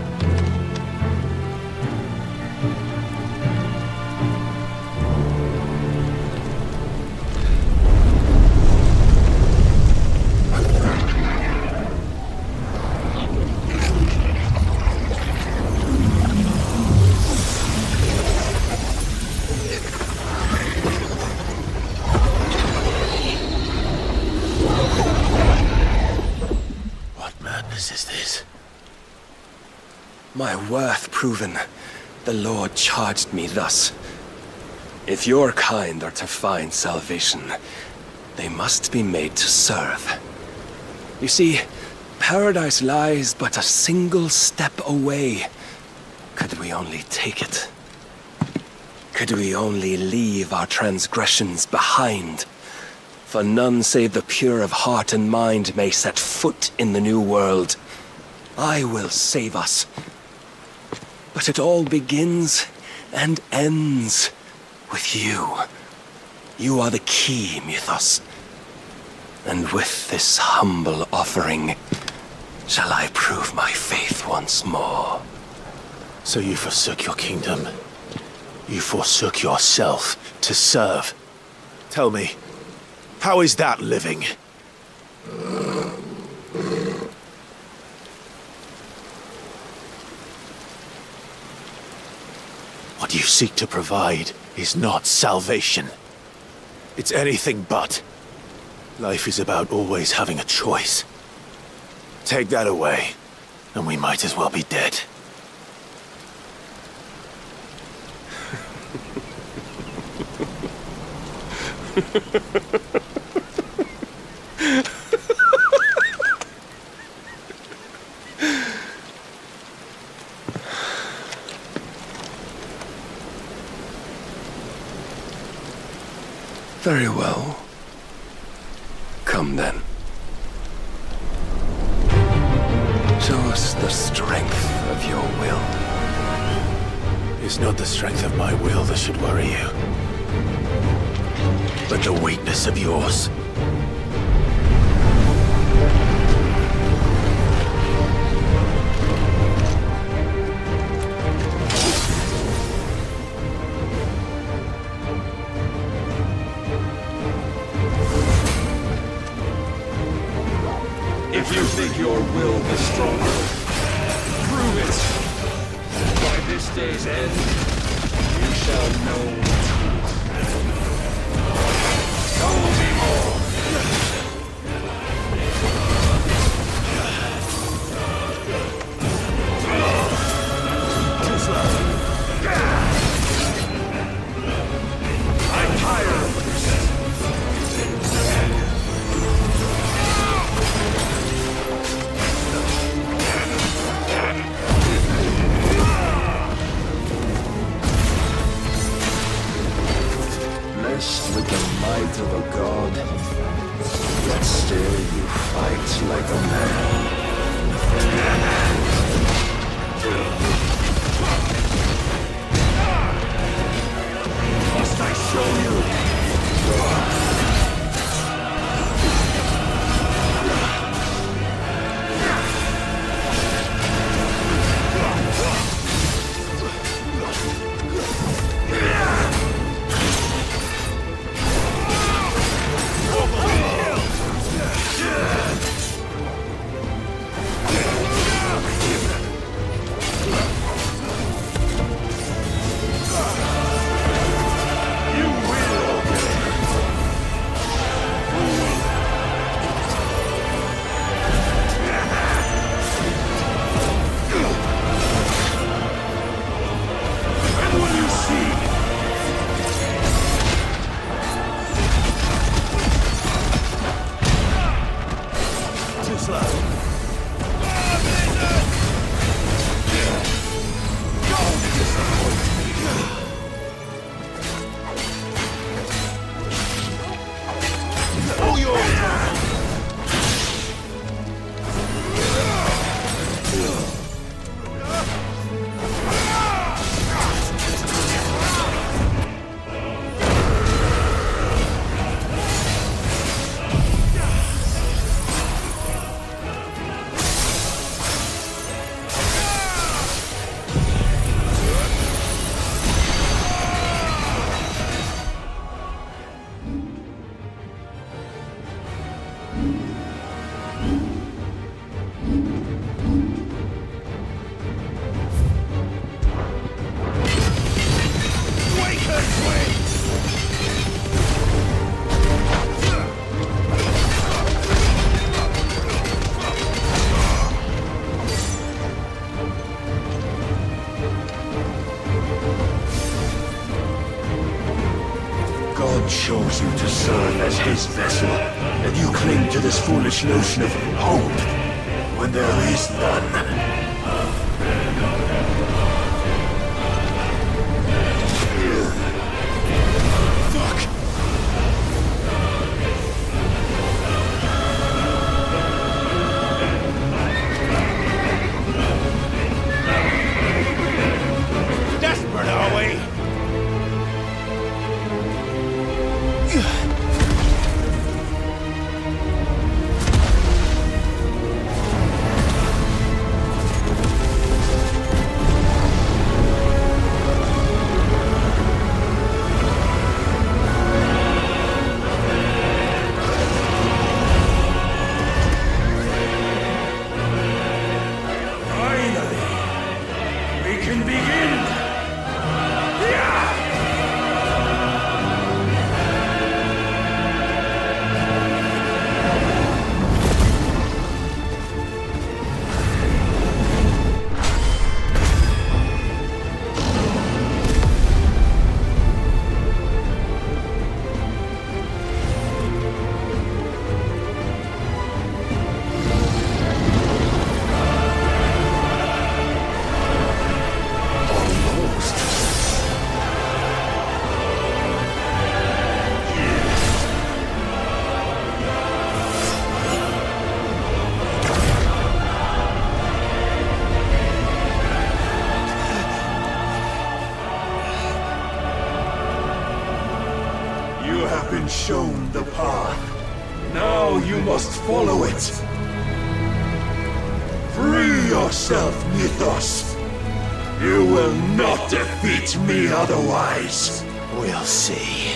My worth proven, the Lord charged me thus. If your kind are to find salvation, they must be made to serve. You see, paradise lies but a single step away. Could we only take it? Could we only leave our transgressions behind? For none save the pure of heart and mind may set foot in the new world. I will save us. But it all begins and ends with you. You are the key, Mythos. And with this humble offering, shall I prove my faith once more. So you forsook your kingdom. You forsook yourself to serve. Tell me, how is that living? What you seek to provide is not salvation. It's anything but. Life is about always having a choice. Take that away, and we might as well be dead. Very well. Come then. Show us the strength of your will. It's not the strength of my will that should worry you, but the weakness of yours. If you think your will be stronger, prove it. By this day's end, you shall know. Tell me more. I'm tired of this. Blessed with the might of a god, yet still you fight like a man. Must I show you? is his vessel, and you cling to this foolish notion of hope when there is none. Shown the path. Now you must follow it. Free yourself, Mythos. You will not defeat me otherwise. We'll see.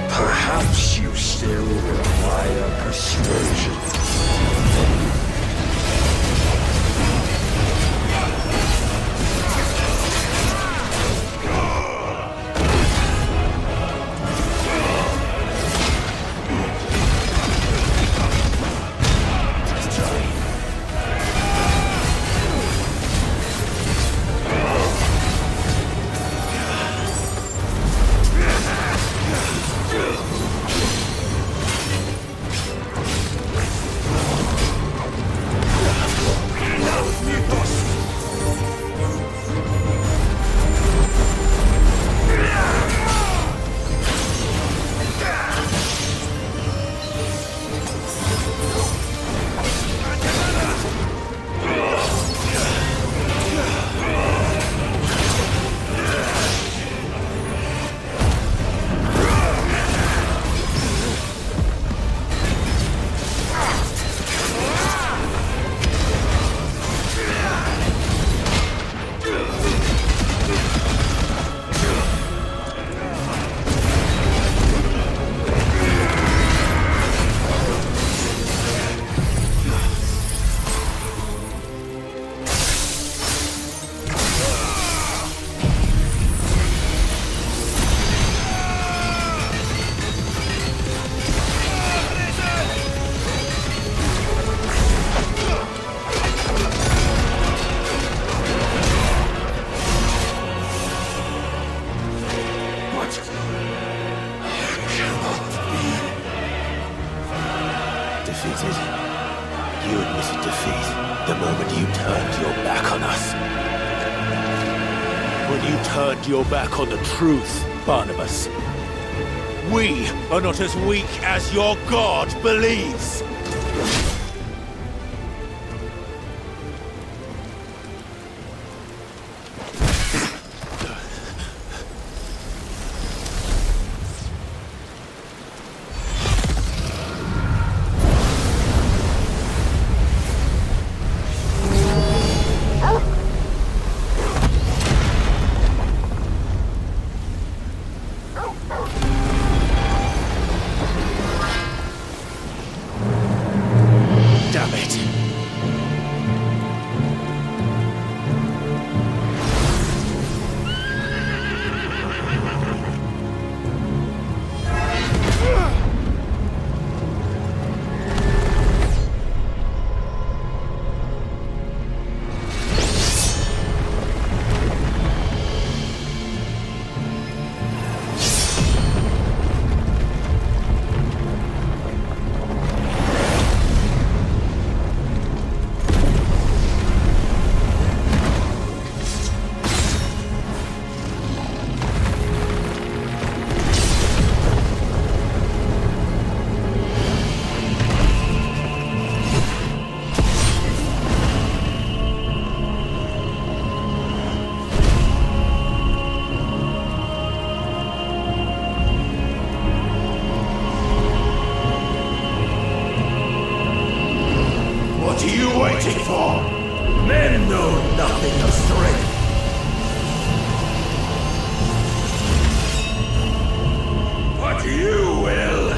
Perhaps you still require persuasion. Defeated. You admitted defeat the moment you turned your back on us. When you turned your back on the truth, Barnabas. We are not as weak as your god believes. fighting for? Men know nothing of strength. But you will.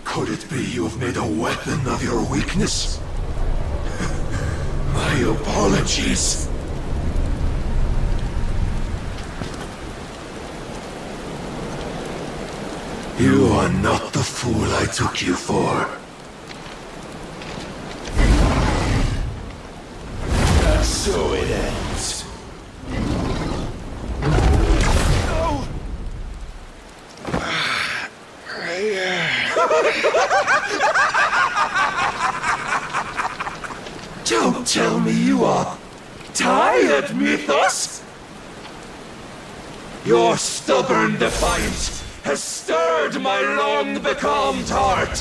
Could it be you have made a weapon of your weakness? My apologies. You are not the fool I took you for. And so it ends. Don't tell me you are tired, Mythos! Your stubborn defiance has stirred my long-becalmed heart,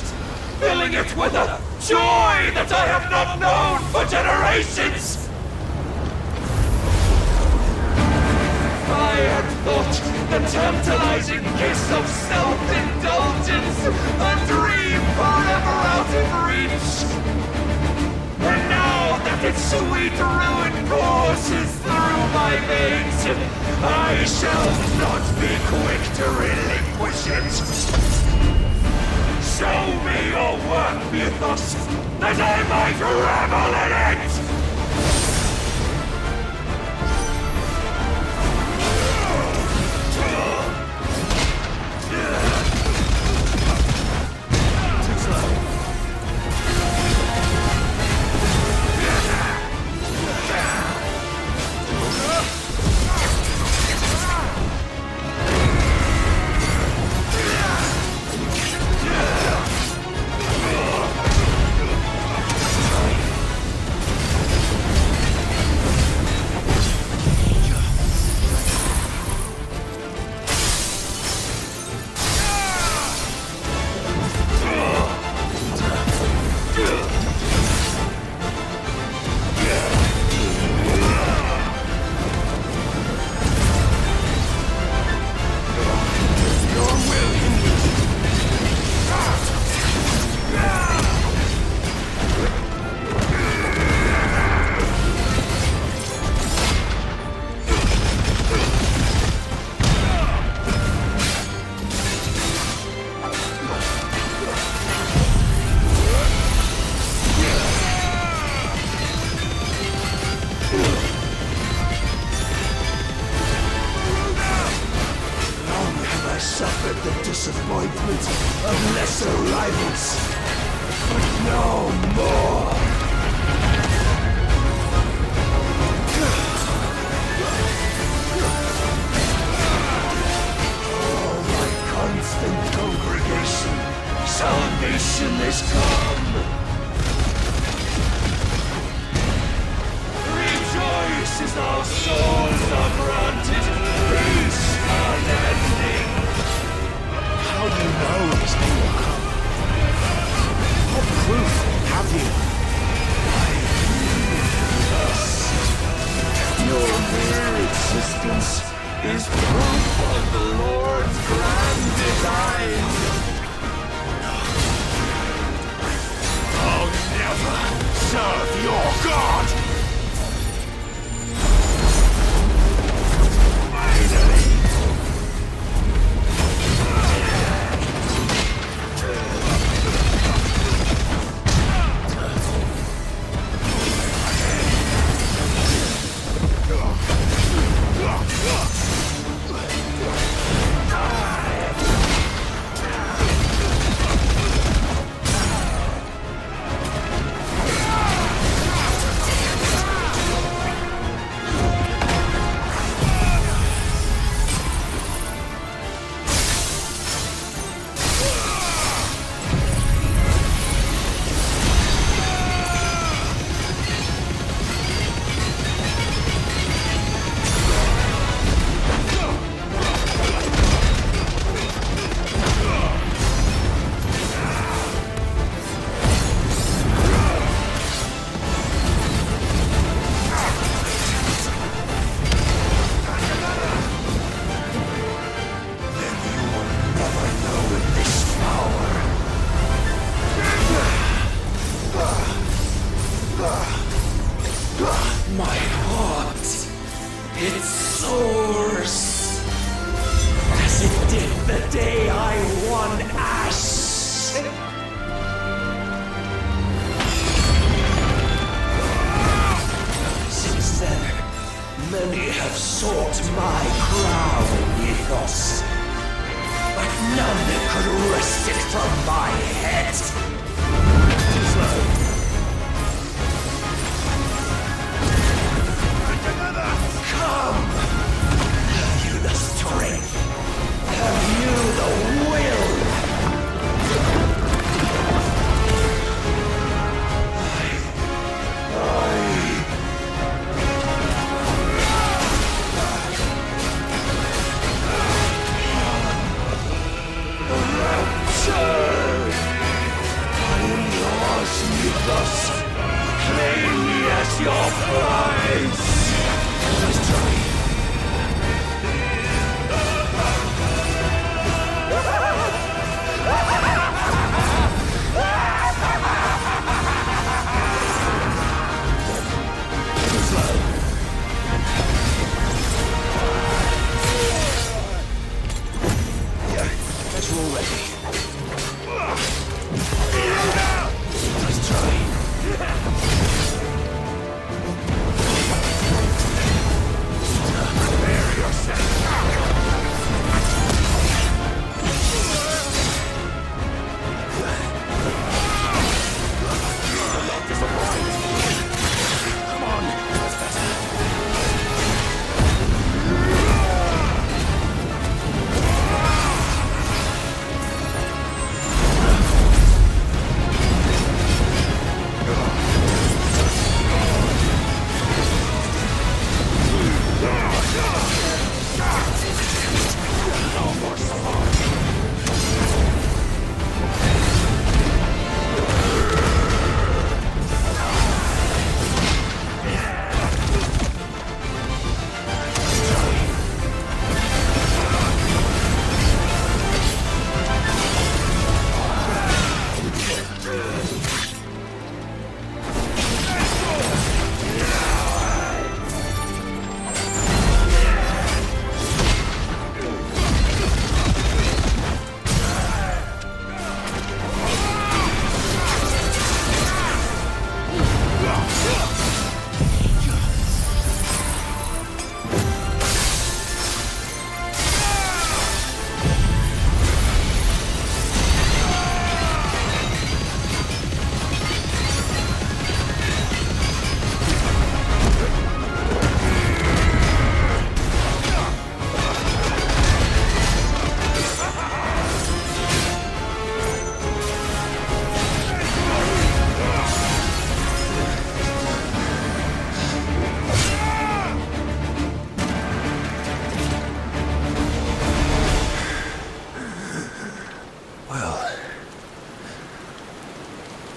filling it with a joy that I have not known for generations! I had thought the tantalizing kiss of self-indulgence a dream forever out of reach. And now that its sweet ruin courses through my veins, I shall not be quick to relinquish it. Show me your work, Mythos, that I might revel in it! Disappointment of lesser rivals, but no more. Oh, my constant congregation, salvation is come. Rejoice as our souls are granted peace unending. How do you know this day will come? What proof have you? Your mere existence is proof of the Lord's grand design. I'll never serve your God! None could wrest it from my head. Too slow. Come! Have you the strength? Have you the will? Claim me as your prize! Let's try. Let's roll ready. Let's try. Prepare yourself. Come on, that's better.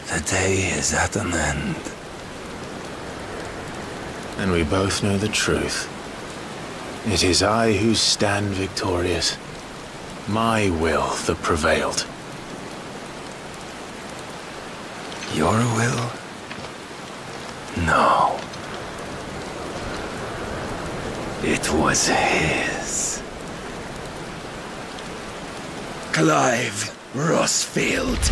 The day is at an end. And we both know the truth. It is I who stand victorious. My will that prevailed. Your will? No. It was his. Clive Rossfield.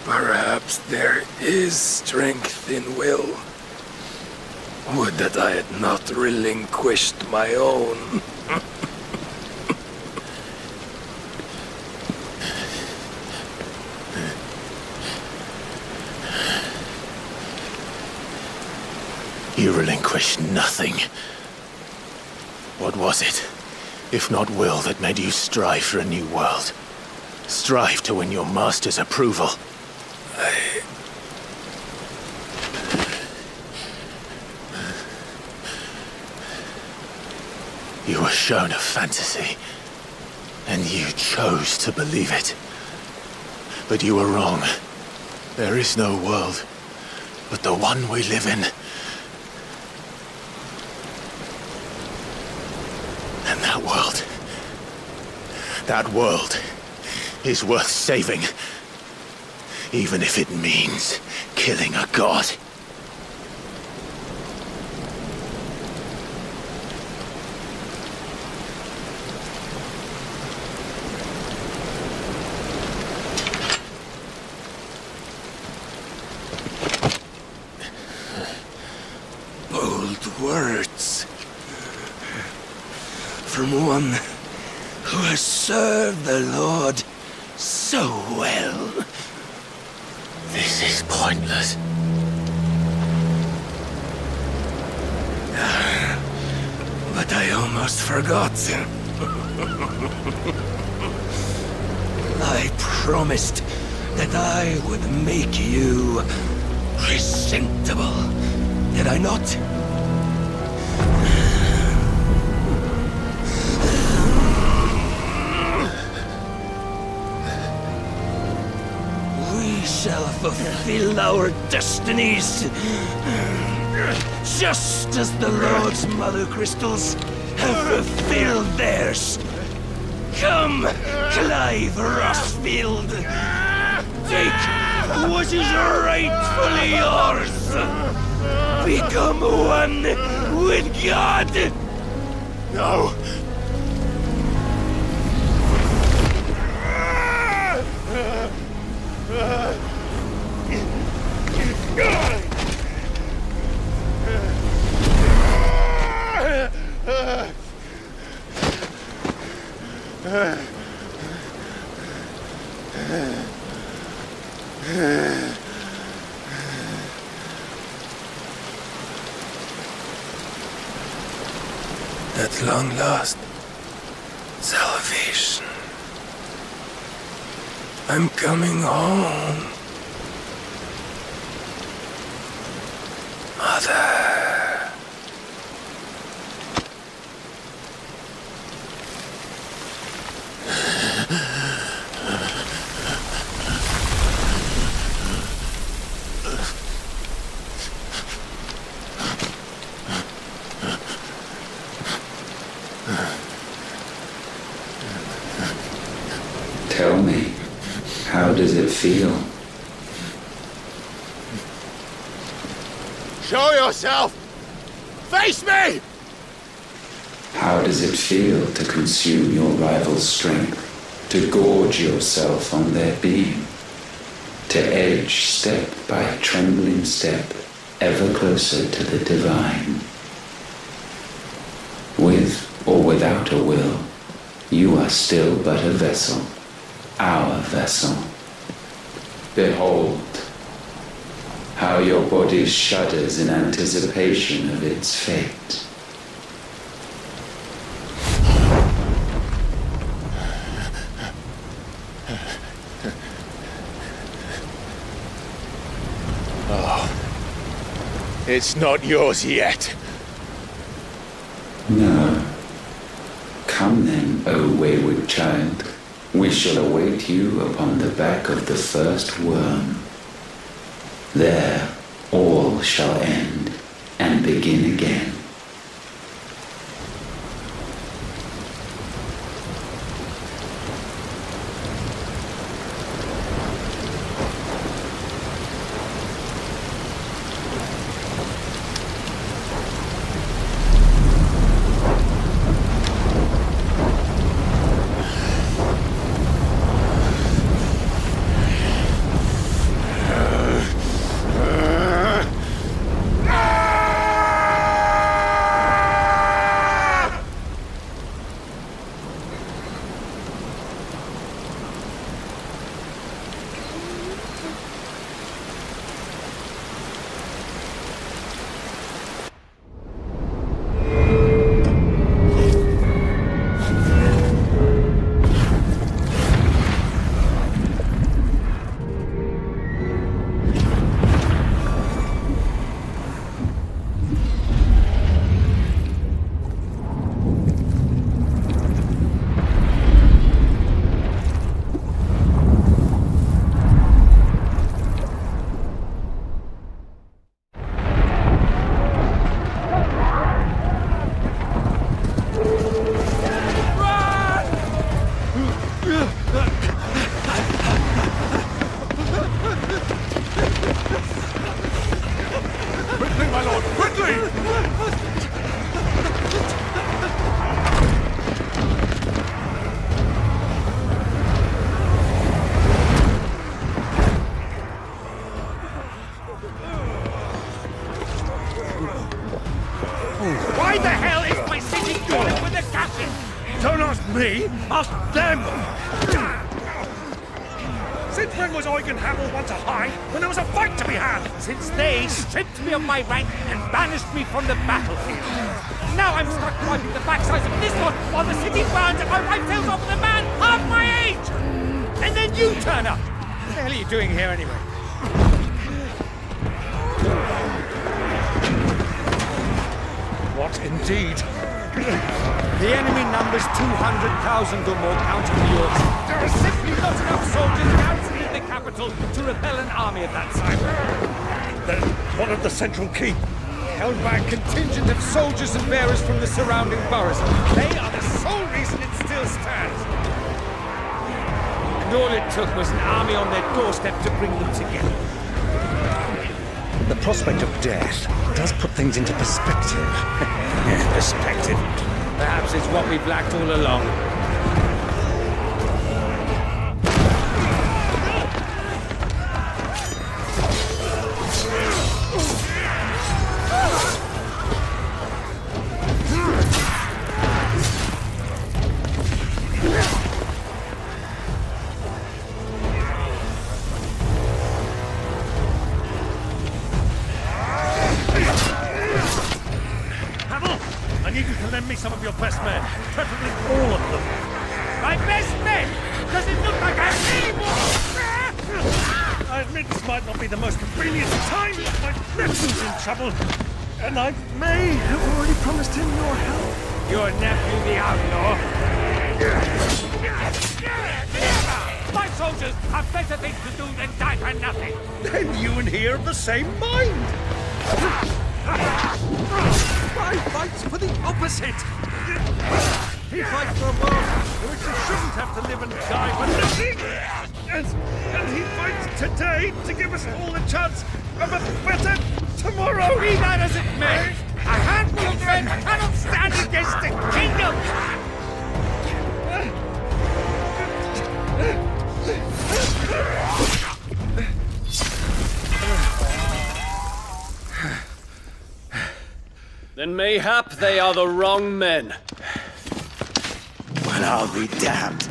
Perhaps there is strength in will. Would that I had not relinquished my own. You relinquished nothing. What was it, if not will, that made you strive for a new world? Strive to win your master's approval? You were shown a fantasy, and you chose to believe it. But you were wrong. There is no world but the one we live in. And that world is worth saving. Even if it means killing a god. Words from one who has served the Lord so well. This is pointless. But I almost forgot. I promised that I would make you presentable. Did I not? We shall fulfill our destinies, just as the Lord's Mothercrystals have fulfilled theirs. Come, Clive Rossfield. Take what is rightfully yours. Become one with God. No. At long last, salvation. I'm coming home. Mother. Tell me, how does it feel? Show yourself! Face me! How does it feel to consume your rival's strength, to gorge yourself on their beam, to edge step by trembling step ever closer to the divine? With or without a will, you are still but a vessel, our vessel. Behold, how your body shudders in anticipation of its fate. Oh, it's not yours yet. No. Come then, O wayward child. We shall await you upon the back of the first worm. There, all shall end and begin again. Why the hell is my city crawling with a castle? Don't ask me, ask them! Since when was Eugen Hamel one to hide when there was a fight to be had? Since they stripped me of my rank and banished me from the battlefield. Now I'm stuck wiping the backsides of this lot while the city burns and my wife tells off with a man half my age! And then you turn up! What the hell are you doing here anyway? What indeed? The enemy numbers 200,000 or more, counting the Yorks. There are simply not enough soldiers garrisoning the capital to repel an army of that size. Then one of the central keep, held by a contingent of soldiers and bearers from the surrounding boroughs. They are the sole reason it still stands. And all it took was an army on their doorstep to bring them together. The prospect of death does put things into perspective. Perspective. Perhaps it's what we've lacked all along. Lend me some of your best men, preferably all of them. My best men? Does it look like I need more? I admit this might not be the most convenient time, but my nephew's in trouble, and I may have already promised him your help. Your nephew, the outlaw? My soldiers have better things to do than die for nothing. Then you and he are of the same mind. My fight's for the opposite! He fights for a world in which he shouldn't have to live and die for nothing! And he fights today to give us all a chance of a better tomorrow! Be that as it may, a handful of men cannot stand against a kingdom! Then mayhap they are the wrong men. Well, I'll be damned.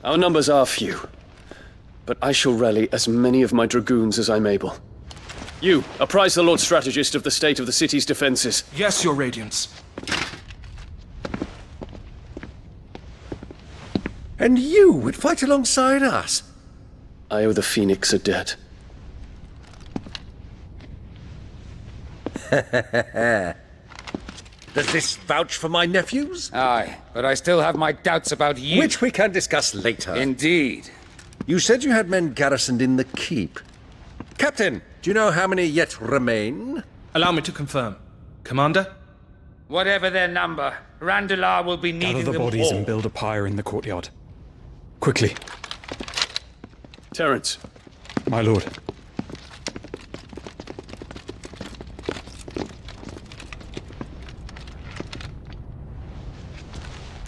Our numbers are few, but I shall rally as many of my dragoons as I'm able. You, apprise the Lord Strategist of the state of the city's defenses. Yes, Your Radiance. And you would fight alongside us? I owe the Phoenix a debt. Does this vouch for my nephews? Aye, but I still have my doubts about you. Which we can discuss later. Indeed. You said you had men garrisoned in the keep. Captain, do you know how many yet remain? Allow me to confirm. Commander? Whatever their number, Randalar will be needing Gather the them bodies all. and build a pyre in the courtyard. Quickly. Terence. My lord.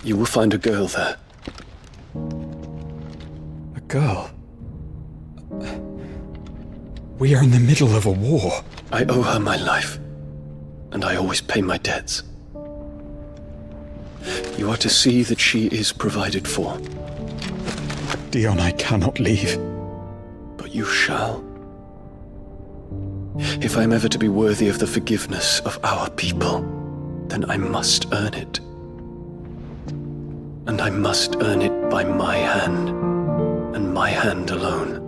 You will find a girl there. A girl? We are in the middle of a war. I owe her my life, and I always pay my debts. You are to see that she is provided for. Dion, I cannot leave. But you shall. If I am ever to be worthy of the forgiveness of our people, then I must earn it. And I must earn it by my hand, and my hand alone.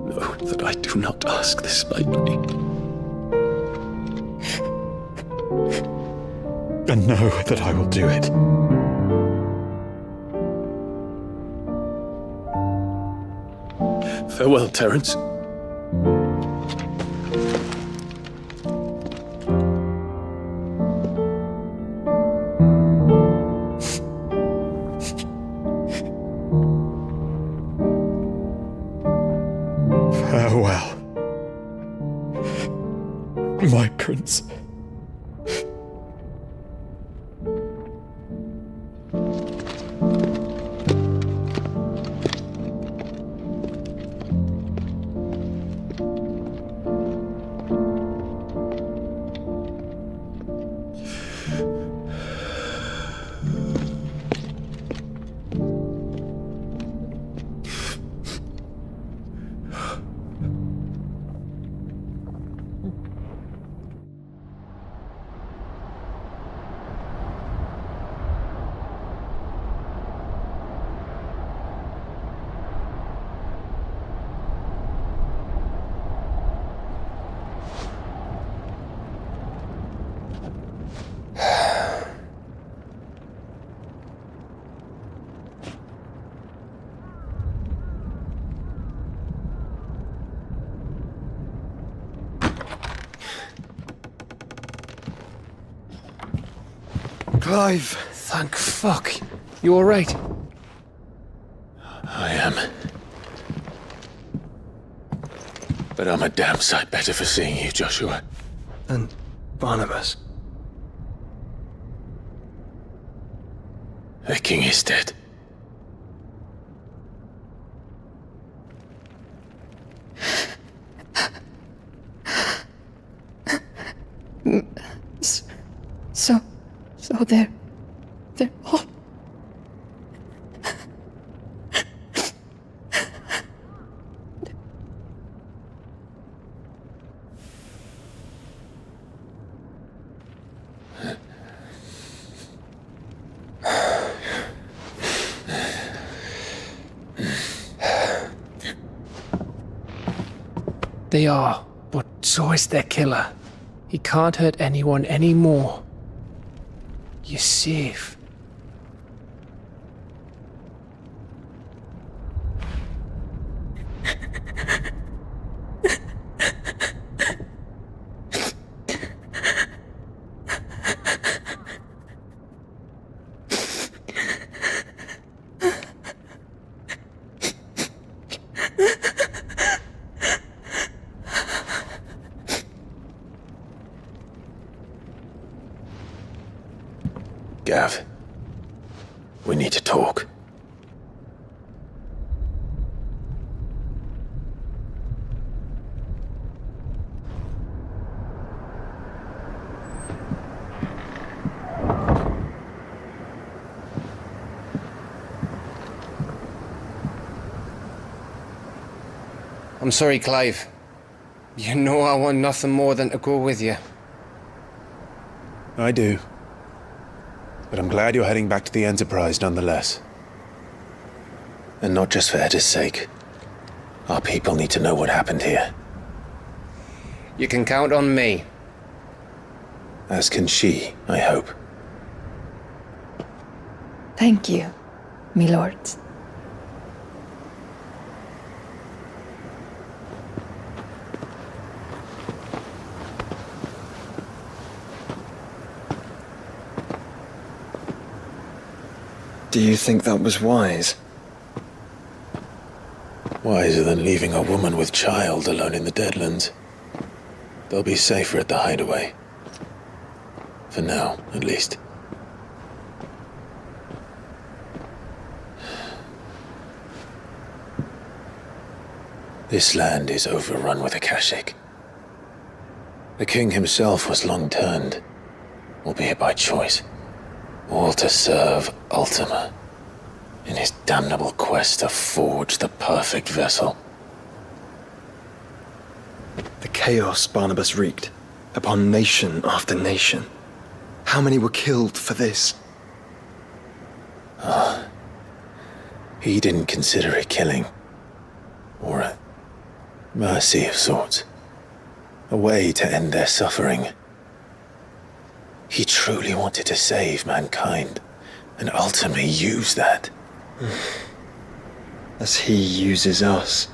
Know that I do not ask this lightly. And know that I will do it. Farewell, Terence. Farewell, my prince. Clive! Thank fuck. You alright? I am. But I'm a damn sight better for seeing you, Joshua. And Barnabas. The king is dead. So they're all... They are, but so is their killer. He can't hurt anyone anymore. You're safe. Gav, we need to talk. I'm sorry, Clive. You know I want nothing more than to go with you. I do. But I'm glad you're heading back to the Enterprise nonetheless. And not just for Etta's sake. Our people need to know what happened here. You can count on me. As can she, I hope. Thank you, my lords. Do you think that was wise? Wiser than leaving a woman with child alone in the Deadlands. They'll be safer at the hideaway. For now, at least. This land is overrun with Akashic. The king himself was long turned, albeit by choice, all to serve Ultima in his damnable quest to forge the perfect vessel. The chaos Barnabas wreaked upon nation after nation. How many were killed for this? He didn't consider it killing, or a mercy of sorts, a way to end their suffering. He truly wanted to save mankind, and ultimately use that. As he uses us.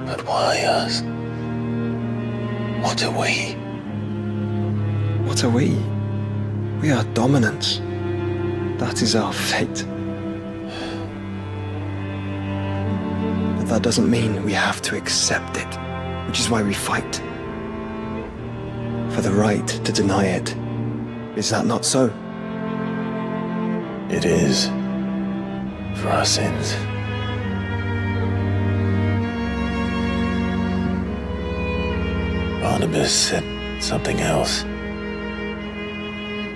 But why us? What are we? What are we? We are dominance. That is our fate. But that doesn't mean we have to accept it, which is why we fight. For the right to deny it. Is that not so? It is. For our sins. Barnabas said something else.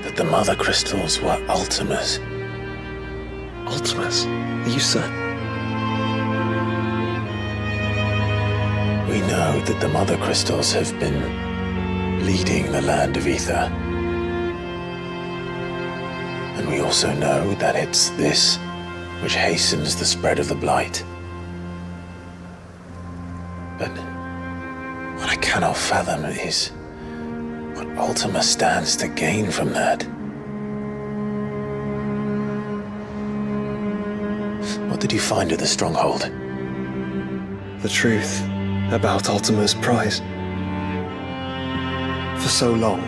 That the Mothercrystals were Ultimas. Ultimas? Are you certain? We know that the Mothercrystals have been leading the land of Ether. And we also know that it's this which hastens the spread of the Blight. But what I cannot fathom is what Ultima stands to gain from that. What did you find at the Stronghold? The truth about Ultima's prize. For so long,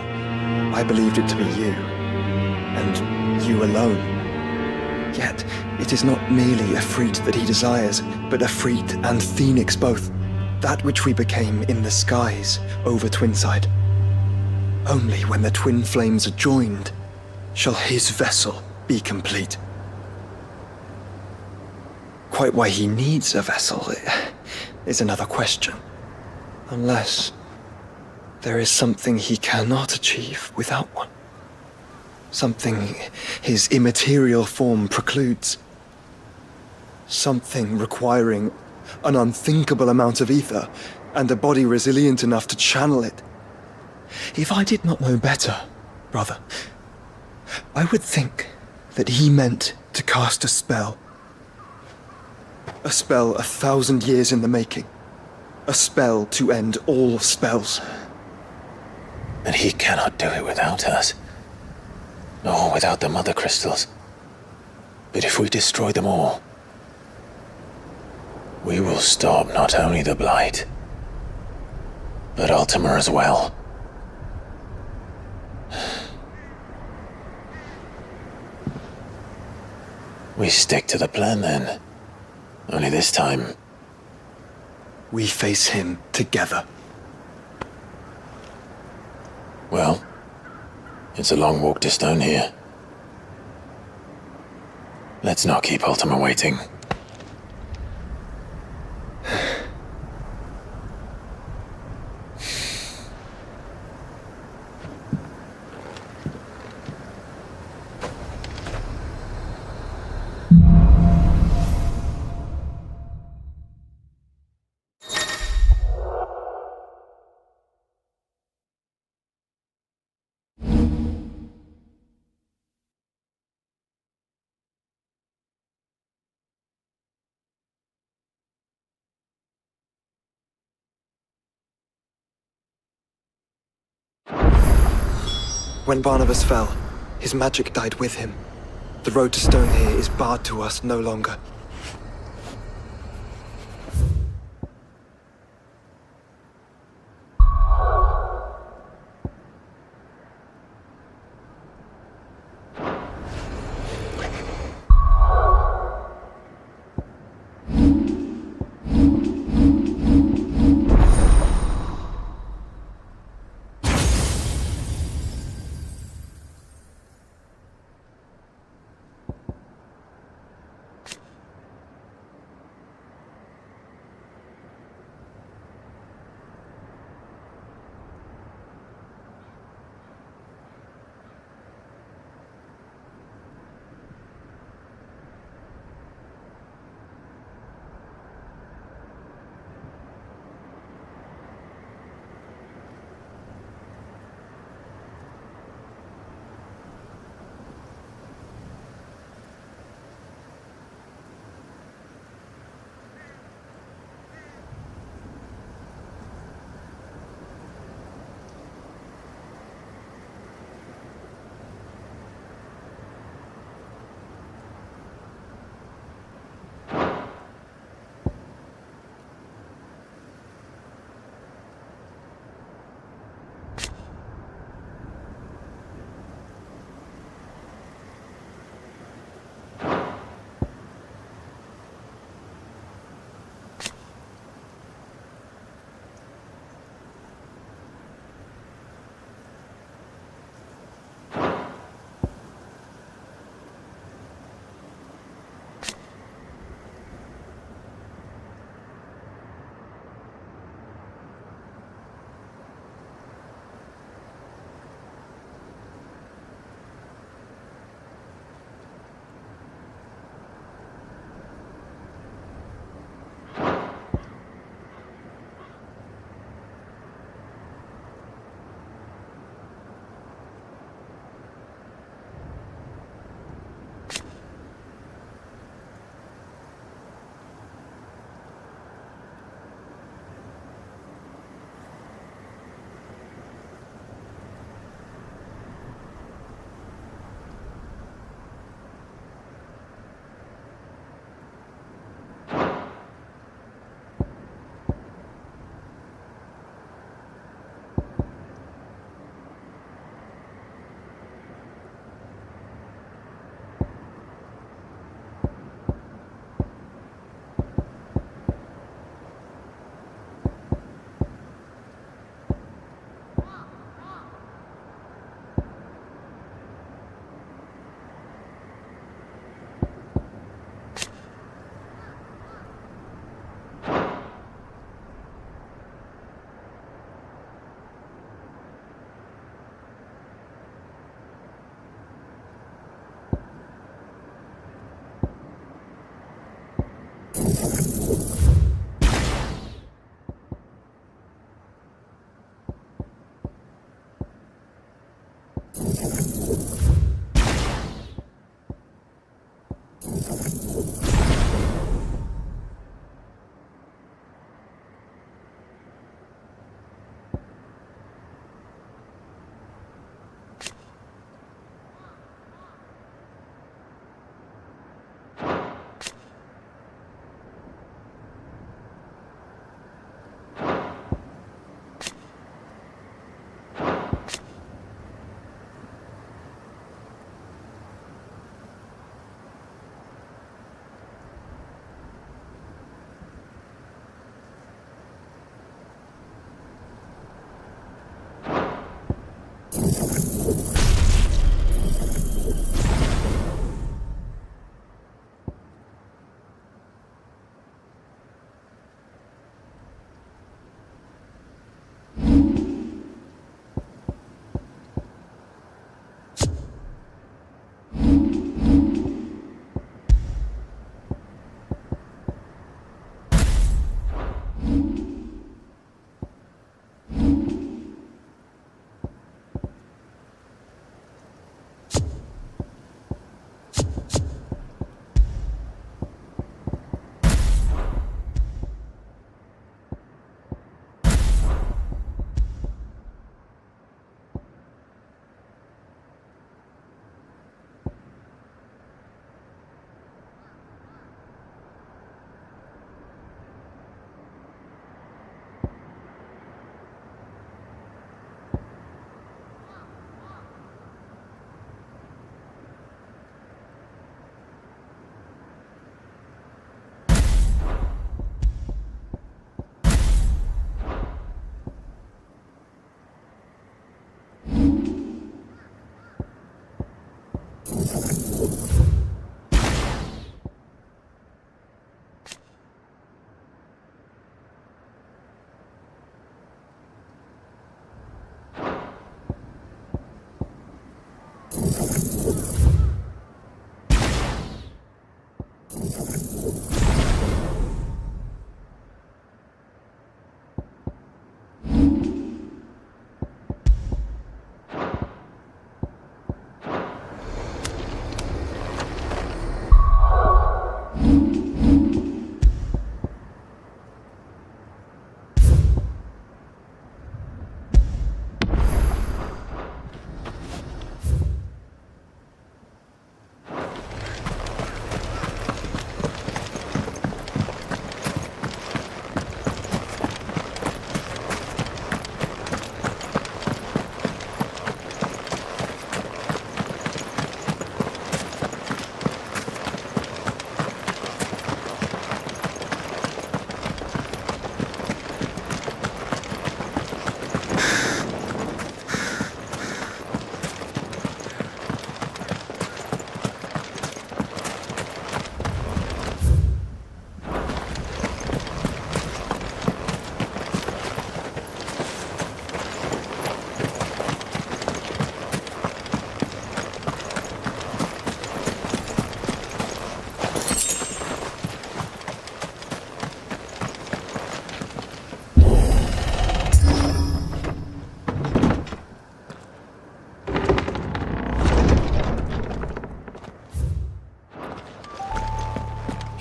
I believed it to be you, and you alone. Yet, it is not merely a freed that he desires, but a freed and phoenix both, that which we became in the skies over Twinside. Only when the twin flames are joined shall his vessel be complete. Quite why he needs a vessel is another question. Unless there is something he cannot achieve without one. Something his immaterial form precludes. Something requiring an unthinkable amount of ether and a body resilient enough to channel it. If I did not know better, brother, I would think that he meant to cast a spell. A spell 1,000 years in the making. A spell to end all spells. And he cannot do it without us. Nor without the Mothercrystals. But if we destroy them all, we will stop not only the Blight, but Ultima as well. We stick to the plan then. Only this time, we face him together. Well, it's a long walk to Stone here. Let's not keep Ultima waiting. When Barnabas fell, his magic died with him. The road to Stone here is barred to us no longer.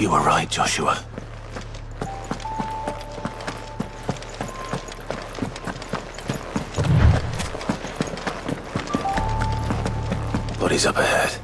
You were right, Joshua. Bodies up ahead.